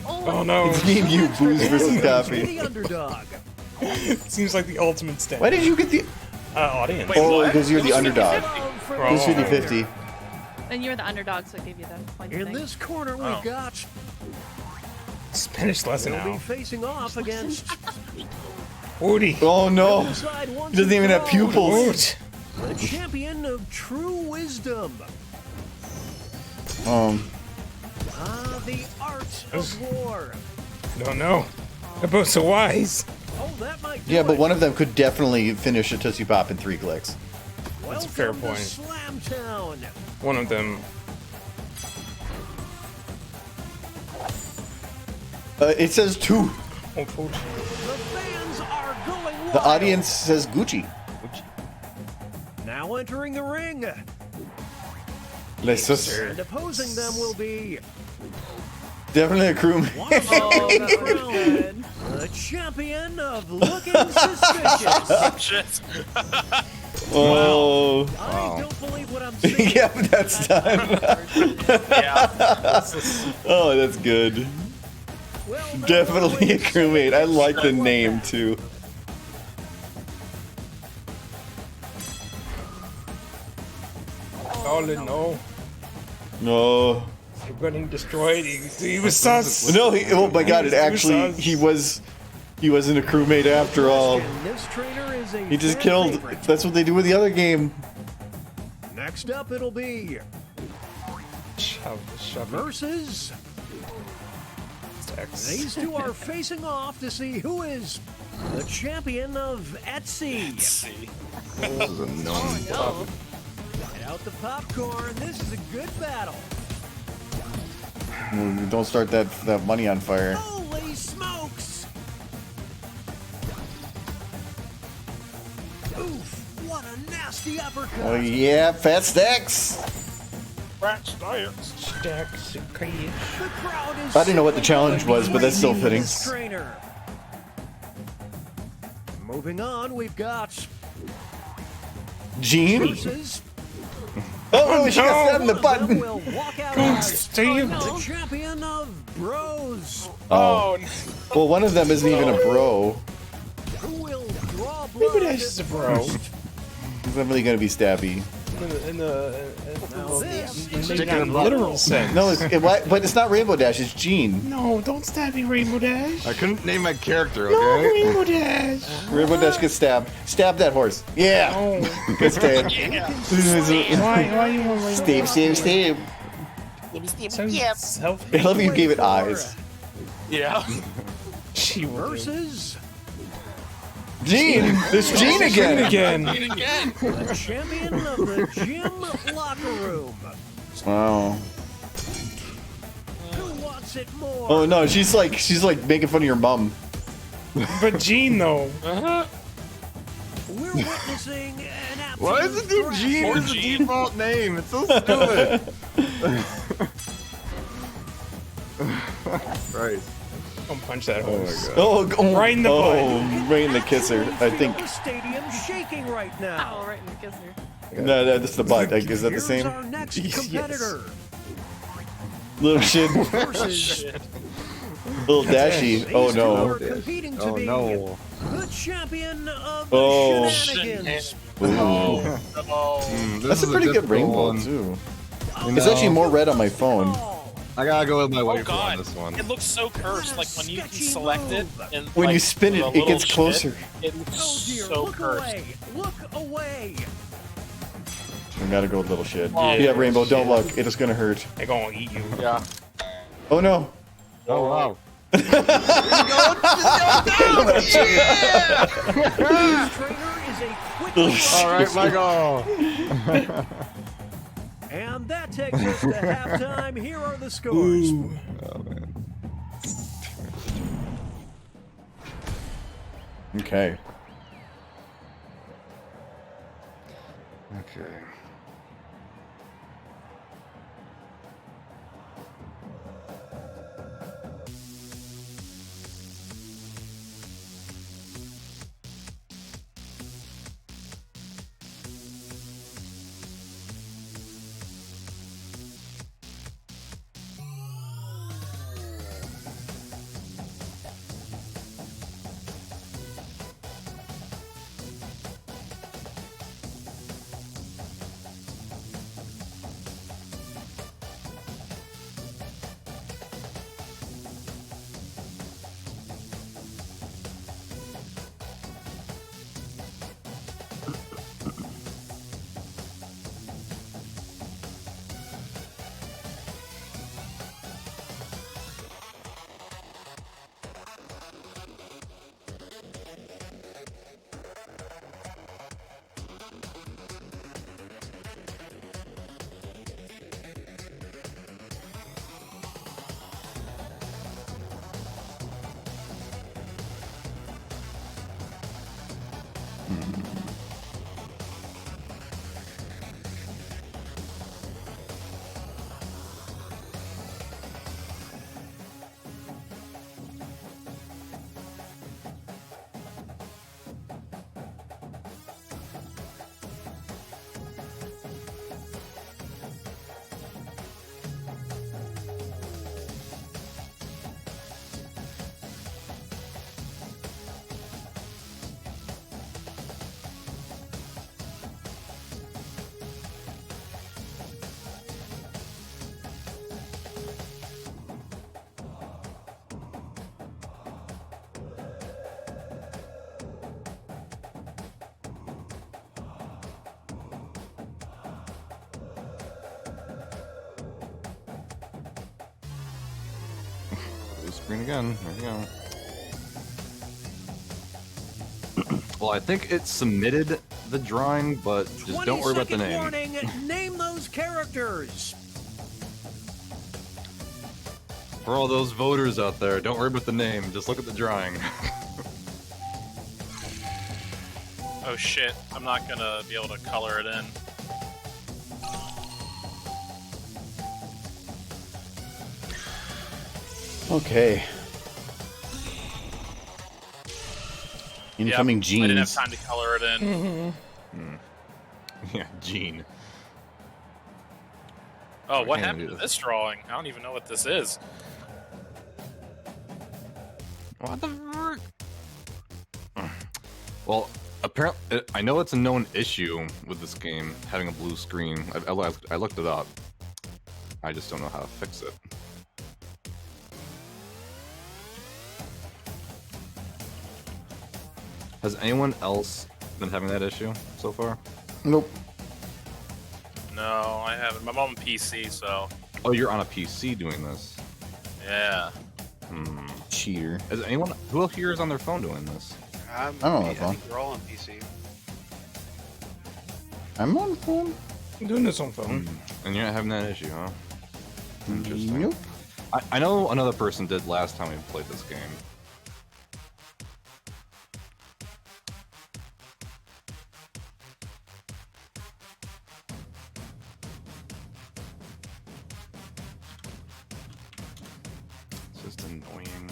Oh no. it's me and you, booze versus The coffee. underdog. Seems like the ultimate step. Why did you get the? Audience? Wait, Oh, what? because you're It the was underdog. 50-50. Love for It was the 50-50. And you were the underdog, so it gave you the point In thing. this corner, we've Oh. got. Spanish lesson They'll be now. facing off against. Woody. Oh no, Decide once he doesn't even and have for all, pupils. The champion of true wisdom. The art of war. No. They're both so wise. Oh, that might do Yeah, but it. one of them could definitely finish a Tootsie Pop in 3 clicks. That's a fair Welcome to point. Slamtown. One of them. It says 2. Oh, food. The fans are going wild. The audience says Gucci. Now entering the ring. Let's just And opposing them will be definitely a crewmate. oh, that's good. The champion of looking suspicious. Shit. Oh, I don't believe what I'm saying. yeah, that's time. Yeah. Oh, that's good. Well, that Definitely a was- crewmate. I like the name too. All in all, No, you're getting destroyed. He was sus. no. Oh my God! It He actually he wasn't a crewmate after all. And this trainer is a He just fan killed. favorite. That's what they do with the other game. Next up, it'll be Shove. versus. These two are facing off to see who is the champion of Etsy. See. This is a known. No. Get out the popcorn. This is a good battle. Don't start that money on fire. Holy smokes! Oof! What a nasty uppercut! Oh yeah, fat stacks. Stacks of cash. The crowd is I didn't know what the challenge was, but that's still fitting. this trainer. Moving on, we've got Gene. versus. Oh, she got stabbed in the One of them button. will walk out Don't on Steve. the champion of bros. Oh. Well, one of them isn't even a bro. Who will draw Maybe blood? that's just a bro. He's definitely gonna be stabby. In the Now this maybe not in the literal sense. No, but it's not Rainbow Dash. It's Gene. No, don't stab me, Rainbow Dash. I couldn't name my character, No, okay? Rainbow Dash. Rainbow Dash gets stabbed. Stab that horse. Yeah. Oh, Good stab. why you want Rainbow Stab. Dash? Self. I love you gave it eyes. Yeah. She will do. versus Gene! There's Gene again! The champion of the gym locker room. Wow. Who wants it more? Oh no, she's like making fun of your mom. But Gene though. We're witnessing an absolute Why is it do Gene as the default name? It's so stupid. Right. Don't punch that hose. Right in the butt. Right in the kisser. I think. The stadium's shaking right now. Oh, right in the kisser. No, that's the butt. Like, is that the Here's same? our next competitor. Little shit. Little dashy. Oh no. Competing to Oh be no. the champion of Oh. shenanigans. Ooh. That's a pretty good rainbow too. It's actually more red on my phone. I gotta go with my Oh wife god, on this one. it looks so cursed. Like when you select it, and When like, you spin it, the it little gets shit, closer. It looks Oh dear, so look cursed. away. Look away. I gotta go with little shit. Oh, Yeah, rainbow. Don't look. It is gonna hurt. They're gonna eat you. Yeah. Oh no. Oh wow. All right, Michael. And that takes us to halftime. Here are the scores. Oh man. Okay. Okay. Blue screen again. There we go. Well, I think it submitted the drawing, but just don't worry about the 20-second name. warning. Name those characters. For all those voters out there, don't worry about the name. Just look at the drawing. Oh shit, I'm not gonna be able to color it in. Okay. Incoming Yep, I didn't have genes. time to color it in. Yeah, Gene. Oh, what can't happened do to this drawing? I don't even know what this is. What the frick? Well, apparently, I know it's a known issue with this game, having a blue screen. I looked it up. I just don't know how to fix it. Has anyone else been having that issue so far? Nope. No, I haven't. I'm on PC, so Oh, you're on a PC doing this. yeah. Hmm. Cheater. Is anyone who here is on their phone doing this? I don't know I that phone. think we're all on PC. I'm on phone. I'm doing this on phone. And you're not having that issue, huh? Interesting. Nope. I know another person did last time we played this game. It's just annoying.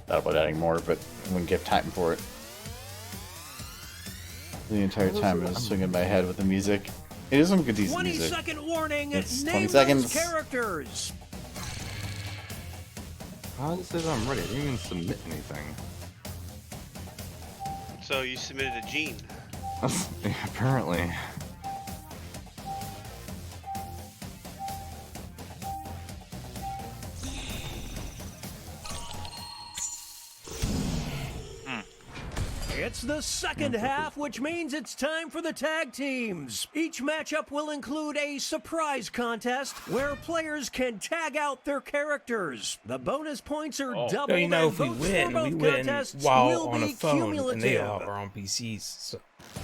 Thought about adding more, but I wouldn't give time for it. The entire time I was swinging my head with the music. It is some good decent music. 20-second warning. It's Name 20 seconds. those characters. How does it say I'm ready? I didn't even submit anything. So you submitted a gene. Yeah, apparently. It's the second half, which means it's time for the tag teams. Each matchup will include a surprise contest where players can tag out their characters. The bonus points are doubled. So you know, and if we votes win, for we both win contests while will on a be phone, and they cumulative. all are on PCs. So,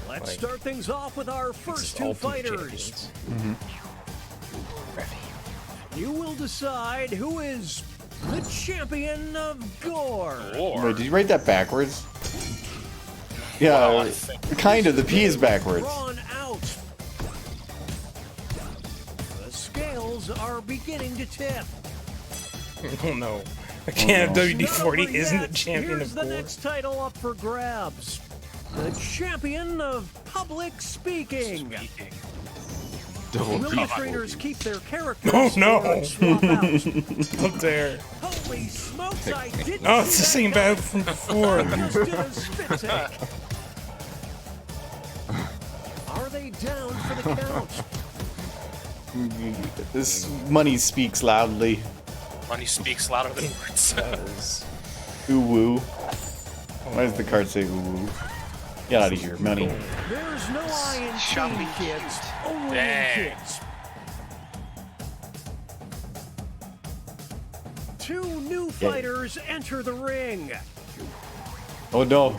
Let's like, start things off with our first two fighters. You will decide who is the champion of Gore. Wait, did you write that backwards? Yeah, kind of. The P is backwards. Drawn out. The scales are beginning to tip. Oh no. I can't have WD-40 Never isn't the yet. champion Here's of the Gore. next title up for grabs. The champion of public speaking. Will the trainers keep their characters Oh no! or swap out? Up there. Holy smokes, I didn't Oh, it's the see same that battle from before. Almost did a spit take. Are they down for the count? This money speaks loudly. Money speaks louder than words. Ooh woo. Why does the card say ooh woo? Get out of here, money. There's no I in team, kids. Only Dang. kids. Two new fighters enter the ring. Oh no.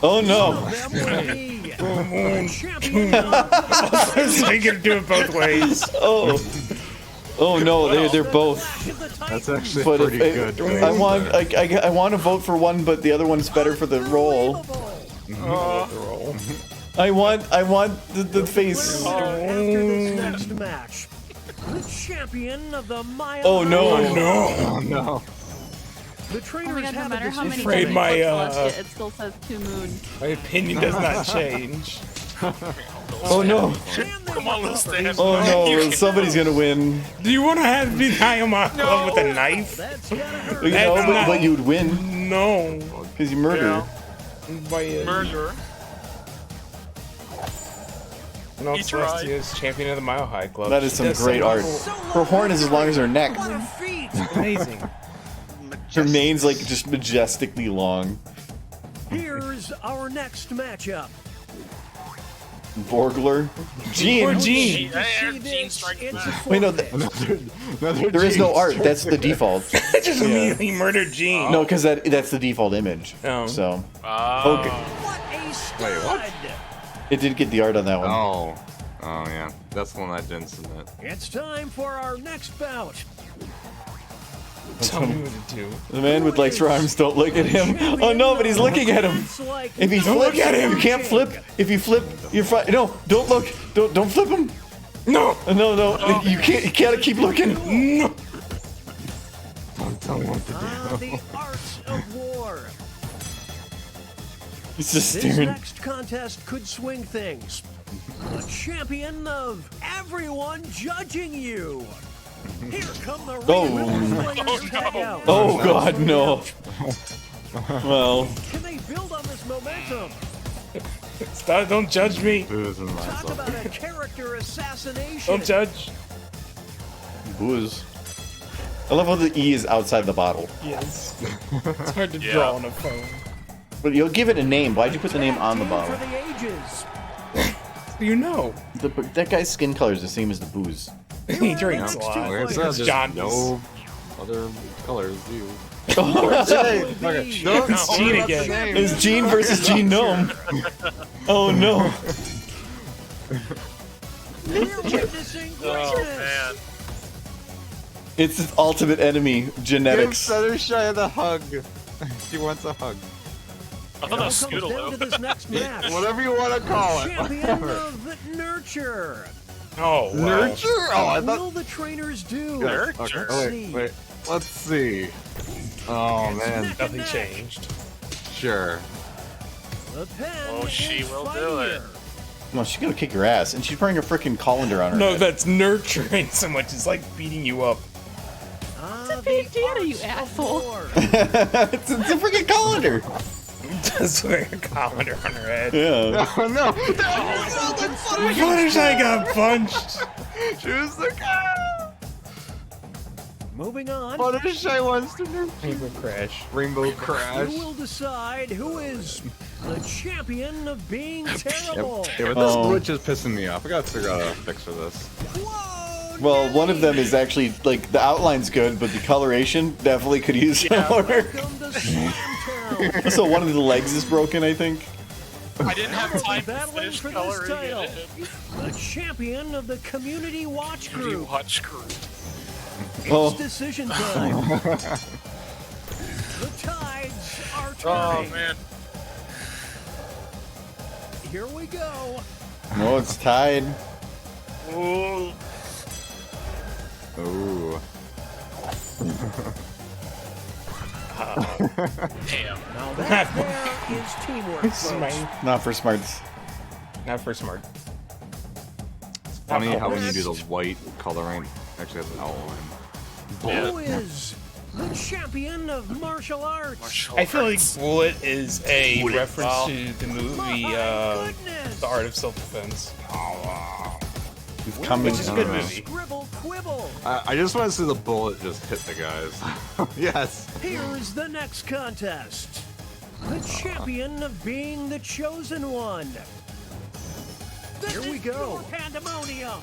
Oh no. One of them will be the champion So you gotta do it both ways. Oh. Oh no, they're both. That's actually But pretty good. I want to vote for one, but the other one's better for the role. I want the face. After this next match, the champion of the Mile Oh no. High. Oh no. The Oh trainers my god, no have matter a how many decision. Afraid my, it still says 2 moon. My opinion does not change. Oh no. Come on, little Stan. Oh no, somebody's gonna win. Do you want to have me high on my club with a knife? That's gotta hurt. You know, That's not- but you'd win No. because you murder. By a Murderer. No, He tried. Celestia's champion of the Mile High Club. That is She some does great art. cool- Her horn is as long as her neck. What a feat! Amazing. Her mane's like just majestically long. Here's our next matchup. Borgler. Gene. Poor Gene. Gene strikes back. Wait, no, there is no art. That's the default. I just immediately murdered Gene. No, because that's the default image. Oh. So Oh. okay, What a stud! it did get the art on that one. Oh. Oh yeah. That's the one I didn't submit. It's time for our next bout. Tell me what to do. The man with legs for arms, don't look at him. Oh no, but he's looking at him. If he Don't flips, look at him. you can't flip. If you flip, you're fine. No, don't look. Don't flip him. No. No. You can't. You gotta keep looking. No. Don't tell me what to do. The art of war. He's just This staring. next contest could swing things. The champion of everyone judging you. Here come the real players tag out. Oh God, no. Well. Can they build on this momentum? Stop, don't judge me. Talk about a character assassination. Don't judge. Booze. I love how the E is outside the bottle. Yes. It's hard to draw on a phone. But you'll give it a name. Why'd you put the name on the bottle? For the ages. You know. That guy's skin color is the same as the booze. He drinks a lot. Like I said, It's there's John. no other colors. You. It's Gene again. It's Gene versus Gene Gnome. Oh no. Oh man. It's his ultimate enemy, genetics. Give Fluttershy the hug. She wants a hug. I thought that was Scootaloo. This next match. Whatever you want to call it. Champion of Nurture. Oh, wow. Nurture? Oh, I What will thought. the trainers do? Okay. Oh, wait. Let's see. Oh man. Nothing changed. Sure. The pen Oh, she is will do it. Well, she's gonna kick your ass, and she's wearing a freaking colander on her No, head. that's nurturing so much. It's like beating you up. It's a big deal, you asshole. it's a freaking colander. Just wearing a colander on her head. Yeah. Oh no. Fluttershy got punched. Choose the guy. Moving on. Fluttershy wants to nurture. Rainbow Crash. Rainbow Crash. Who will decide who is the champion of being terrible? Yeah, but this glitch is pissing me off. I gotta figure out a fix for this. Well, one of them is actually like the outline's good, but the coloration definitely could use more. So one of the legs is broken, I think. I didn't have time to Battling finish for this coloring title. it. The champion of the community watch group. Watch group. Oh. It's decision time. The tides are Oh turning. man. Here we go. No, it's tied. Ooh. Ooh. Damn. Now that there is teamwork, folks. Not for smarts. Not for smart. It's funny how when you do the white coloring, it actually has an outline. Who is the champion of martial arts? I feel like Bullet is a reference to the movie The Art of Self-Defense. It's coming. Which is a good movie. Scribble quibble. I just want to see the bullet just hit the guys. Yes. Here's the next contest. The champion of being the chosen one. Here we go. Pandemonium.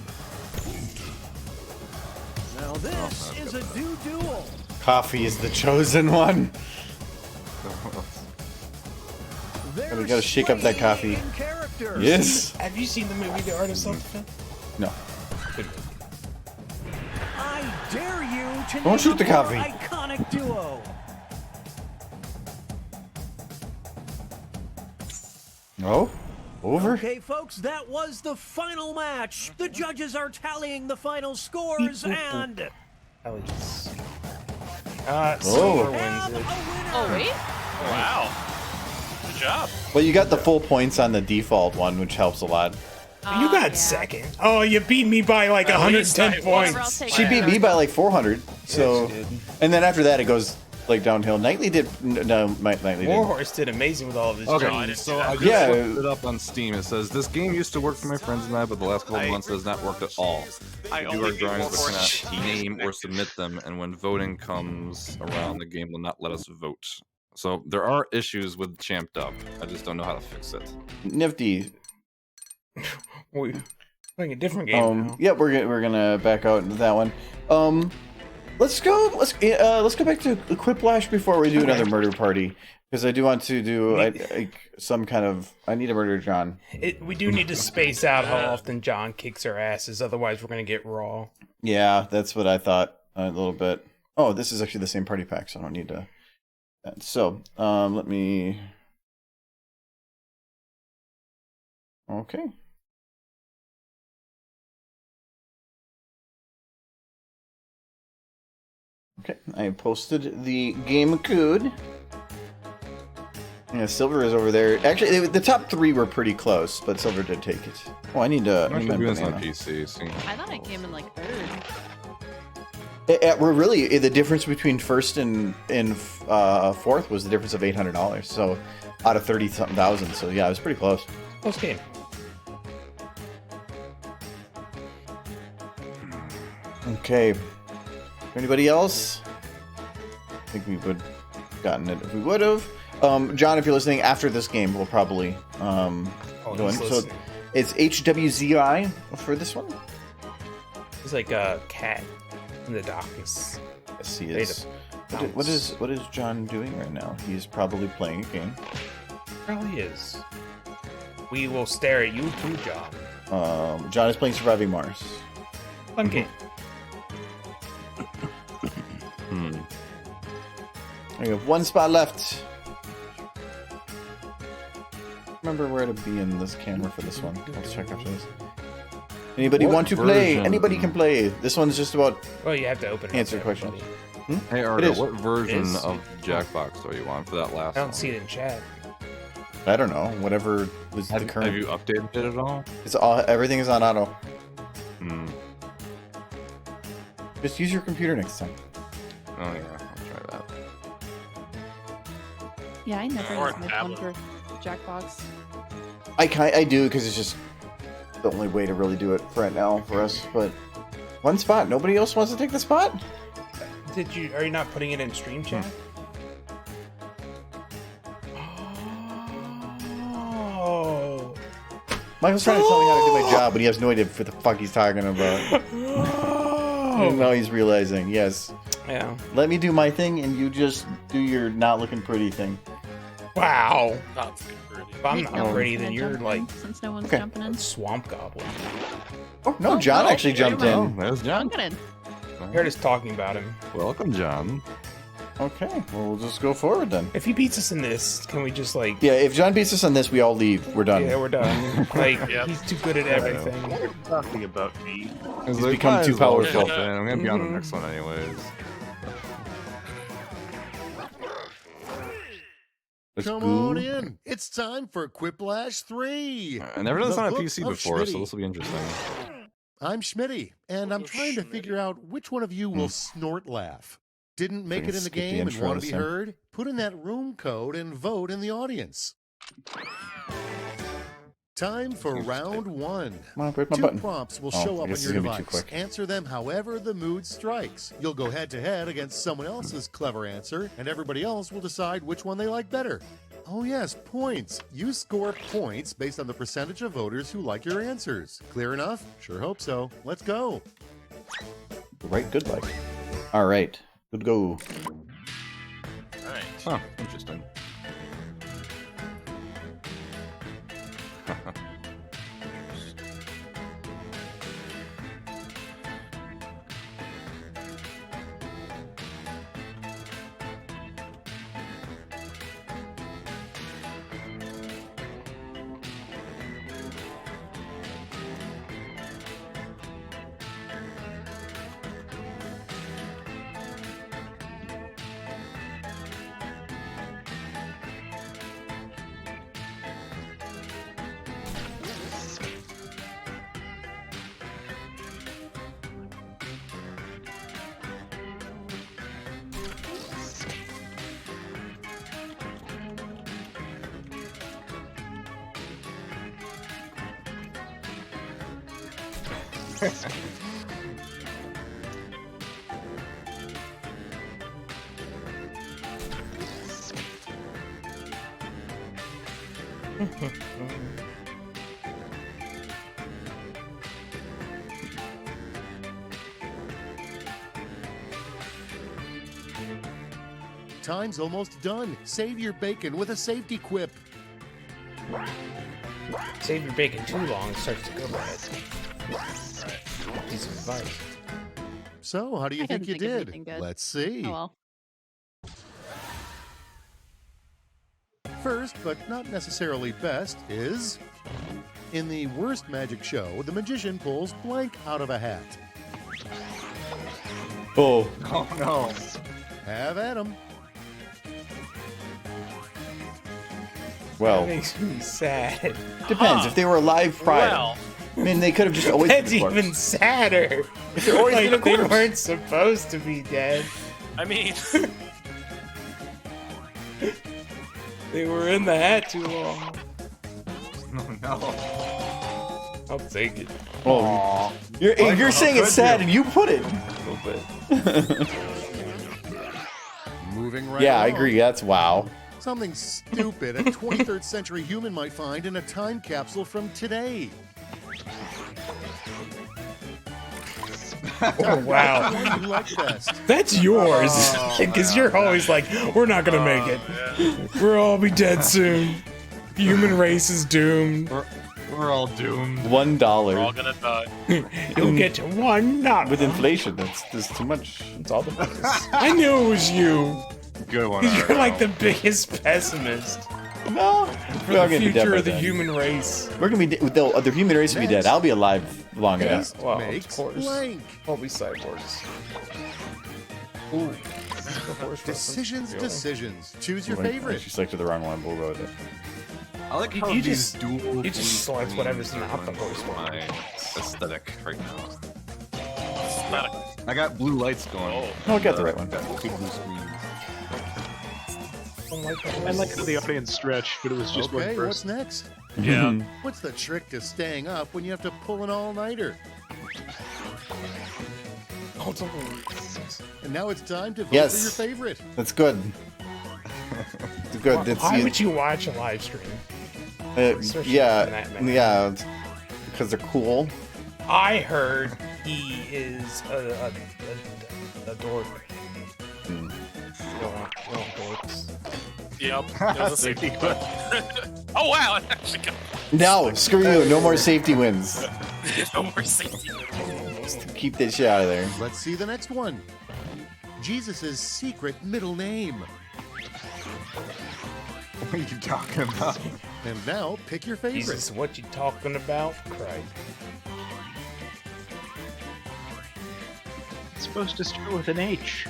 Now this is a duel. Coffee is the chosen one. We gotta shake up that coffee. Yes. Have you seen the movie The Art of Self-Defense? No. I dare you to Don't name shoot the a more coffee. iconic duo. No. Over. Okay, folks, that was the final match. The judges are tallying the final scores, and Ellie's. Oh. Silver wins it. Oh, wait? Wow. Good job. Well, you got the full points on the default one, which helps a lot. You got second. Oh, you beat me by like At least 110 I won. points. She beat me by like 400. So, she did. and then after that, it goes like downhill. Knightley did. No, Knightley did. Warhorse did amazing with all of his Okay, dreams. so I just Yeah. looked it up on Steam. It says this game used to work for my friends and I, but the last couple of months has not worked at all. I We do only our beat drawings, but Warhorse. cannot name or submit them, and when voting comes around, the game will not let us vote. So there are issues with Champed Up. I just don't know how to fix it. Nifty. We're playing a different game now. Yeah, we're gonna back out into that one. Let's go back to Quiplash before we do another murder party, because I do want to do some kind of. I need a murder John. We do need to space out how often John kicks our asses, otherwise we're gonna get raw. Yeah, that's what I thought a little bit. Oh, this is actually the same party pack, so I don't need to. So, let me. Okay. Okay, I posted the game code. Yeah, Silver is over there. Actually, the top 3 were pretty close, but Silver did take it. Oh, I need to. I'm actually doing this on PC. So. I thought I came in like 3rd. We're really the difference between 1st and 4th was the difference of $800. So out of 30-something thousand. So yeah, it was pretty close. Close game. Okay. Anybody else? I think we would have gotten it if we would have. John, if you're listening after this game, we'll probably go in. So it's HWZI for this one. He's like a cat in the darkness. Yes, he is. What is John doing right now? He's probably playing a game. Probably is. We will stare at you too, John. John is playing Surviving Mars. Fun game. We have 1 spot left. Remember where to be in this camera for this one. Let's check after this. Anybody want to play? Anybody can play. This one's just about. Well, you have to open it. Answer questions. Hey Argo, what version of Jackbox are you on for that last? I don't see it in chat. I don't know. Whatever was the current. Have you updated it at all? It's all. Everything is on auto. Hmm. Just use your computer next time. Oh yeah, I'll try that. Yeah, I never Or use my phone for Jackbox. I do because it's just the only way to really do it right now for us. But 1 spot. Nobody else wants to take the spot. Are you not putting it in stream chat? Oh. Michael's trying to tell me how to do my job, but he has no idea what the fuck he's talking about. Now he's realizing, yes. Yeah. Let me do my thing, and you just do your not looking pretty thing. Wow. Not looking pretty. If I'm not pretty, then you're like since no one's Okay. jumping in. swamp goblin. Oh no, John actually jumped in. There's John. Get in. I heard us talking about him. Welcome, John. Okay, well, we'll just go forward then. If he beats us in this, can we just like? Yeah, if John beats us on this, we all leave. We're done. Yeah, we're done. Like Yep. he's too good at everything. What are you talking about me? He's become too powerful. I'm gonna be on the next one anyways. Let's Come go. on in. It's time for Quiplash 3. I never done this The on a Book PC of before, so Schmitty. this will be interesting. I'm Schmitty, and I'm trying to figure out which one of you will snort laugh. Didn't make Gonna it in the skip the game and intro want this to be time. heard? Put in that room code and vote in the audience. Time for round 1. Come on, where's my 2 button? prompts will Oh, show I up on guess your it's gonna be too device. quick. Answer them however the mood strikes. You'll go head to head against someone else's clever answer, and everybody else will decide which one they like better. Oh yes, points. You score points based on the percentage of voters who like your answers. Clear enough? Sure hope so. Let's go. Right, good luck. All right, good go. Alright. Huh, interesting. Time's almost done. Save your bacon with a safety quip. Save your bacon too long, it starts to go bad. Piece of advice. So, how do you I think you couldn't think of did? anything good. Let's see. Oh well. First, but not necessarily best, is in the worst magic show, the magician pulls blank out of a hat. Oh. Oh no. Have at 'em. Well, That makes me sad. depends. If they were alive prior, Well. I mean, they could have just always That's been a corpse. even sadder. If they're always Like, been a they corpse. weren't supposed to be dead. I mean, They were in the hat too long. Oh no. I'll take it. Oh, you're saying it's sad, and you put it. A little bit. Moving right Yeah, I along. agree. That's wow. Something stupid a 23rd century human might find in a time capsule from today. Oh wow. Which one you like best? That's yours. Because you're always like, we're not gonna make it. We'll all be dead soon. The human race is doomed. We're all doomed. $1 we're all gonna die. You'll get to $1. with inflation. That's too much. That's all the business. I knew it was you. Good one. Because you're like the biggest pessimist No, for we're all the gonna be dead future by of the then. human race. We're gonna be the human race will be dead. I'll be alive long enough. Taste Well, of makes course. blank. We'll be cyborgs. Ooh. Decisions. Choose your Wait, I favorite. actually selected the wrong one, but we'll go with it. I like how You these just- dual. you just select blue whatever's screens not the ruin horse my aesthetic right now. Not a- I got blue lights going. No, I got the right one. Got two blue screens. I like how the audience stretched, but it was just Okay, one what's person. next? Yeah. What's the trick to staying up when you have to pull an all-nighter? And now it's time to vote Yes. for your favorite. That's good. It's good. That's Why would you watch a live stream? Especially in yeah, that manner. yeah, because they're cool. I heard he is a dork. Hmm. You don't want dorks. Yep. It was a safety quit. Oh wow! It actually got No, screw you. No more safety wins. no more safety. Keep that shit out of there. Let's see the next one. Jesus' secret middle name. What are you talking about? And now pick your favorite. Jesus, what you talking about? Christ. It's supposed to start with an H.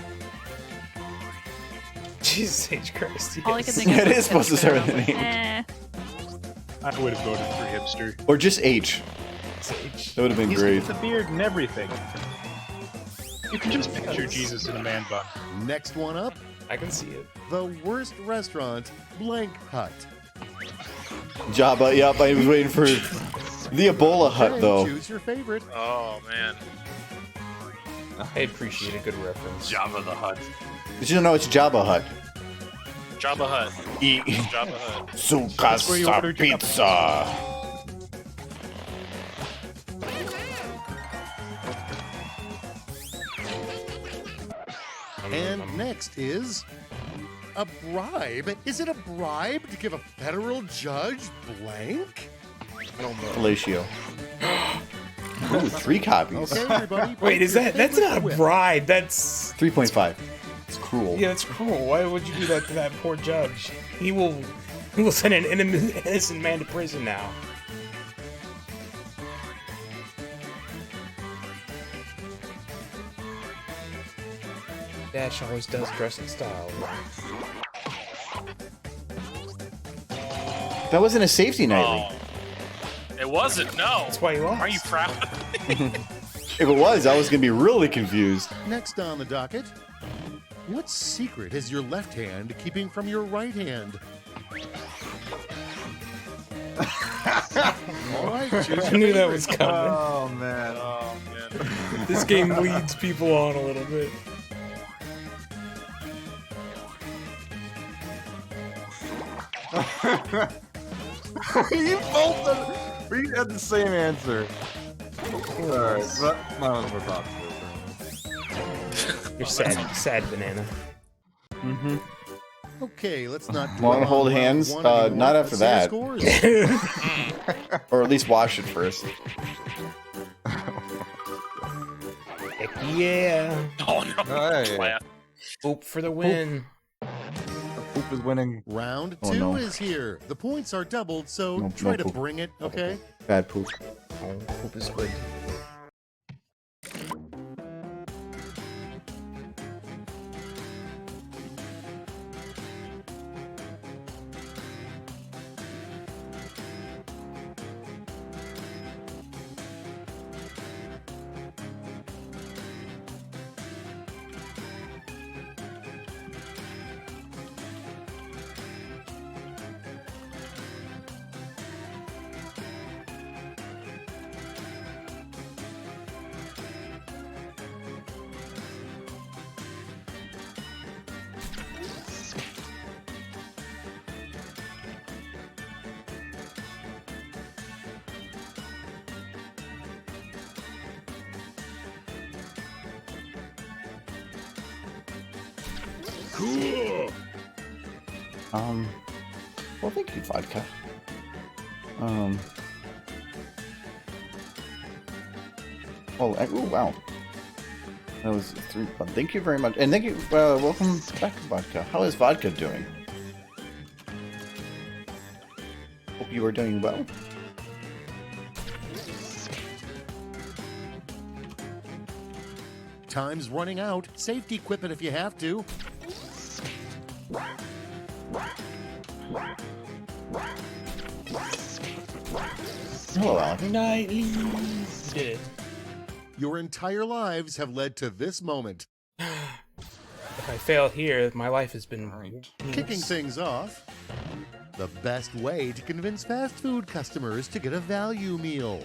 Jesus H. Christ. All I could yes. think of It was is supposed to start with hipster. an H. I would have voted for hipster. Or just H. H. That would have been He's great. with the beard and everything. You can just picture Jesus in a man bun. Next one up, I can see it. the worst restaurant, Blank Hut. Jabba, yep, I was waiting for the Ebola hut, Okay, though. choose your favorite. Oh man. I appreciate a good reference. Jabba the Hutt. Did you know it's Jabba Hut? Jabba Hut. Eat Jabba Hut. where you Sukasa ordered your pizza. And next is a bribe. Is it a bribe to give a federal judge blank? Fellatio. Ooh, 3 copies. Okay, everybody. Wait, is that's not a bribe? That's 3.5. It's cruel. yeah, that's cruel. Why would you do that to that poor judge? He will send an innocent man to prison now. Dash always does dress in style. That wasn't a safety night. Oh. It wasn't. No. That's why he lost. Are you proud? If it was, I was gonna be really confused. Next on the docket, what secret is your left hand keeping from your right hand? All right, choose I your knew that favorite. was coming. Oh man. Oh man. This game leads people on a little bit. You both we had the same answer. Alright, but mine was more popular. You're sad banana. Mm-hmm. Okay, let's not. Want to dwell hold on round hands? one anymore. Not after Let's see your that. scores. Or at least wash it first. Yeah. Oh no! Hey. Laugh. Poop for the win. Poop is winning. Round Oh, 2 no. is here. The points are doubled, so No, try no to poop. bring it, okay? Bad poop. Oh, poop is good. Cool. Well, thank you, vodka. Oh, wow. That was 3. Thank you very much, and thank you. Welcome back, vodka. How is vodka doing? Hope you are doing well. Time's running out. Safety quip it if you have to. Hello, Alec. Nightly. Did it. Your entire lives have led to this moment. If I fail here, my life has been Kicking things off, the best way to convince fast food customers to get a value meal.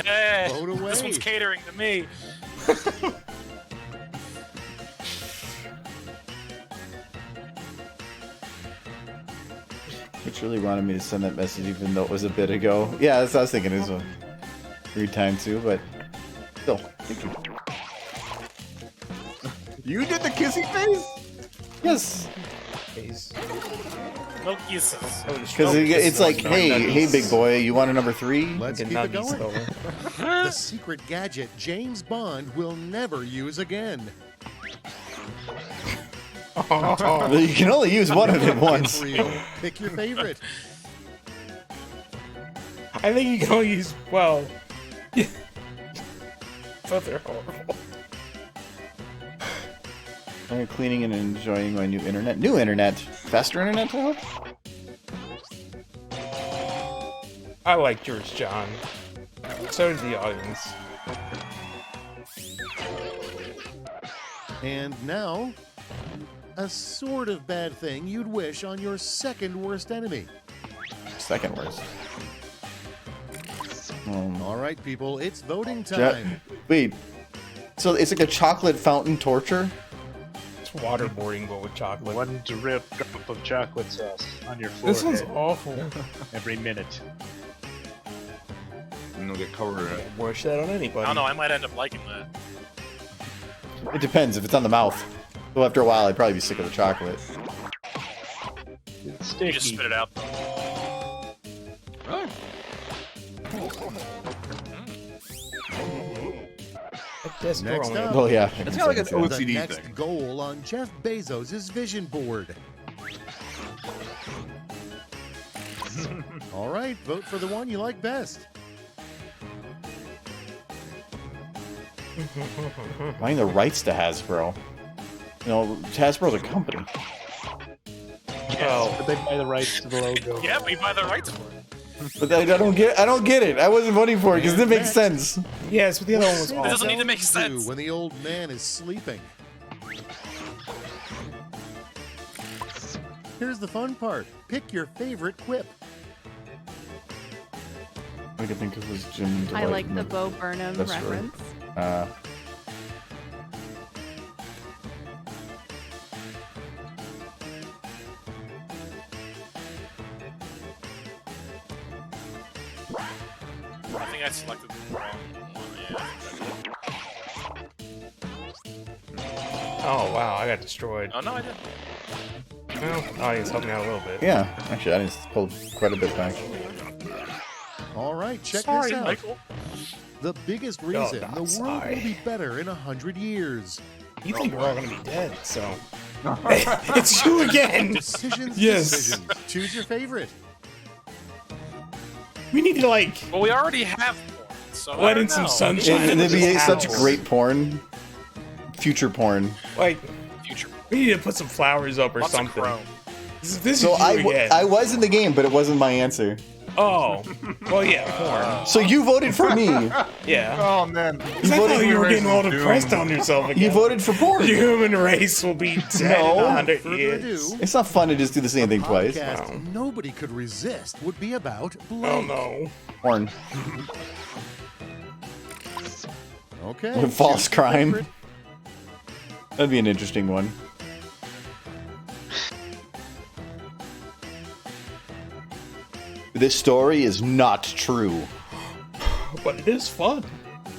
Hey, Vote away. this one's catering to me. Which really wanted me to send that message, even though it was a bit ago. Yeah, that's what I was thinking. It was a weird time too, but still, thank you. You did the kissy face? Yes. No kisses. Because it's like, hey, big boy, you want a number 3? Let's keep it going. The secret gadget James Bond will never use again. You can only use one of it once. Pick your favorite. I think you can only use, well, both are horrible. I'm cleaning and enjoying my new internet. New internet? Faster internet, I hope? I liked yours, John. So did the audience. And now, a sort of bad thing you'd wish on your second worst enemy. Second worst. All right, people, it's voting time. Wait, so it's like a chocolate fountain torture? It's waterboarding, but with chocolate. One drop of chocolate sauce on your This forehead. one's awful. Every minute. And you'll get covered in it. Wish that on anybody. I don't know. I might end up liking that. It depends if it's on the mouth. Well, after a while, I'd probably be sick of the chocolate. It's You just sticky. spit it out. Really? Next up, Oh, yeah. It's got like an the OCD next thing. goal on Jeff Bezos' vision board. All right, vote for the one you like best. Buying the rights to Hasbro. You know, Hasbro's a company. Yes, but they buy the rights to the logo. Yeah, we buy the rights for it. But I don't get it. I wasn't voting for it because it didn't make sense. Yes, but the other one was It doesn't awful. need to make Do sense. when the old man is sleeping. Here's the fun part. Pick your favorite quip. I could think it was Jim. I like the Bo Burnham That's right. reference. I think I selected the wrong one. Yeah. Oh, wow, I got destroyed. Oh, no, I didn't. Well, audience helped me out a little bit. Yeah, actually, I didn't pull quite a bit back. All right, check Sorry, this out. Michael. The biggest reason not the world sigh. will be better in 100 years. You think we're all gonna be dead, so. It's you again! Decisions, Yes. decisions. Choose your favorite. We need to, like, Well, we already have porn, so I let don't in some know. sunshine. And it'd be into such this great house. porn. Future porn. Like, Future. we need to put some flowers up or Lots of something. chrome. This So is you again. I was in the game, but it wasn't my answer. Oh. Well, yeah, porn. So you voted for me. Yeah. Oh man. Because I thought you were getting all depressed on yourself again. You voted for porn. The human race will be dead in No. 100 Further years. ado, It's not fun to just do the same thing twice. podcast nobody could resist would be about Oh blank. no. Porn. Okay. False choose your crime. favorite. That'd be an interesting one. This story is not true. But it is fun.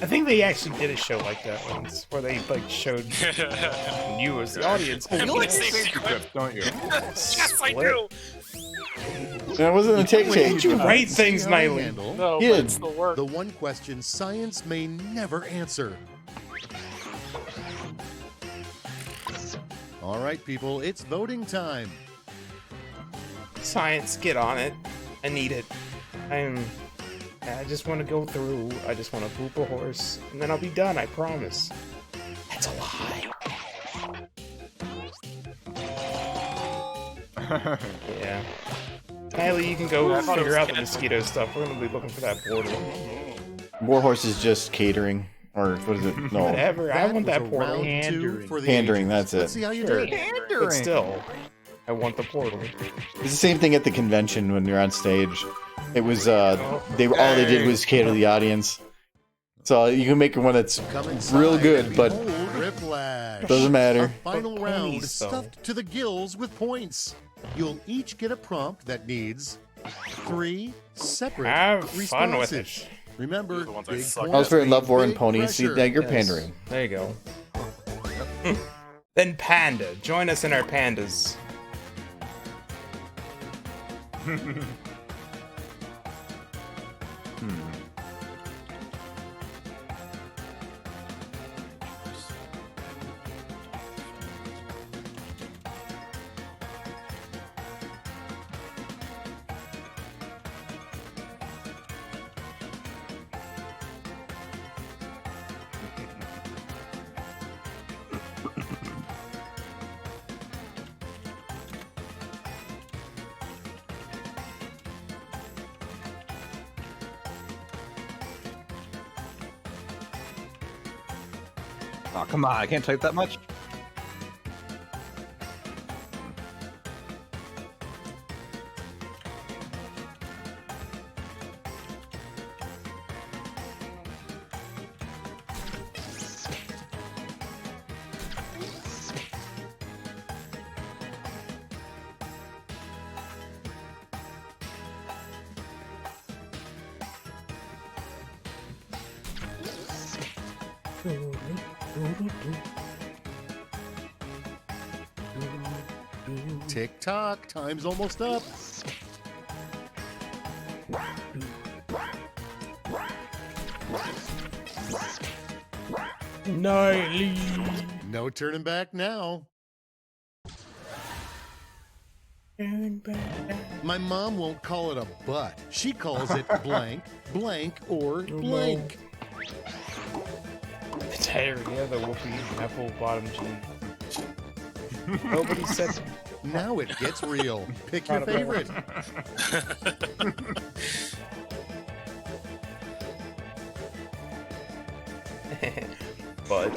I think they actually did a show like that once, where they like showed you as the audience. I feel like Safety safety clips, don't you? Yes, I do. That wasn't a take Did you write things See how they nightly? handle No, Yeah. but it's the work. The one question science may never answer. All right, people, it's voting time. Science, get on it. I need it. I just want to go through. I just want to poop a horse, and then I'll be done. I promise. That's a lie. Yeah. Kylie, you can go I thought it figure was out the Ken. mosquito stuff. We're gonna be looking for that portal. Warhorse is just catering. Or what is it? No. Whatever. I want was that a portal. round 2 for the Pandering, ages. that's it. Let's see how you Sure. did. But still, I want the portal. It's the same thing at the convention when you're on stage. It was all they did was cater to the audience. So you can make one that's Come inside real good, and but behold Quiplash. doesn't matter. A final But round pennies, though. stuffed to the gills with points. You'll each get a prompt that needs 3 separate Have responses. fun with it. Remember, the ones I big suck I was very in points love for mean and ponies. See, pressure. now you're Yes. pandering. There you go. Then Panda. Join us in our pandas. Oh, come on, I can't type that much. Tick tock, time's almost up. Nightly. No turning back now. My mom won't call it a butt. She calls it blank, blank, or blank. The diarrhea, the whoopee, apple bottom cheek. Nobody said. Now it gets real. Pick your favorite. But.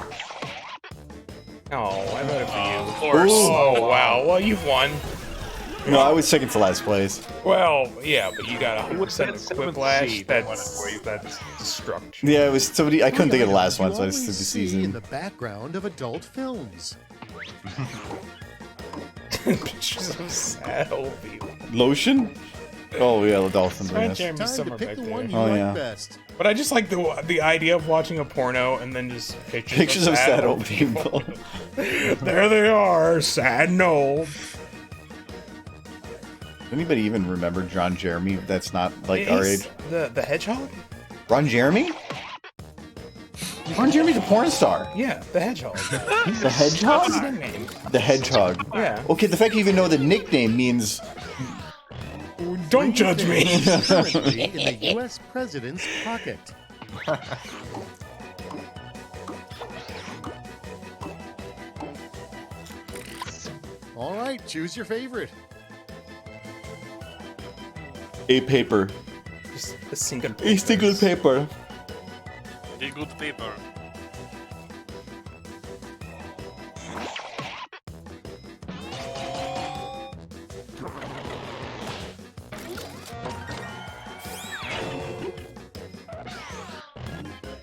Oh, I voted for you. Of course. Oh, wow. Well, you've won. No, I was second to last place. Well, yeah, but you got 100% of seventh Quiplash. seed that won it for you. That's destruction. Yeah, it was somebody. I couldn't think of the last You one, so I just always did the see in season. the background of adult films. Pictures of sad old people. Lotion? Oh yeah, the dolphin. Right, Yes. Jeremy Time Summer to pick back the there. one you Oh, like yeah. best. But I just like the idea of watching a porno and then just Pictures of sad old people. There they are, sad and old. Anybody even remember John Jeremy? That's not like our age. The hedgehog? Ron Jeremy? Ron Jeremy's a porn star. Yeah, the Hedgehog. The Hedgehog? That's his nickname. The Hedgehog. Yeah. Okay, the fact you even know the nickname means... Don't judge me. Currently in the U.S. president's pocket. All right, choose your favorite. A paper. Just a single A single paper. A good paper.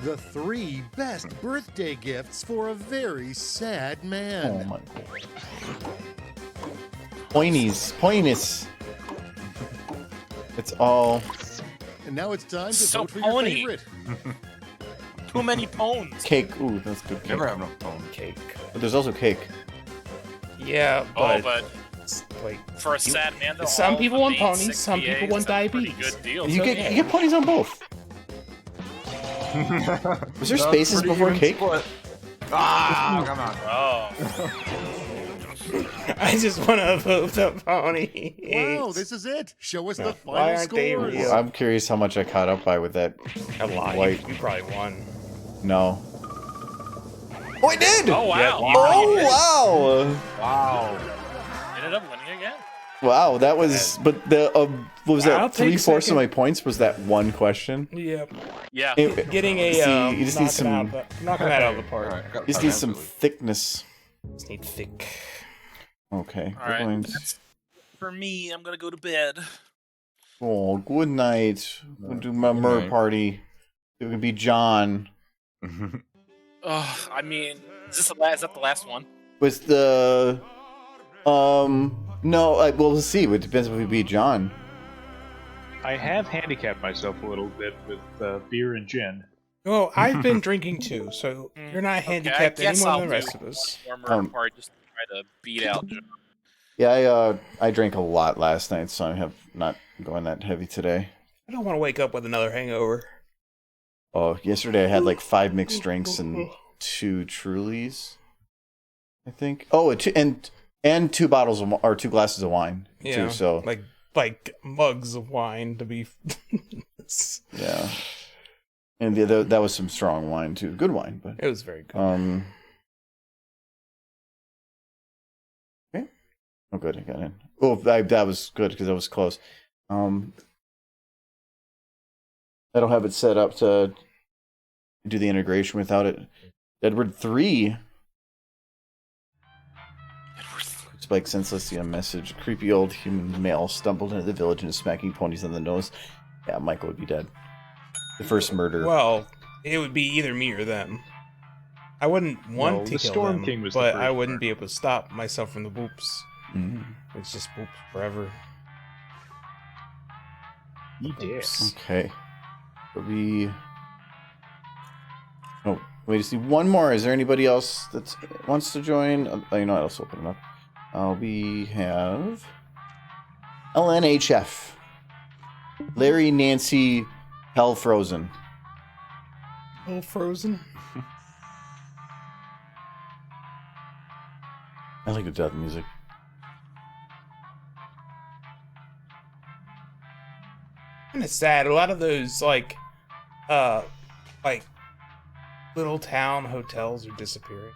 The 3 best birthday gifts for a very sad Oh man. my god. Pointies. It's all... And now it's time to So vote for pony. your favorite. Too many pones. Cake. Ooh, that's good cake. Never have no phone. Cake. But there's also cake. Yeah, Oh, but, but like for a sad man, though, some all people the want main ponies, 6 some people VAs want have pretty diabetes. Good deals. You get ponies on both. Was there spaces before cake? Ah, come on. Oh. I just want to vote the pony. Wow, this is it. Show us the Why final aren't they scores. real? I'm curious how much I caught up by with that A lot. white. You probably won. No. Oh, I did! Oh wow. Yeah, Oh, wow! Wow. Ended up winning again. Wow, that was... But the... what was I'll that? take 3/4 of second. my points was that one question? Yep. Yeah. Getting a See, you just need some... knocking that out of the park. Alright, I got You just time need some afterwards. thickness. Just need thick. Okay. All right. we're going That's for me. I'm gonna go to bed. Oh, good night. We'll do my murder night. party. It can be John. Oh, I mean, is this the last? Is that the last one? Was the... No, well, we'll see. It depends if we beat John. I have handicapped myself a little bit with beer and gin. Well, I've been drinking too, so you're not handicapped I guess any more I'll than the rest do of us. More murder party just to try to beat out John. Yeah, I drank a lot last night, so I have not going that heavy today. I don't want to wake up with another hangover. Oh, yesterday I had like 5 mixed drinks and 2 Trulies, I think. Oh, and 2 bottles of or 2 glasses of wine too. So like mugs of wine to be. yeah, and that was some strong wine too. Good wine, but It was very good. Okay. Oh, good. I got in. Oh, that was good because that was close. I don't have it set up to do the integration without it. Edward 3. Spike sends Leslie a message. Creepy old human male stumbled into the village and is smacking ponies on the nose. Yeah, Michael would be dead. The first murder. Well, it would be either me or them. I wouldn't want No, to the kill Storm them, King was the but first I wouldn't murder. be able to stop myself from the boops. Mm. It's just boops forever. You did. Okay. But we... Oh, we just need one more. Is there anybody else that wants to join? Oh, you know what? I'll open it up. We have... LNHF. Larry, Nancy, Hell Frozen. All frozen. I like the death music. Kind of sad. A lot of those like little town hotels are disappearing.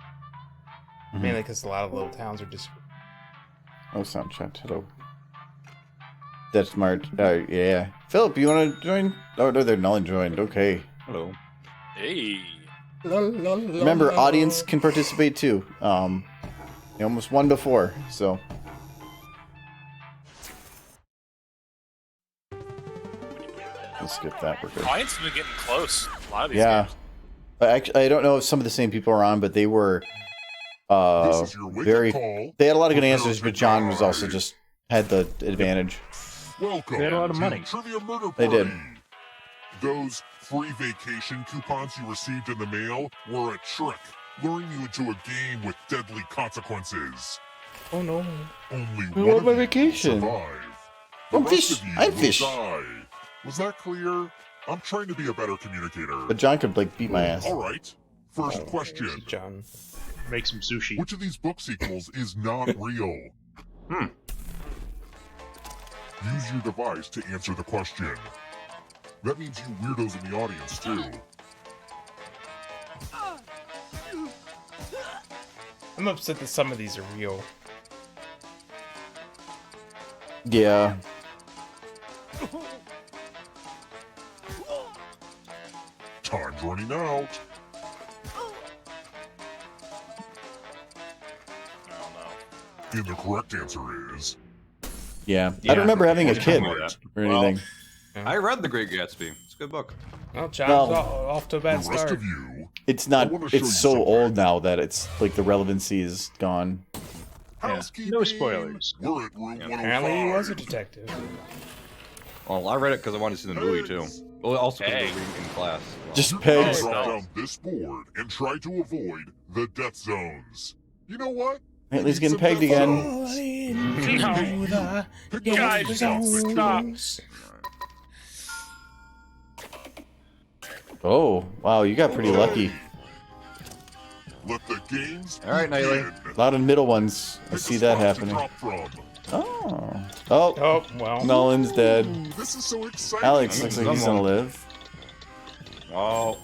Mhm. Mainly because a lot of little towns are disappearing. Oh, sound chat. Hello. That's smart. Yeah. Philip, you want to join? Oh, no, they're not joined. Okay. Hello. Hey. Remember, audience can participate too. You almost won before, so. Let's skip that. We're good. Audience has been getting close. A lot of these Yeah. games. Actually, I don't know if some of the same people are on, but they were This is your wake-up very. call. They had a lot of good Prepare answers, to but John was die. also just had the advantage. Welcome They had a lot of to money. Trivia Murder They Party. did. Those free vacation coupons you received in the mail were a trick, luring you into a game with deadly consequences. Oh no. Only We one want of my you will vacation. survive. The I'm rest fish. of you I'm will fish. die. Was that clear? I'm trying to be a better communicator. But John could like beat my ass. All right. First question. John. Make some sushi. Which of these book sequels is not real? Use your device to answer the question. That means you weirdos in the audience, too. I'm upset that some of these are real. Yeah. Time's running out. And the correct answer is... Yeah. I don't remember having a kid Right. or anything. I read The Great Gatsby. It's a good book. Well, John's Well, off to a bad The rest start. of you... It's not. I wanna show you It's so something. old now that it's like the relevancy is gone. Housekeeping. No spoilers. We're at room 105. Apparently, he was a detective. Well, I read it because I wanted to see the movie too. Well, also because Hey. we were reading in class. as well. Just You're pegs. gonna drop down this board and try to avoid the death zones. You know what? Apparently he's Need getting some pegged death again. zones. Pick the Guys, death don't zones. stop. Oh, wow, you got pretty lucky. Let the games All right, Nightly. begin. A lot of middle ones. I Pick see a that spot to happening. drop from. Oh. Oh, Oh, well. Nolan's dead. Ooh, this is so exciting. Alex looks like he's gonna live. Oh.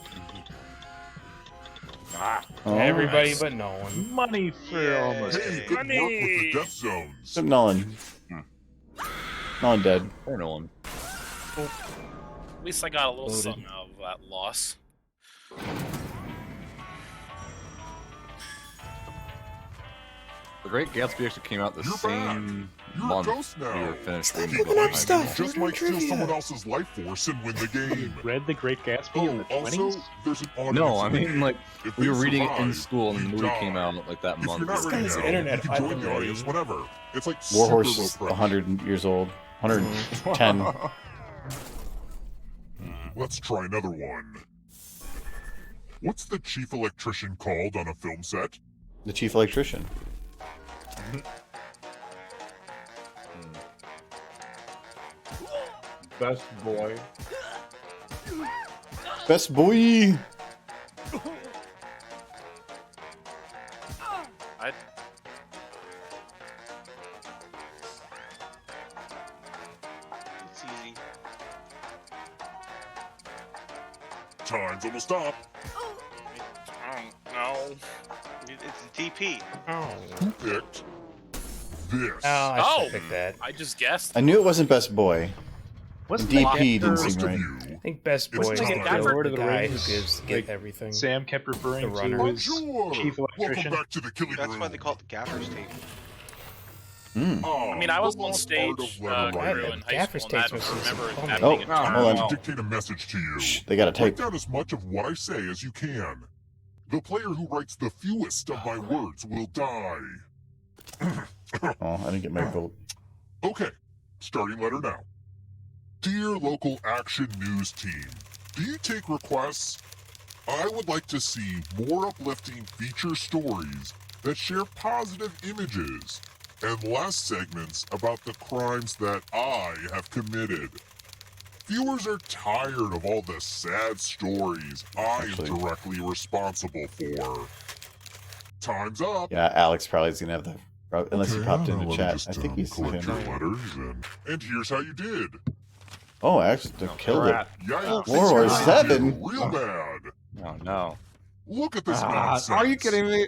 Oh. Everybody but Nolan. Money for almost. Hey, good work with the death zones. Except Nolan. Nolan dead. Poor Nolan. At least I got a little something out of that loss. The Great Gatsby actually came out the You're same You're a month ghost now. we were finished Keep reading the going. book. You just might steal someone else's life force and win the game. Read The Great Gatsby in the Oh, also, 20s? there's an audience. No, I in the mean game. like If we they were reading it in survive, school and the you movie die. came out like that If month. you're not ready guy's now, internet you can join the fucking audience ready. whenever. It's like Warhorse super is low pressure. 100 years old. 110. Let's try another one. What's the chief electrician called on a film set? The chief electrician. Best boy. Best boy. I It's easy. Time's almost up. don't know. It's DP. Oh. Who picked this? Oh, I Oh! should pick that. I just guessed. I knew it wasn't best boy. Wasn't DP that didn't Rest seem of right. you. I think best It's boy is time. the Like Lord of the the guy Rings, who gives like, everything. Sam kept referring The to runner. his Sure. chief Welcome electrician. back to the killing That's room. why they call it the gaffer's tape. Oh, I mean, I was the on lost stage art of letter crew writing. in high Gaffer's school, and I tapes must be remember some that Oh, being a hold term. on. I'll dictate a message to you. Shh, they got a Write tape. down as much of what I say as you can. The player who writes the fewest of my words will die. Oh, I didn't get my vote. Okay, starting letter now. Dear local action news team, do you take requests? I would like to see more uplifting feature stories that share positive images and less segments about the crimes that I have committed. Viewers are tired of all the sad stories I Actually. am directly responsible for. Time's up. Yeah, Alex probably is gonna have the. Unless he Okay, popped let into me chat. just, I think he's. collect your letters and here's how you did. Oh, actually, they killed it. Yikes! Warhorse I 7. feel real bad. Oh no. Look at this nonsense. Are you kidding me?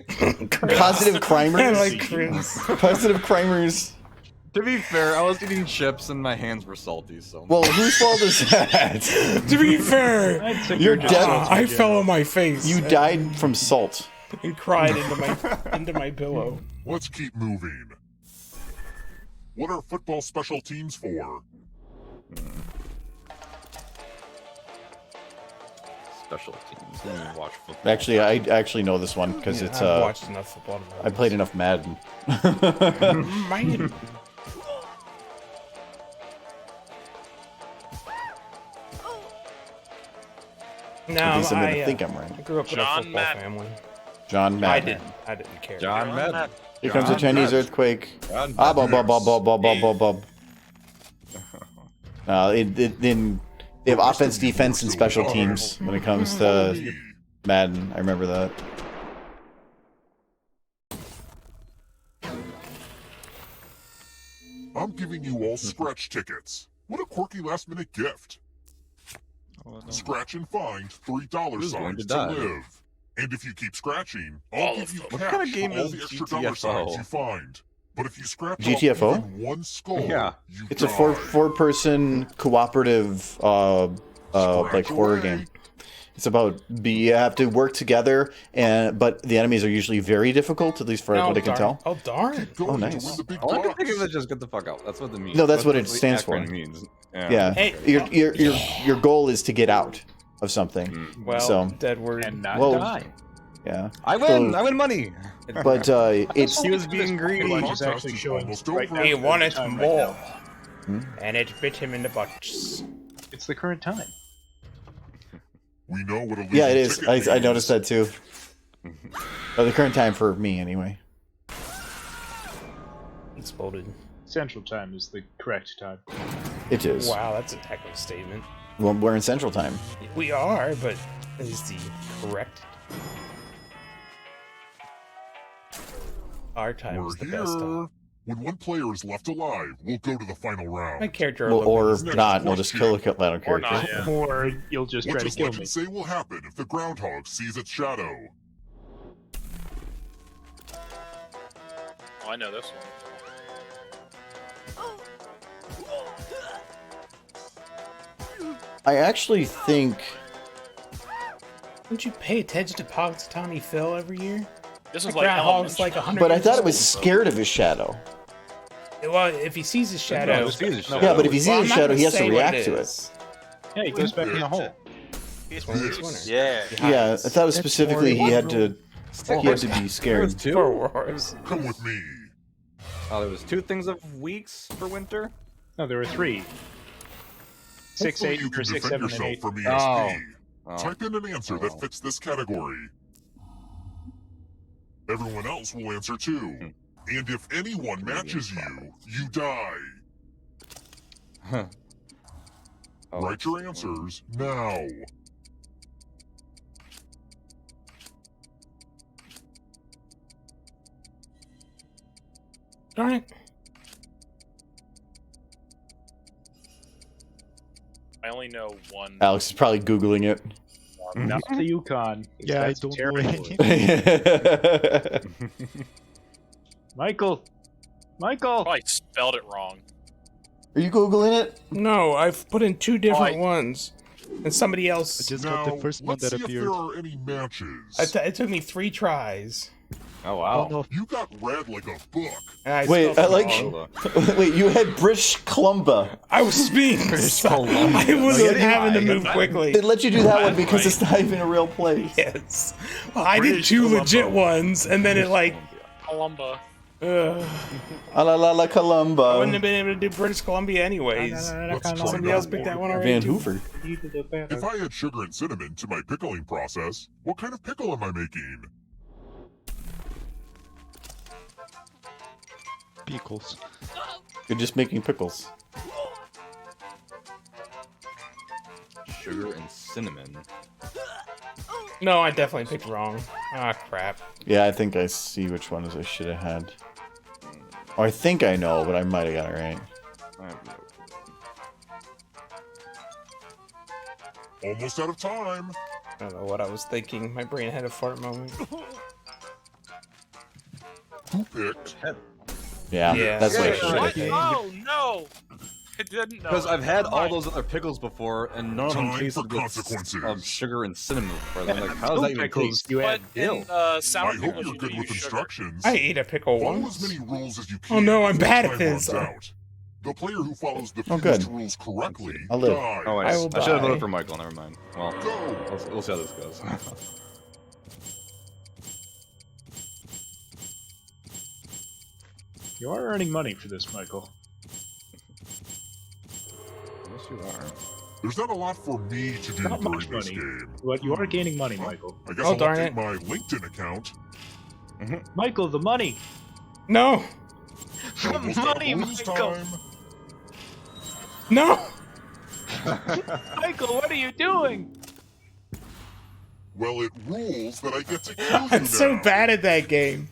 Positive crimers. like crims. Positive crimers. To be fair, I was eating chips and my hands were salty, so. Well, whose fault is that? To be fair, You're dead. I fell on my face. You died from salt. and cried into my pillow. Let's keep moving. What are football special teams for? Special teams. Let me watch football. Actually, I actually know this one because it's I've watched enough football. I played enough Madden. Maiden. No, At least I'm gonna I think I'm right. I grew up in a John football Madden. family. John Madden. I didn't care. John Madden. Here comes a John Chinese Madden. earthquake. John Ah, bob, Madden. bob, bob, bob, bob, bob, bob, bob. They have offense, defense, and special teams when it comes to Madden, I remember that. I'm giving you all scratch tickets. What a quirky last-minute gift. Scratch and find $3 Who's going signs to die? live. And if you keep scratching, I'll give you What cash kind of game for all is the extra dollar signs GTFO? you find. But if you scratch GTFO? off even one skull, Yeah. you It's a die. four-person cooperative like horror game. It's about you have to work together, but the enemies are usually very difficult, at least for what I can tell. Oh darn! Oh, nice. All I can think of is just get the fuck out. That's what it means. No, that's what it the stands for. acronym means. Yeah. Hey, Your goal is to get out of something. Well, so, dead word. And not well, die. yeah. I win. So- I win money. But it's He was being greedy. Quiplash is actually showing almost right over. now. He It's the wanted time more, right now. and it bit him in the butts. It's the current time. We know what a losing yeah, it is. ticket I means. noticed that too. The current time for me, anyway. Exploded. Central time is the correct time. It is. Wow, that's a heck of a statement. Well, we're in Central Time. We are, but is the correct? Our time We're is the here. best time. When one player is left alive, we'll go to the final round. My character. Well, or Next not. We'll just kill question. a Lano Or character. not, yeah. Or you'll just What try to does kill legend me. say will happen if the groundhog sees its shadow? Oh, I know this one. I actually think. Don't you pay attention to Tommy Phil every year? This was The like groundhog's elementary. like 100. But I years thought it old. was scared of his shadow. Well, if he sees his shadow, No, sees his shadow. Yeah, but if he sees Well, his I'm not shadow, he gonna has to say what react it to it. is. Yeah, he goes back in the hole. He's This. Yeah. Yeah, I thought it was specifically he had to. Stick He had to with- be scared. Two? Star Wars. Come with me. Oh, there was 2 things of weeks for winter. No, there were 3. 6, Hopefully 8, you or can 6, defend 7, and yourself 8. from ESP. Oh. Type in an answer that fits this category. Everyone else will answer too. And if anyone matches you, you die. Huh. Oh, Write your answers now. Darn it. I only know one. Alex is probably Googling it. Not the Yukon. Yeah, I That's don't know territory. any. Michael! Michael! Probably spelled it wrong. Are you Googling it? No, I've put in 2 different Oh, ones, and somebody I else. just Now, got the first one let's that see if appeared. there are any matches. It took me 3 tries. Oh wow. Oh no, You got read like a book. And I Wait, spelled I it like. wrong. Wait, you had British Columbia. I was being. I wasn't having to move quickly. It let you do that one because it's not even a real place. Yes. Well, I did British 2 Columbia. legit ones, and then it like. Columba. A la la la I Columba. wouldn't have been able to do British Columbia anyways. Let's try Somebody else that picked that one. one already. Van too. Hoover. If I add sugar and cinnamon to my pickling process, what kind of pickle am I making? pickles. You're just making pickles. Sugar and cinnamon. No, I definitely picked wrong. Ah, crap. Yeah, I think I see which ones I should have had. Or I think I know, but I might have got it right. I have no clue. Almost out of time. I don't know what I was thinking. My brain had a fart moment. Who picked? Yeah, Yeah. that's what I Yeah, should What? have. Oh no! I didn't know. Because I've had Never all mind. those other pickles before, and none of them Time tasted for good consequences. of sugar and cinnamon before. I'm like, how does that even Pickles, taste? you But had dill. in I sour hope pickles, you're you good do with use sugar. instructions. I ate a pickle Follow once. as many rules as you can. Oh, no, I'm before bad at time this. runs out. The player who follows the Oh, fewest good. rules correctly I'll live. dies. Oh, I will I should have die. voted for Michael. Never mind. Well, Go. we'll see how this goes. You are earning money for this, Michael. Yes, you are. There's not a lot for me to do Not during much this money. game. But you are gaining money, Michael. I guess Oh, I'll darn update it. my LinkedIn account. Michael, the money! No! Almost out of rules time. No! Michael, what are you doing? Well, it rules that I get to kill you I'm so now. bad at that game.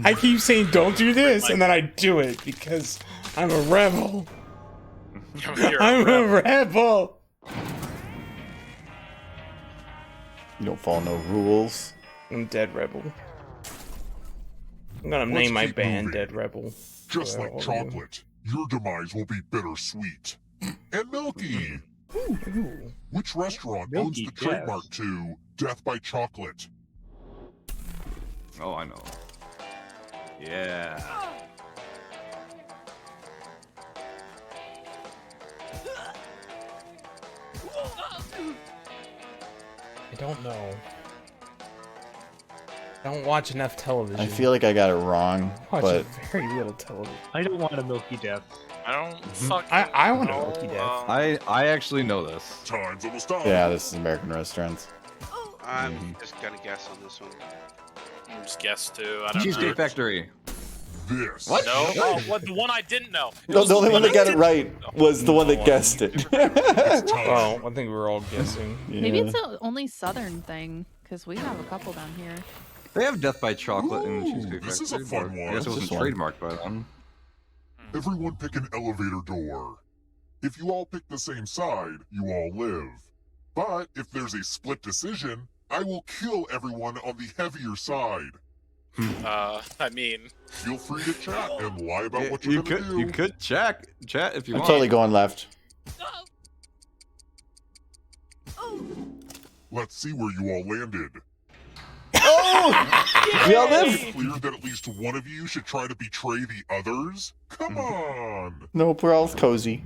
I keep saying don't do this, and then I do it because I'm a rebel. I'm a rebel. You don't follow no rules. I'm Dead Rebel. I'm gonna Let's name my keep band moving. Dead Rebel. Just for like all of you. chocolate, your demise will be bittersweet. And milky! Which restaurant owns Milky the Death. trademark to Death by Chocolate? Oh, I know. Yeah. I don't know. I don't watch enough television. I feel like I got it wrong, I watch but very little television. I don't want a Milky Death. I don't fuck. I want a Milky Death. I actually know this. Time's almost up. yeah, this is American restaurants. I'm just gonna guess on this one. Just guess too. I don't Cheesecake know. Factory. This. What? No. Oh, what? The one I didn't know. No, the only one that got it right was the one that guessed it. Oh, I think we were all guessing. Maybe it's the only southern thing, because we have a couple down here. They have Death by Chocolate in Cheesecake This Factory. is a fun but one. I guess it wasn't This one. trademarked by them. Everyone pick an elevator door. If you all pick the same side, you all live. But if there's a split decision, I will kill everyone on the heavier side. I mean, Feel free to chat and lie about what You you're gonna could do. you could chat if you I'm want. totally going left. Let's see where you all landed. Oh! We all live. It's clear that at least one of you should try to betray the others. Come on! Nope, we're all cozy.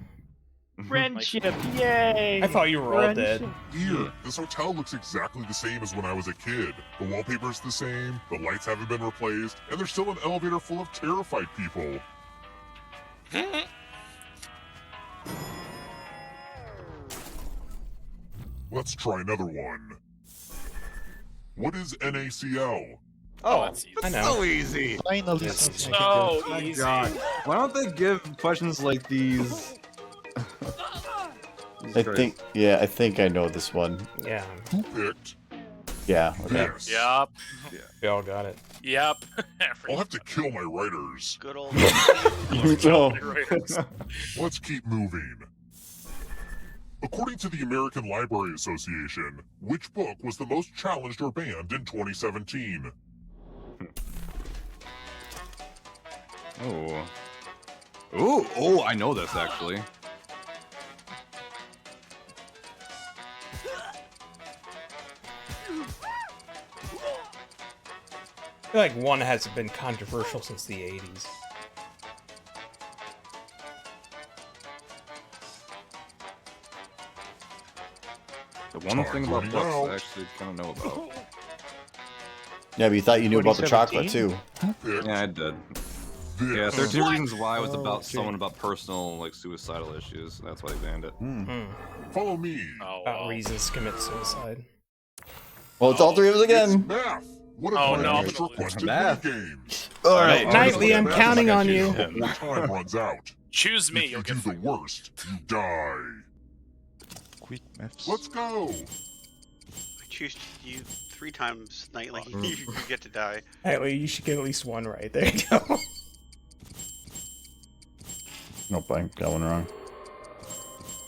Friendship, yay! I thought you were all dead. Here, this hotel looks exactly the same as when I was a kid. The wallpaper's the same, the lights haven't been replaced, and there's still an elevator full of terrified people. Let's try another one. What is NaCl? oh, that's easy. I know. So easy. Finally, Yes. something I can So easy. God. Why don't they give questions like these? I think I know this one. Yeah, Who picked? Yeah. Okay. Yes. Yep. we all got it. Yep. I'll have to kill my writers. Good old. Oh. Let's keep moving. According to the American Library Association, which book was the most challenged or banned in 2017? Oh. Oh, I know this actually. I feel like one hasn't been controversial since the 80s. The one thing about running books out. I actually kind of know about. Yeah, but you thought you knew about the chocolate 2017? too. Who picked Yeah, I did. this? Yeah, 13 Reasons Why was about Okay. someone about personal, like, suicidal issues. That's why they banned it. Follow me. Oh, About well. reasons to commit suicide. Well, it's all three of us It's again. math. What if Oh, my no, I'm next gonna lose. requested Math. games? All right. Nightly, I'm counting on you. Before time runs out. Choose me. If You'll you do get. the worst, you die. quick maths. Let's go. I choose you 3 times nightly. You get to die. Nightly, you should get at least one right. There you go. Nope, I got one wrong.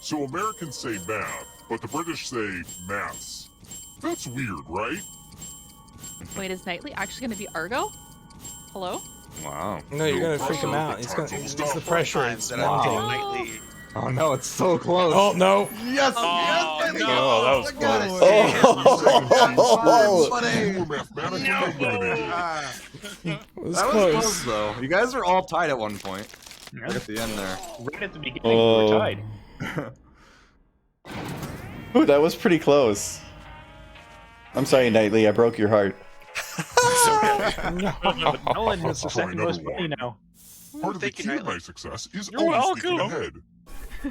So Americans say math, but the British say maths. That's weird, right? Wait, is Knightley actually going to be Argo? Hello? Wow. No, you're No gonna freak him pressure, out. but It's time's gonna. almost It's up. the pressure. Times It's that I mounting. nightly. Oh no, it's so close. Oh no! Yes! Oh, yes! no. Oh, that was I got close. it. Oh! You were mathematically eliminated. It was That was close. close though. You guys are all tied at one point. Right at the end there. Right at the beginning, we were tied. Ooh, that was pretty close. I'm sorry, Knightley, I broke your heart. Nolan is the Try second most another funny one. now. Part of the Thank you, key to Nightly. my success is You're always thinking welcome.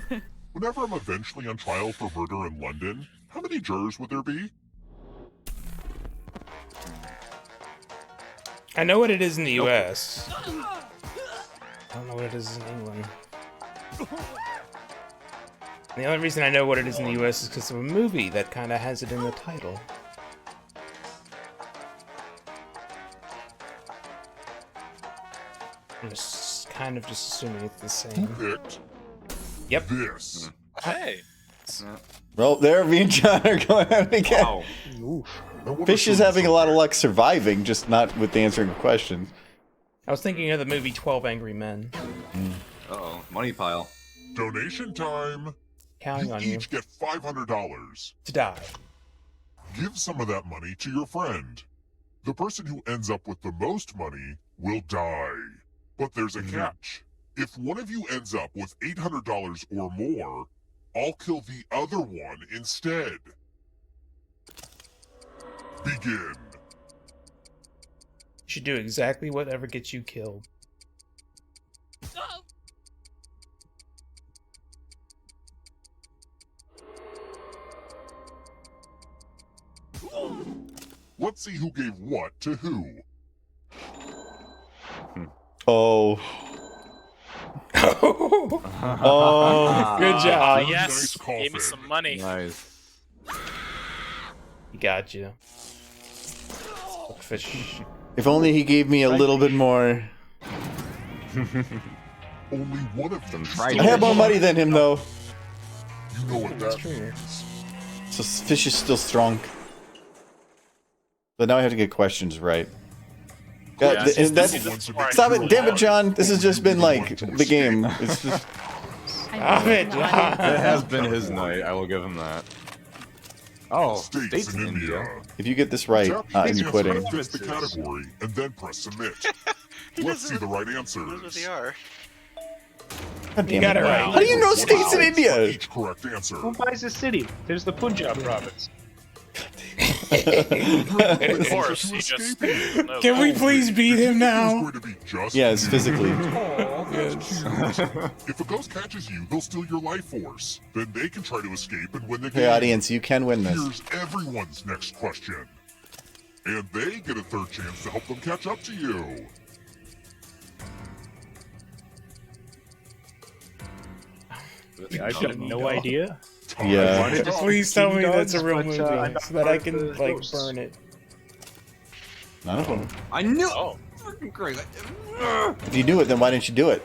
ahead. Whenever I'm eventually on trial for murder in London, how many jurors would there be? I know what it is in the U.S. I don't know what it is in England. The only reason I know what it is in the U.S. is because of a movie that kind of has it in the title. I'm just kind of just assuming it's the Who same. picked Yep. this? Hey. Well, there, me and John are going at it again. Wow. Fish is having a lot of luck surviving, just not with answering questions. I was thinking of the movie 12 Angry Men. Uh-oh, money pile. Donation time. Counting on You you each get $500. to die. Give some of that money to your friend. The person who ends up with the most money will die. But there's a catch. If one of you ends up with $800 or more, I'll kill the other one instead. Begin. You should do exactly whatever gets you killed. Let's see who gave what to who. Oh. Oh, good job. Yes, Nice gave me coffin. some money. Nice. He got you. Fish. If only he gave me a little bit more. Only one of them. I have more money than him, though. You know what That's that true. means. So Fish is still strong. But now I have to get questions right. Yeah, Stop it, damn it, John. This has just been like the game. It's just. Stop it, John. It has been his night. I will give him that. Oh, states in India. If you get this right, Tap I'm the quitting. answer that fits the category and then press submit. Let's see the right Knows what answers. they are. God damn You got it right. How do you know states in India? Each correct answer. Mumbai's a city. There's the Punjab province. Of course, he just knows Can we that. please beat him It's now? going to be just Yes, physically. If a ghost catches you, they'll steal your life force. Then they can try to escape and win the Hey, game. audience, you can win this. Here's everyone's next question. And they get a third chance to help them catch up to you. I've got no idea. Yeah. wanted to Please see tell me TV that's a Dogs, real but, movie I'm not so that I part can of the like ghosts. burn it. None of them. I knew. Oh. Freaking crazy. If you knew it, then why didn't you do it?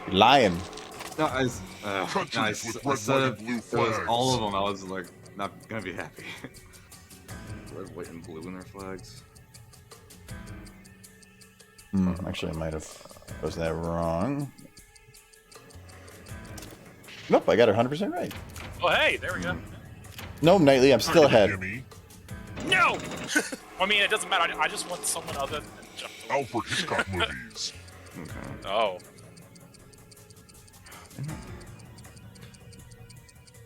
You're lying. No, I Countries with red, said white, it, and blue it was flags. all of them. I was like, not gonna be happy. Red, white, and blue in their flags. Actually, I might have was that wrong. Nope, I got it 100% right. Oh, hey, there we go. No, Knightley, I'm still ahead. Jimmy, No! I mean, it doesn't matter. I just want someone other than jump. Alfred Hitchcock movies. Oh.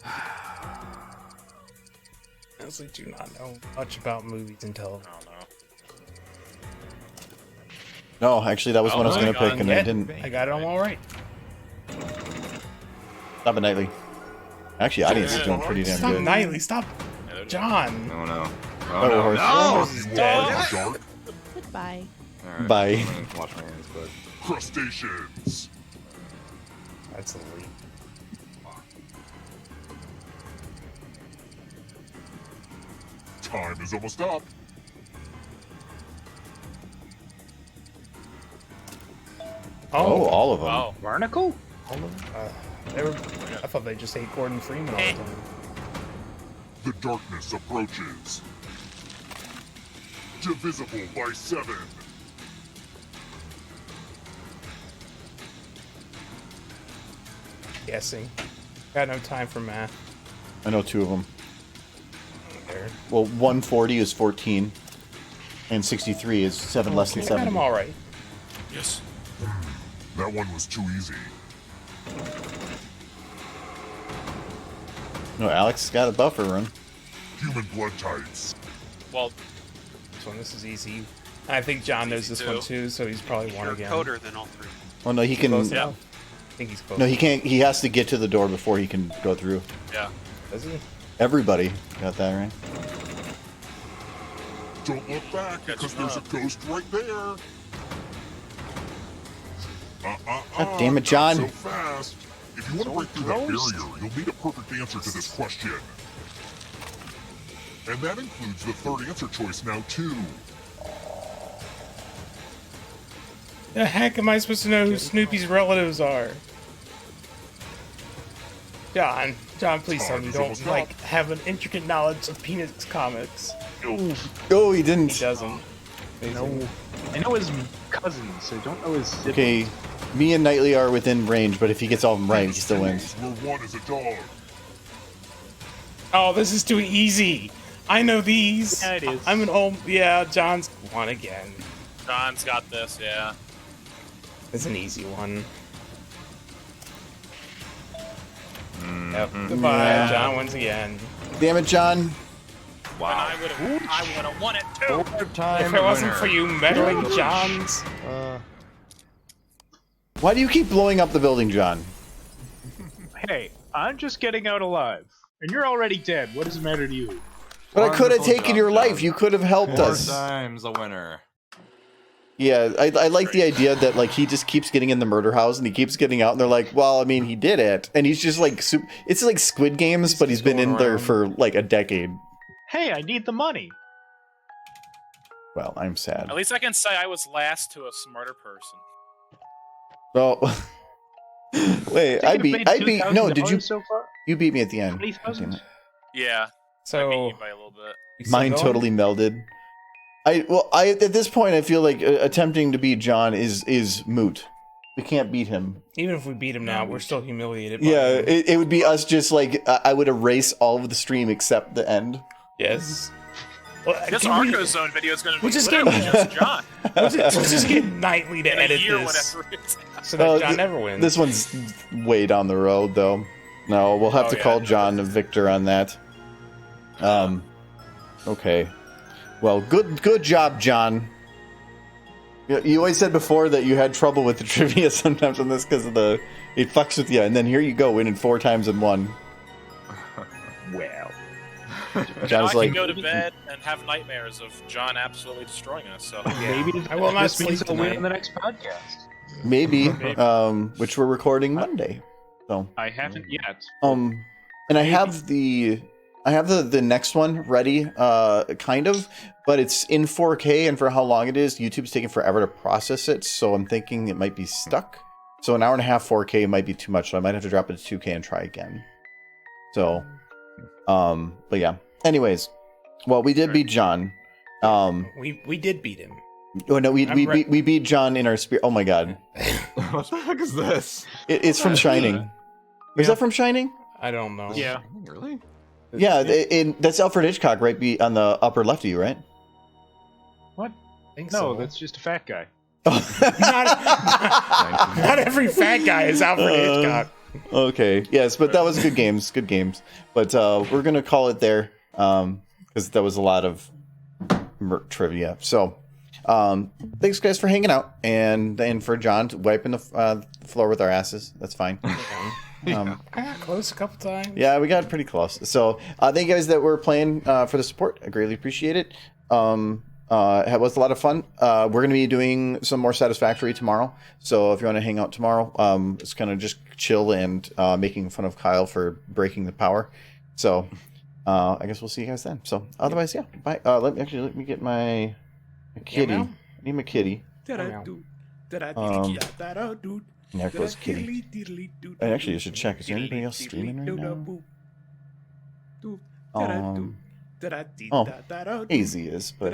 I honestly do not know much about movies and television. I don't know. No, actually, that was one I was going to pick, and I didn't. I got it all right. Stop it, Knightley. Actually, audience is doing pretty damn Stop, good. Knightley. Stop, John. Oh no. Oh, no. horse. No! This is dead. Dark Goodbye. Alright, Bye. I'm gonna wash my hands, but crustaceans. That's a leap. Time is almost up. Oh, all of them. Oh. Barnacle? All of them? I thought they just ate Gordon Freeman all the time. The darkness approaches. Divisible by 7. Guessing. Got no time for math. I know two of them. There. Well, 140 is 14, and 63 is 7 less than I got 70. them all right. Yes. That one was too easy. No, Alex got a buffer run. Human blood types. Well, This is easy. I think John knows this one too, so he's probably won You're again. coder than all three. Oh no, he can. Close enough? I think he's close. No, he can't. He has to get to the door before he can go through. yeah. Does he? Everybody got that right. Don't look back, because there's a ghost right there. God damn it, John. Not so fast. If you want to break through that barrier, you'll need a perfect answer to this question. And that includes the third answer choice now, too. The heck am I supposed to know who Snoopy's relatives are? John, please tell me you don't have an intricate knowledge of Peanuts comics. Oh, he didn't. He doesn't. I know his cousins, so I don't know his siblings. Okay, me and Knightley are within range, but if he gets all of them right, he still wins. Where one is a dog. Oh, this is too easy. I know these. Yeah, it is. I'm an old. Yeah, John's won again. John's got this, yeah. It's an easy one. Yep. Goodbye, Yeah. John wins again. Damn it, John. Wow. And I would have won it too. If it wasn't for you meddling Johns. Why do you keep blowing up the building, John? Hey, I'm just getting out alive. And you're already dead. What does it matter to you? But I could have Wonderful taken job, your John. life. You could have helped 4 us. times a winner. Yeah, I like the idea that like he just keeps getting in the murder house and he keeps getting out and they're like, well, I mean, he did it, and he's just like, it's like Squid Games, but he's been in there for like a decade. Hey, I need the money. Well, I'm sad. At least I can say I was last to a smarter person. Oh, wait, I beat. No, did you? So far? You beat me at the end. 20,000? Damn it. Yeah. So I beat you by a little bit. Mine totally melded. I at this point I feel like attempting to beat John is moot. We can't beat him. Even if we beat him now, we're still humiliated. By Yeah, him. it would be us just like I would erase all of the stream except the end. Yes. Well, This can we- Arco Zone video is going to be We'll just literally get- just John. We'll just get Nightly to In a edit year, this, whatever it is. so that John never wins. This one's way down the road though. No, we'll have to call John a victor on that. Okay. Well, good job, John. You always said before that you had trouble with the trivia sometimes on this because of it fucks with you, and then here you go, winning 4 times in 1. Well. Now I John's can like, go to bed and have nightmares of John absolutely destroying us. So Maybe I will not this means sleep I'll win tonight. in the next podcast. maybe, Maybe. which we're recording Monday. So, I haven't yet. and I have the next one ready, kind of, but it's in 4K, and for how long it is, YouTube's taking forever to process it, so I'm thinking it might be stuck. So an hour and a half 4K might be too much, so I might have to drop it to 2K and try again. So, but yeah. Anyways, well, we did beat John. We did beat him. Oh no, we beat John in our spirit. Oh my god, What the heck is this? it's from Shining. Is that from Shining? I don't know. Yeah. Really? Yeah, that's Alfred Hitchcock right on the upper left of you, right? What? I think No, so. that's just a fat guy. Not every fat guy is Alfred Hitchcock. Okay, yes, but that was good games, But we're gonna call it there because that was a lot of trivia. So thanks guys for hanging out and for John wiping the floor with our asses. That's fine. I got close a couple times. Yeah, we got pretty close. So thank you guys that were playing for the support. I greatly appreciate it. It was a lot of fun. We're going to be doing some more Satisfactory tomorrow. So if you want to hang out tomorrow, it's kind of just chill and making fun of Kyle for breaking the power. So I guess we'll see you guys then. So otherwise, yeah. Bye. Let me get my kitty. I need my kitty. There goes Kitty. And actually, I should check. Is there anybody else streaming right now? Easy is, but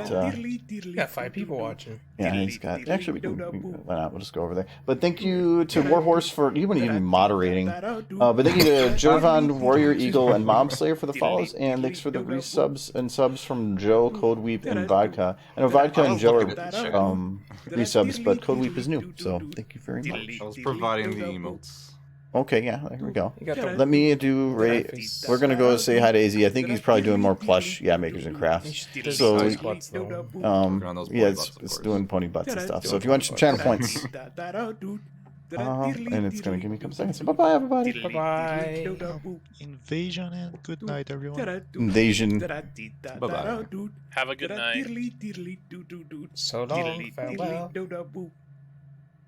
got 5 people watching. yeah, he's got. Actually, we can why not? We'll just go over there. But thank you to Warhorse for you wouldn't even be moderating. But thank you to Jovan, Warrior Eagle, and Mob Slayer for the follows, and thanks for the resubs and subs from Joe, Code Weep, and Vodka. I know Vodka and Joe are resubs, but Code Weep is new, so thank you very much. I was providing the emotes. Okay, yeah, there we go. You got the- Let me do we're gonna go say hi to AZ. I think he's probably doing more plush, makers and crafts. So, Nice butts, though. yeah, it's doing pony butts and stuff. So if you want some channel points, and it's gonna give me a couple seconds. Bye bye, everybody. Bye bye. Invasion and good night, everyone. Invasion. Bye-bye. Have a good night. So long, farewell.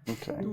Okay.